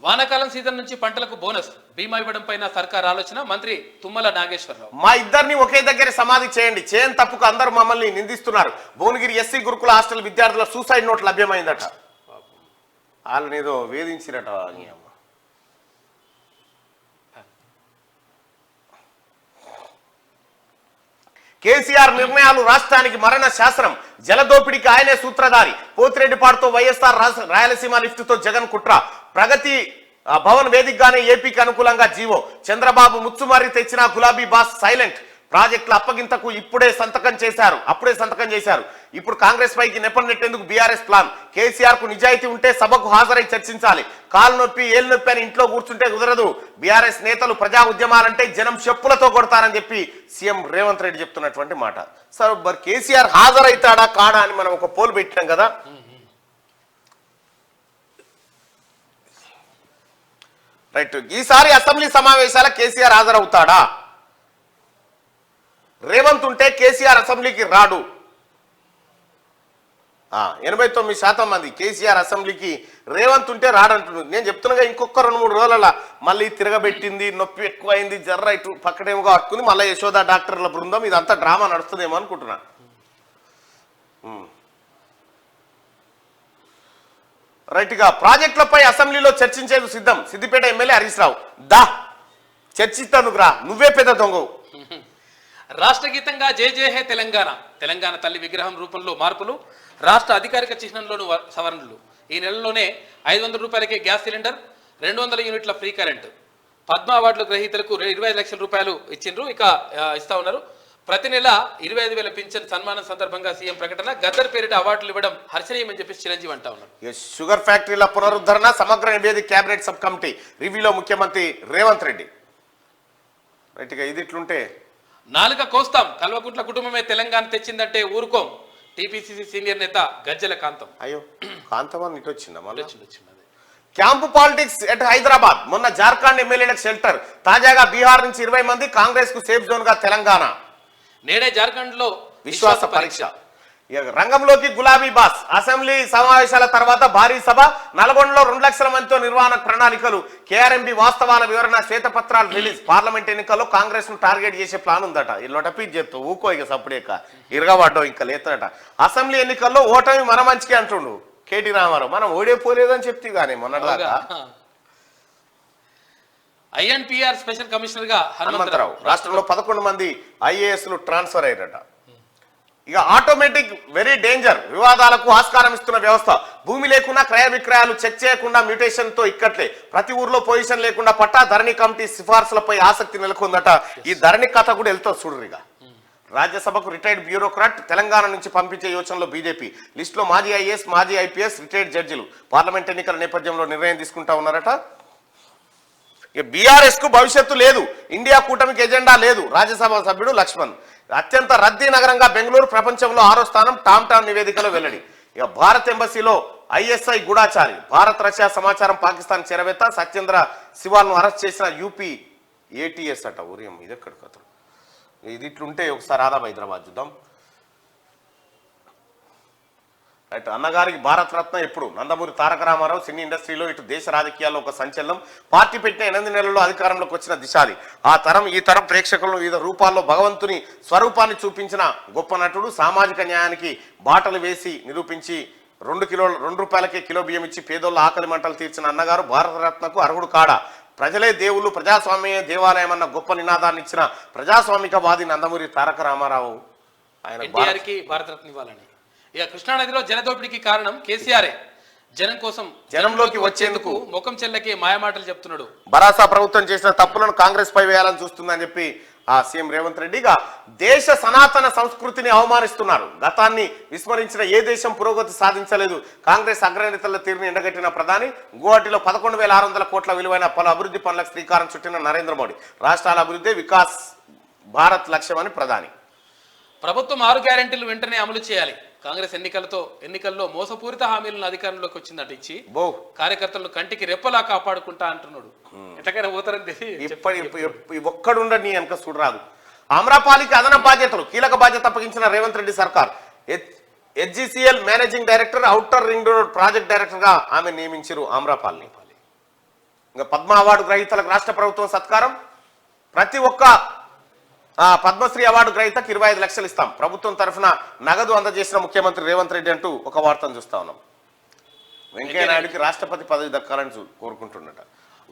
వానాకాలం సీజన్ నుంచి పంటలకు బోనస్ బీమా ఇవ్వడం పైన సర్కార్ ఆలోచన. మంత్రి తుమ్మల నాగేశ్వరరావు. మా ఇద్దరిని ఒకే దగ్గర సమాధి చేయండి. చేయని తప్పుకు అందరూ మమ్మల్ని నిందిస్తున్నారు. భువనగిరి ఎస్సీ గురుకుల హాస్టల్ విద్యార్థుల సూసైడ్ నోట్ లభ్యమైందట. వాళ్ళని ఏదో వేధించిరట. కేసీఆర్ నిర్ణయాలు రాష్ట్రానికి మరణ శాసనం. జలదోపిడికి ఆయనే సూత్రధారి. పోతిరెడ్డిపాడుతో వైఎస్ఆర్ రాయలసీమ లిఫ్ట్తో జగన్ కుట్ర. ప్రగతి భవన్ వేదికగానే ఏపీకి అనుకూలంగా జీవో. చంద్రబాబు ముచ్చుమారి తెచ్చిన గులాబీ బాస్ సైలెంట్. ప్రాజెక్టుల అప్పగింతకు అప్పుడే సంతకం చేశారు. ఇప్పుడు కాంగ్రెస్ పైకి నెపం నెట్టేందుకు బీఆర్ఎస్ ప్లాన్. కేసీఆర్ కు నిజాయితీ ఉంటే సభకు హాజరై చర్చించాలి. కాలు నొప్పి ఏళ్ళు నొప్పి అని ఇంట్లో కూర్చుంటే కుదరదు. బీఆర్ఎస్ నేతలు ప్రజా ఉద్యమాలంటే జనం చెప్పులతో కొడతారని చెప్పి సీఎం రేవంత్ రెడ్డి చెప్తున్నటువంటి మాట. సార్ మరి కేసీఆర్ హాజరైతాడా కాడా అని మనం ఒక పోల్ పెట్టినాం కదా. రైట్. ఈసారి అసెంబ్లీ సమావేశాల కేసీఆర్ హాజరవుతాడా? రేవంత్ ఉంటే కేసీఆర్ అసెంబ్లీకి రాడు. 89% మంది కేసీఆర్ అసెంబ్లీకి రేవంత్ ఉంటే రాడంటున్నారు. నేను చెప్తున్నాగా ఇంకొక 2-3 రోజుల మళ్ళీ తిరగబెట్టింది, నొప్పి ఎక్కువైంది, జర్ర ఇటు పక్కడేమో అట్టుకుంది, మళ్ళీ యశోద డాక్టర్ల బృందం ఇదంతా డ్రామా నడుస్తుందేమో అనుకుంటున్నా. రైట్గా ప్రాజెక్టులపై అసెంబ్లీలో చర్చించేందుకు సిద్ధం. సిద్దిపేట ఎమ్మెల్యే హరీష్ రావు. చర్చిస్తానుకు రా, నువ్వే పెద్ద దొంగవు. రాష్ట్ర గీతంగా జై జై హే తెలంగాణ. తెలంగాణ తల్లి విగ్రహం రూపంలో మార్పులు. రాష్ట్ర అధికారిక చిహ్నంలోను సవరణలు. ఈ నెలలోనే 500 రూపాయలకే గ్యాస్ సిలిండర్, 200 యూనిట్ల ఫ్రీ కరెంట్. పద్మ అవార్డుల గ్రహీతలకు 25 లక్షల రూపాయలు ఇచ్చిండ్రు. ఇక ఇస్తా ఉన్నారు. ప్రతి నెల 25,000 పింఛన్ సన్మానం సందర్భంగా సీఎం ప్రకటన. గద్దర్ పేరిట అవార్డులు ఇవ్వడం హర్షణీయమని చెప్పి చిరంజీవి అంటా ఉన్నారు. షుగర్ ఫ్యాక్టరీల పునరుద్ధరణ సమగ్ర నివేదిక కేబినెట్ సబ్ కమిటీ రివ్యూలో ముఖ్యమంత్రి రేవంత్ రెడ్డి. రైట్గా ఇది ఇట్లుంటే నాలుక కోస్తాం. కల్వకుంట్ల కుటుంబమే తెలంగాణ తెచ్చిందంటే ఊరుకోం. టీపీసీసీ సీనియర్ నేత గజ్జల కాంతం. అయ్యో కాంతమని ఇటు వచ్చిందా మళ్ళీ? Camp politics at Hyderabad. మొన్న జార్ఖండ్ ఎమ్మెల్యేలకు షెల్టర్. తాజాగా బీహార్ నుంచి 20 మంది. కాంగ్రెస్ కు సేఫ్ జోన్ గా తెలంగాణ. నేడే జార్ఖండ్ లో విశ్వాస పరీక్ష. రంగంలోకి గులాబీ బాస్. అసెంబ్లీ సమావేశాల తర్వాత భారీ సభ. నల్గొండలో 2 లక్షల మందితో నిర్వహణ ప్రణాళికలు. కేఆర్ఎంబీ వాస్తవాల వివరణ శ్వేతపత్రాలు రిలీజ్. పార్లమెంట్ ఎన్నికల్లో కాంగ్రెస్ ను టార్గెట్ చేసే ప్లాన్ ఉందట. ఇల్లొటపీ చెప్తూ ఊకో ఇక సప్పుడేక ఇరగబడ్డావు ఇంకా లేదట. అసెంబ్లీ ఎన్నికల్లో ఓటమి మన మంచికే అంటుండు కేటీ రామారావు. మనం ఓడిపోలేదని చెప్తే కానీ మొన్నటిదాకా. ఐఎన్పిఆర్ స్పెషల్ కమిషనర్ గా హనుమంతరావు. రాష్ట్రంలో 11 మంది ఐఏఎస్లు ట్రాన్స్ఫర్ అయ్యారట. ఇక ఆటోమేటిక్ వెరీ డేంజర్. వివాదాలకు ఆస్కారం ఇస్తున్న వ్యవస్థ. భూమి లేకుండా క్రయ విక్రయాలు చెక్ చేయకుండా మ్యూటేషన్ తో ఇక్కట్లే. ప్రతి ఊర్లో పొజిషన్ లేకుండా పట్టా. ధరణి కమిటీ సిఫార్సులపై ఆసక్తి నెలకొందట. ఈ ధరణి కథ కూడా వెళ్తా చూడరు. ఇక రాజ్యసభకు రిటైర్డ్ బ్యూరోక్రాట్ తెలంగాణ నుంచి పంపించే యోచనలో బీజేపీ. లిస్టులో మాజీ ఐఏఎస్, మాజీ ఐపీఎస్, రిటైర్డ్ జడ్జిలు. పార్లమెంట్ ఎన్నికల నేపథ్యంలో నిర్ణయం తీసుకుంటా ఉన్నారట. బీఆర్ఎస్ కు భవిష్యత్తు లేదు, ఇండియా కూటమికి ఎజెండా లేదు. రాజ్యసభ సభ్యుడు లక్ష్మణ్. అత్యంత రద్దీ నగరంగా బెంగళూరు ప్రపంచంలో 6వ స్థానం. టామ్ నివేదికలో వెల్లడి. ఇక భారత్ ఎంబసీలో ఐఎస్ఐ గూఢాచారి. భారత్ రష్యా సమాచారం పాకిస్తాన్ చేరవేత్త. సత్యేంద్ర శివాల్ను అరెస్ట్ చేసిన యూపీ ఏటీఎస్ అట. ఊరియం ఇది ఎక్కడ కథ. ఇది ఇట్లుంటే ఒకసారి ఆదాబ్ హైదరాబాద్ చూద్దాం. రైట్, అన్నగారికి భారత రత్న ఎప్పుడు? నందమూరి తారక రామారావు. సినీ ఇండస్ట్రీలో ఇటు దేశ రాజకీయాల్లో ఒక సంచలనం. పార్టీ పెట్టిన 8 నెలల్లో అధికారంలోకి వచ్చిన దిశాలి. ఆ తరం ఈ తరం ప్రేక్షకులను వివిధ రూపాల్లో భగవంతుని స్వరూపాన్ని చూపించిన గొప్ప నటుడు. సామాజిక న్యాయానికి బాటలు వేసి నిరూపించి 2 రూపాయలకే కిలో బియ్యం ఇచ్చి పేదోళ్ళ ఆకలి మంటలు తీర్చిన అన్నగారు భారత రత్నకు అర్హుడు కాడా? ప్రజలే దేవుళ్ళు, ప్రజాస్వామ్య దేవాలయం అన్న గొప్ప నినాదాన్ని ఇచ్చిన ప్రజాస్వామికవాది నందమూరి తారక రామారావు. ఆయన ఎన్టీఆర్కి భారతరత్న ఇవ్వాలని. ఇక కృష్ణానదిలో జలదోపిడికి కారణం కేసీఆరే. జనం కోసం జనంలోకి వచ్చేందుకు ముఖం చెల్లకి మాయమాటలు చెప్తున్నాడు. భరాసా ప్రభుత్వం చేసిన తప్పులను కాంగ్రెస్ పై వేయాలని చూస్తుందని చెప్పి ఆ సీఎం రేవంత్ రెడ్డిగా దేశ సనాతన సంస్కృతిని అవమానిస్తున్నారు. గతాన్ని విస్మరించిన ఏ దేశం పురోగతి సాధించలేదు. కాంగ్రెస్ అగ్రనేతల తీరుని ఎండగట్టిన ప్రధాని. గువాహటిలో 11,600 కోట్ల విలువైన పలు అభివృద్ధి పనులకు శ్రీకారం చుట్టిన నరేంద్ర మోడీ. రాష్ట్రాల అభివృద్ధి వికాస్ భారత్ లక్ష్యమని ప్రధాని. ప్రభుత్వం 6 గ్యారెంటీలు వెంటనే అమలు చేయాలి. కాంగ్రెస్ ఎన్నికల్లో మోసపూరిత హామీలను అధికారంలోకి వచ్చిందంటే ఇచ్చి కార్యకర్తలను కంటికి రెప్పలా కాపాడుకుంటా అంటున్నాడు. ఎట్టకైనా పోతారని ఒక్కడుండ నీ వెనక చూడరాదు. ఆమ్రపాలికి అదన బాధ్యతలు, కీలక బాధ్యత అప్పగించిన రేవంత్ రెడ్డి సర్కార్. HgCl managing director, outer ring road project director గా ఆమె నియమించారు ఆమ్రపాలిని. ఇంకా పద్మ అవార్డు గ్రహీతలకు రాష్ట్ర ప్రభుత్వం సత్కారం. ప్రతి ఒక్క పద్మశ్రీ అవార్డు గ్రహీతకు 25 లక్షలు ఇస్తాం. ప్రభుత్వం తరఫున నగదు అందజేసిన ముఖ్యమంత్రి రేవంత్ రెడ్డి అంటూ ఒక వార్తను చూస్తా ఉన్నాం. వెంకయ్యనాయుడికి రాష్ట్రపతి పదవి దక్కాలని కోరుకుంటున్నట.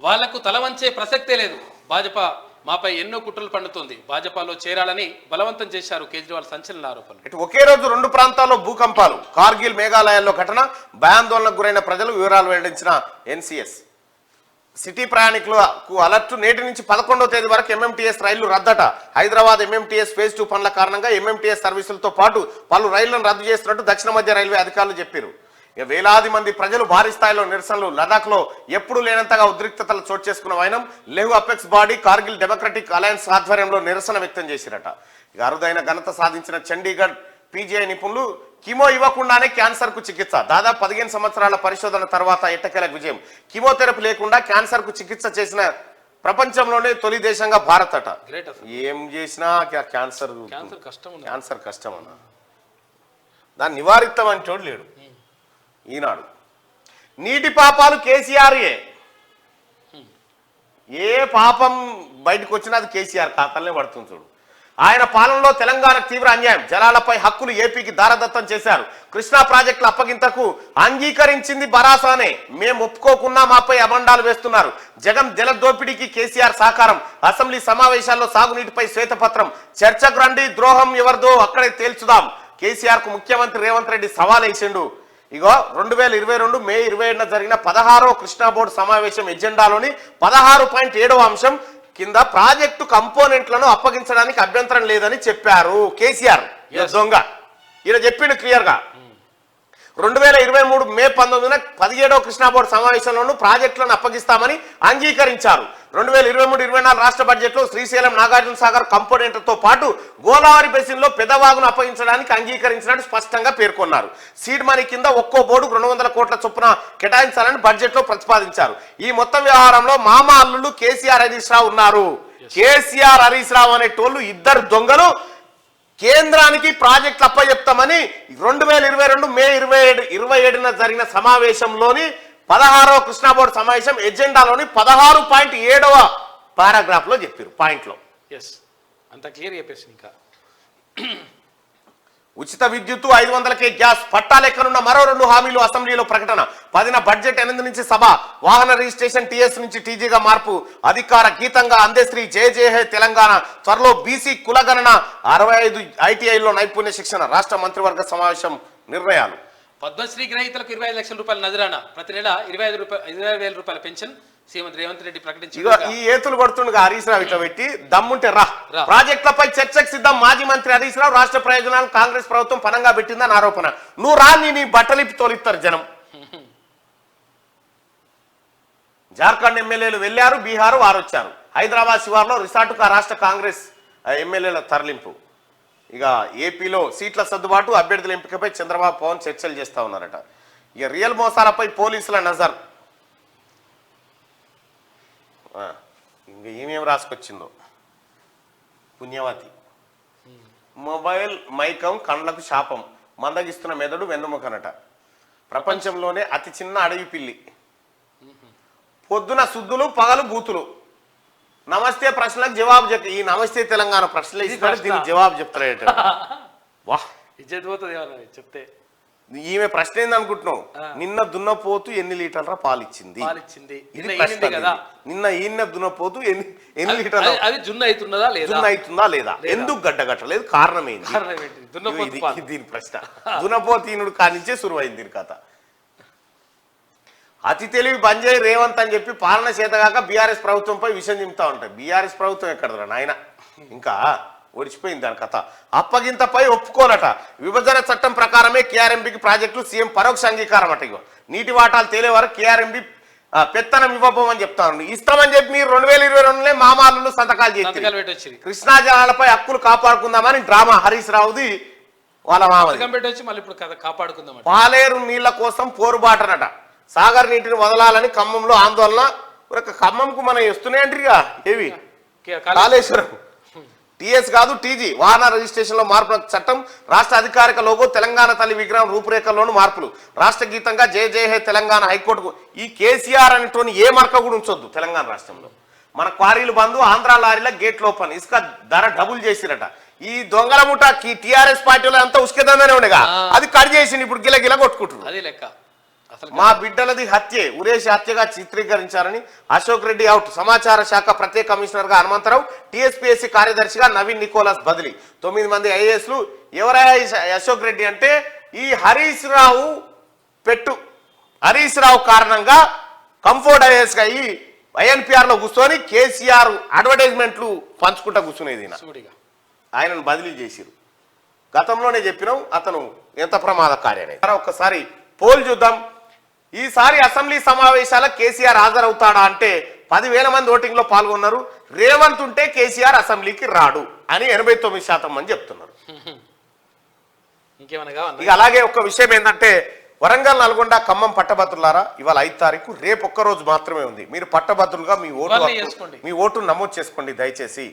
వాళ్లకు తల వంచే ప్రసక్తే లేదు. భాజపా మాపై ఎన్నో కుట్రలు పండుతోంది. భాజపాలో చేరాలని బలవంతం చేశారు కేజ్రీవాల్. సంచలన ఆరోపణలు. ఇటు ఒకే రోజు 2 ప్రాంతాల్లో భూకంపాలు. కార్గిల్, మేఘాలయాల్లో ఘటన. భయాందోళనకు గురైన ప్రజలు. వివరాలు వెల్లడించిన ఎన్సీఎస్. సిటీ ప్రయాణికులకు అలర్ట్. నేటి నుంచి 11వ తేదీ వరకు ఎంఎంటీఎస్ రైళ్లు రద్దట. హైదరాబాద్ ఎంఎంటీఎస్ ఫేజ్ 2 పనుల కారణంగా ఎంఎంటీఎస్ సర్వీసులతో పాటు పలు రైళ్లను రద్దు చేస్తున్నట్టు దక్షిణ మధ్య రైల్వే అధికారులు చెప్పారు. వేలాది మంది ప్రజలు భారీ స్థాయిలో నిరసనలు. లదాఖ్ లో ఎప్పుడు లేనంతగా ఉద్రిక్తతలు చోటు చేసుకున్న వైనం. Leh apex body, Kargil democratic alliance ఆధ్వర్యంలో నిరసన వ్యక్తం చేసిరట. ఇక అరుదైన ఘనత సాధించిన చండీగఢ్ పీజీఐ నిపుణులు. కీమో ఇవ్వకుండానే క్యాన్సర్ కు చికిత్స. దాదాపు 15 సంవత్సరాల పరిశోధన తర్వాత ఎట్టకేలకు విజయం. కీమోథెరపీ లేకుండా క్యాన్సర్ కు చికిత్స చేసిన ప్రపంచంలోనే తొలి దేశంగా భారత్ అట. ఏం చేసినా క్యాన్సర్ కష్టం అన్న. దాన్ని నివారితం అని చోటు లేడు ఈనాడు. నీటి పాపాలు కేసీఆర్ఏ. ఏ పాపం బయటకు వచ్చినా అది కేసీఆర్ ఖాతాలనే పడుతుంది చూడు. ఆయన పాలనలో తెలంగాణకు తీవ్ర అన్యాయం. జలాలపై హక్కులు ఏపీకి దారదత్తం చేశారు. కృష్ణా ప్రాజెక్టుల అప్పగింతకు అంగీకరించింది భరాసానే. మేము ఒప్పుకోకున్నా మాపై అబండాలు వేస్తున్నారు. జగన్ జల దోపిడీకి కేసీఆర్ సహకారం. అసెంబ్లీ సమావేశాల్లో సాగునీటిపై శ్వేతపత్రం. చర్చకు రండి, ద్రోహం ఎవరిదో అక్కడే తేల్చుదాం. కేసీఆర్ కు ముఖ్యమంత్రి రేవంత్ రెడ్డి సవాల్ వేసిండు. ఇగో 2022 మే 27న జరిగిన 16వ కృష్ణా బోర్డు సమావేశం ఎజెండాలోని 16.7వ అంశం కింద ప్రాజెక్టు కంపోనెంట్లను అప్పగించడానికి అభ్యంతరం లేదని చెప్పారు కేసీఆర్. దొంగ ఈయన చెప్పిండు క్లియర్ గా. 2023 మే 19న 17వ కృష్ణా బోర్డు సమావేశంలోనూ ప్రాజెక్టులను అప్పగిస్తామని అంగీకరించారు. 2023-24 రాష్ట్ర బడ్జెట్ లో శ్రీశైలం, నాగార్జున సాగర్ కంపోనెంట్లతో పాటు గోదావరి బేసిన్ లో పెదవాగును అప్పగించడానికి అంగీకరించినట్టు స్పష్టంగా పేర్కొన్నారు. సీడ్ మనీ కింద ఒక్కో బోర్డుకు 200 కోట్ల చొప్పున కేటాయించాలని బడ్జెట్ లో ప్రతిపాదించారు. ఈ మొత్తం వ్యవహారంలో మామ అల్లులు కేసీఆర్, హరీష్ రావు ఉన్నారు. కేసీఆర్, హరీష్ రావు అనేటోళ్ళు ఇద్దరు దొంగలు. కేంద్రానికి ప్రాజెక్టులు అప్పచెప్తామని 2022 మే 27న జరిగిన సమావేశంలోని 16వ కృష్ణా బోర్డు సమావేశం ఎజెండాలోని 16.7వ పారాగ్రాఫ్ లో చెప్పారు. పాయింట్ లో అంత క్లియర్ చెప్పేసి. ఇంకా ఉచిత విద్యుత్తు, 500కే గ్యాస్, పట్టాలెక్కనున్న మరో 2 హామీలు అసెంబ్లీలో ప్రకటన. 10న బడ్జెట్, 8 నుంచి సభ. వాహన రిజిస్ట్రేషన్ టీఎస్ నుంచి టీజీగా మార్పు. అధికార గీతంగా అందశ్రీ జయ జయ హే తెలంగాణ. త్వరలో బీసీ కులగణన. 65 ఐటీఐలో నైపుణ్య శిక్షణ. రాష్ట్ర మంత్రివర్గ సమావేశం నిర్ణయాలు. పద్మశ్రీ గ్రహీతలకు 25 లక్షల రూపాయల నజరానా. ప్రతి నెల 25,000 రూపాయల పెన్షన్. సీఎం రేవంత్ రెడ్డి ఇక ప్రకటించారు. ఈ ఏతులు కొడుతుండగా హరీష్ రావు ఇట్లా పెట్టి దమ్ముంటే రా రా. ప్రాజెక్టులపై చర్చకు సిద్ధం మాజీ మంత్రి హరీష్ రావు. రాష్ట్ర ప్రయోజనాలు కాంగ్రెస్ ప్రభుత్వం పనంగా పెట్టిందని ఆరోపణ. నువ్వు రా నీ బట్టలిప్పి తోలిస్తారు జనం. జార్ఖండ్ ఎమ్మెల్యేలు వెళ్లారు, బీహార్ వారు వచ్చారు. హైదరాబాద్ శివార్లో రిసార్టుకు రాష్ట్ర కాంగ్రెస్ ఎమ్మెల్యేల తరలింపు. ఇక ఏపీలో సీట్ల సర్దుబాటు, అభ్యర్థుల ఎంపికపై చంద్రబాబు పవన్ చర్చలు చేస్తా ఉన్నారట. ఇక రియల్ మోసాలపై పోలీసుల నజర్. ఇంకా ఏమేమి రాసుకొచ్చిందో పుణ్యవతి. మొబైల్ మైకం కండ్లకు శాపం, మందగిస్తున్న మెదడు వెన్నుముకనట. ప్రపంచంలోనే అతి చిన్న అడవి పిల్లి. పొద్దున శుద్ధులు, పగలు బూతులు. నమస్తే ప్రశ్నలకు జవాబు చెప్తే ఈ నమస్తే తెలంగాణ ప్రశ్నలు ఇస్తాడు, దీనికి జవాబు చెప్తాడు. వాహ్, ఇజ్జత్ పోతుంది ఏమన్నా చెప్తే. ఈమె ప్రశ్న ఏందనుకుంటున్నావు? నిన్న దున్నపోతూ ఎన్ని లీటర్ల పాలిచ్చింది? నిన్న ఈనింది కదా. నిన్న ఈయన దున్నపోతూ ఎన్ని లీటర్ల అది జున్ను అవుతున్నదా లేదా? జున్ను అవుతుందా లేదా? ఎందుకు గడ్డగట్టలేదు? కారణం ఏంటి? దున్నపోతు దీని ప్రశ్న. దున్నపోతీనుడు కానించే సురువైంది దీని కథ. అతి తెలివి బంద్ చేయి రేవంత్ అని చెప్పి పాలన చేతగాక బీఆర్ఎస్ ప్రభుత్వంపై విషయం చెప్తా ఉంటాయి. బీఆర్ఎస్ ప్రభుత్వం ఎక్కడరా నాయన, ఇంకా ఒడిచిపోయింది దాని కథ. అప్పగింతపై ఒప్పుకోనట. విభజన చట్టం ప్రకారమే కేఆర్ఎంబీకి ప్రాజెక్టులు, సీఎం పరోక్ష అంగీకారం అట. ఇగో నీటి వాటాలు తేలే వరకు కేఆర్ఎంబీ పెత్తనం ఇవ్వబోమని చెప్తా ఉన్నాడు. ఇస్తామని చెప్పి మీరు 2022 మామాలు సంతకాలు చేసి కృష్ణా జలాలపై హక్కులు కాపాడుకుందామని డ్రామా హరీష్ రావుది వాళ్ళ మామది. కాపాడుకుందాం. పాలేరు నీళ్ల కోసం పోరుబాటనట. సాగర్ నీటిని వదలాలని ఖమ్మంలో ఆందోళన. ఖమ్మంకు మనం వస్తున్నాయంట్రిగా ఏవి కాళేశ్వరం. టీఎస్ కాదు టీజీ వాహన రిజిస్ట్రేషన్ లో మార్పుల చట్టం. రాష్ట్ర అధికారిక లోగో, తెలంగాణ తల్లి విగ్రహం రూపురేఖల్లోనూ మార్పులు. రాష్ట్ర గీతంగా జయ జయ హే తెలంగాణ. హైకోర్టుకు ఈ కేసీఆర్ అనేటువంటి ఏ మార్క కూడా ఉంచొద్దు తెలంగాణ రాష్ట్రంలో. మన క్వారీలు బంధు, ఆంధ్ర లారీల గేట్లు ఓపెన్. ఇసుక ధర డబుల్ చేసిరట. ఈ దొంగల ముఠ టీఆర్ఎస్ పార్టీలో అంతా ఉసుకేదంగానే ఉండగా అది కట్ చేసింది. ఇప్పుడు గిలగిల కొట్టుకుంటున్నారు. అదే లెక్క. మా బిడ్డలది హత్యే, ఉరేసి హత్యగా చిత్రీకరించారని అశోక్ రెడ్డి అవుట్. సమాచార శాఖ ప్రత్యేక కమిషనర్ గా హనుమంతరావు, టీఎస్పీఎస్సీ కార్యదర్శిగా నవీన్ నికోలస్ బదిలీ. 9 మంది ఐఏఎస్లు. ఎవరైనా అశోక్ రెడ్డి అంటే ఈ హరీష్ రావు పెట్టు. హరీష్ రావు కారణంగా కంఫర్ట్ ఐఏఎస్ గా ఈ ఐఎన్పిఆర్ లో కూర్చొని కేసీఆర్ అడ్వర్టైజ్మెంట్లు పంచుకుంటా కూర్చునేది. ఆయనను బదిలీ చేసిరు. గతంలోనే చెప్పినాం అతను ఎంత ప్రమాదకారి అనేది. ఒక్కసారి పోల్ చూద్దాం. ఈసారి అసెంబ్లీ సమావేశాల కేసీఆర్ హాజరవుతాడా అంటే 10,000 మంది ఓటింగ్ లో పాల్గొన్నారు. రేవంత్ ఉంటే కేసీఆర్ అసెంబ్లీకి రాడు అని 89% మంది చెప్తున్నారు. ఇక అలాగే ఒక విషయం ఏంటంటే వరంగల్, నల్గొండ, ఖమ్మం పట్టభద్రులారా, ఇవాళ 5 తారీఖు, రేపు ఒక్క రోజు మాత్రమే ఉంది. మీరు పట్టభద్రులుగా మీ ఓటు నమోదు చేసుకోండి దయచేసి.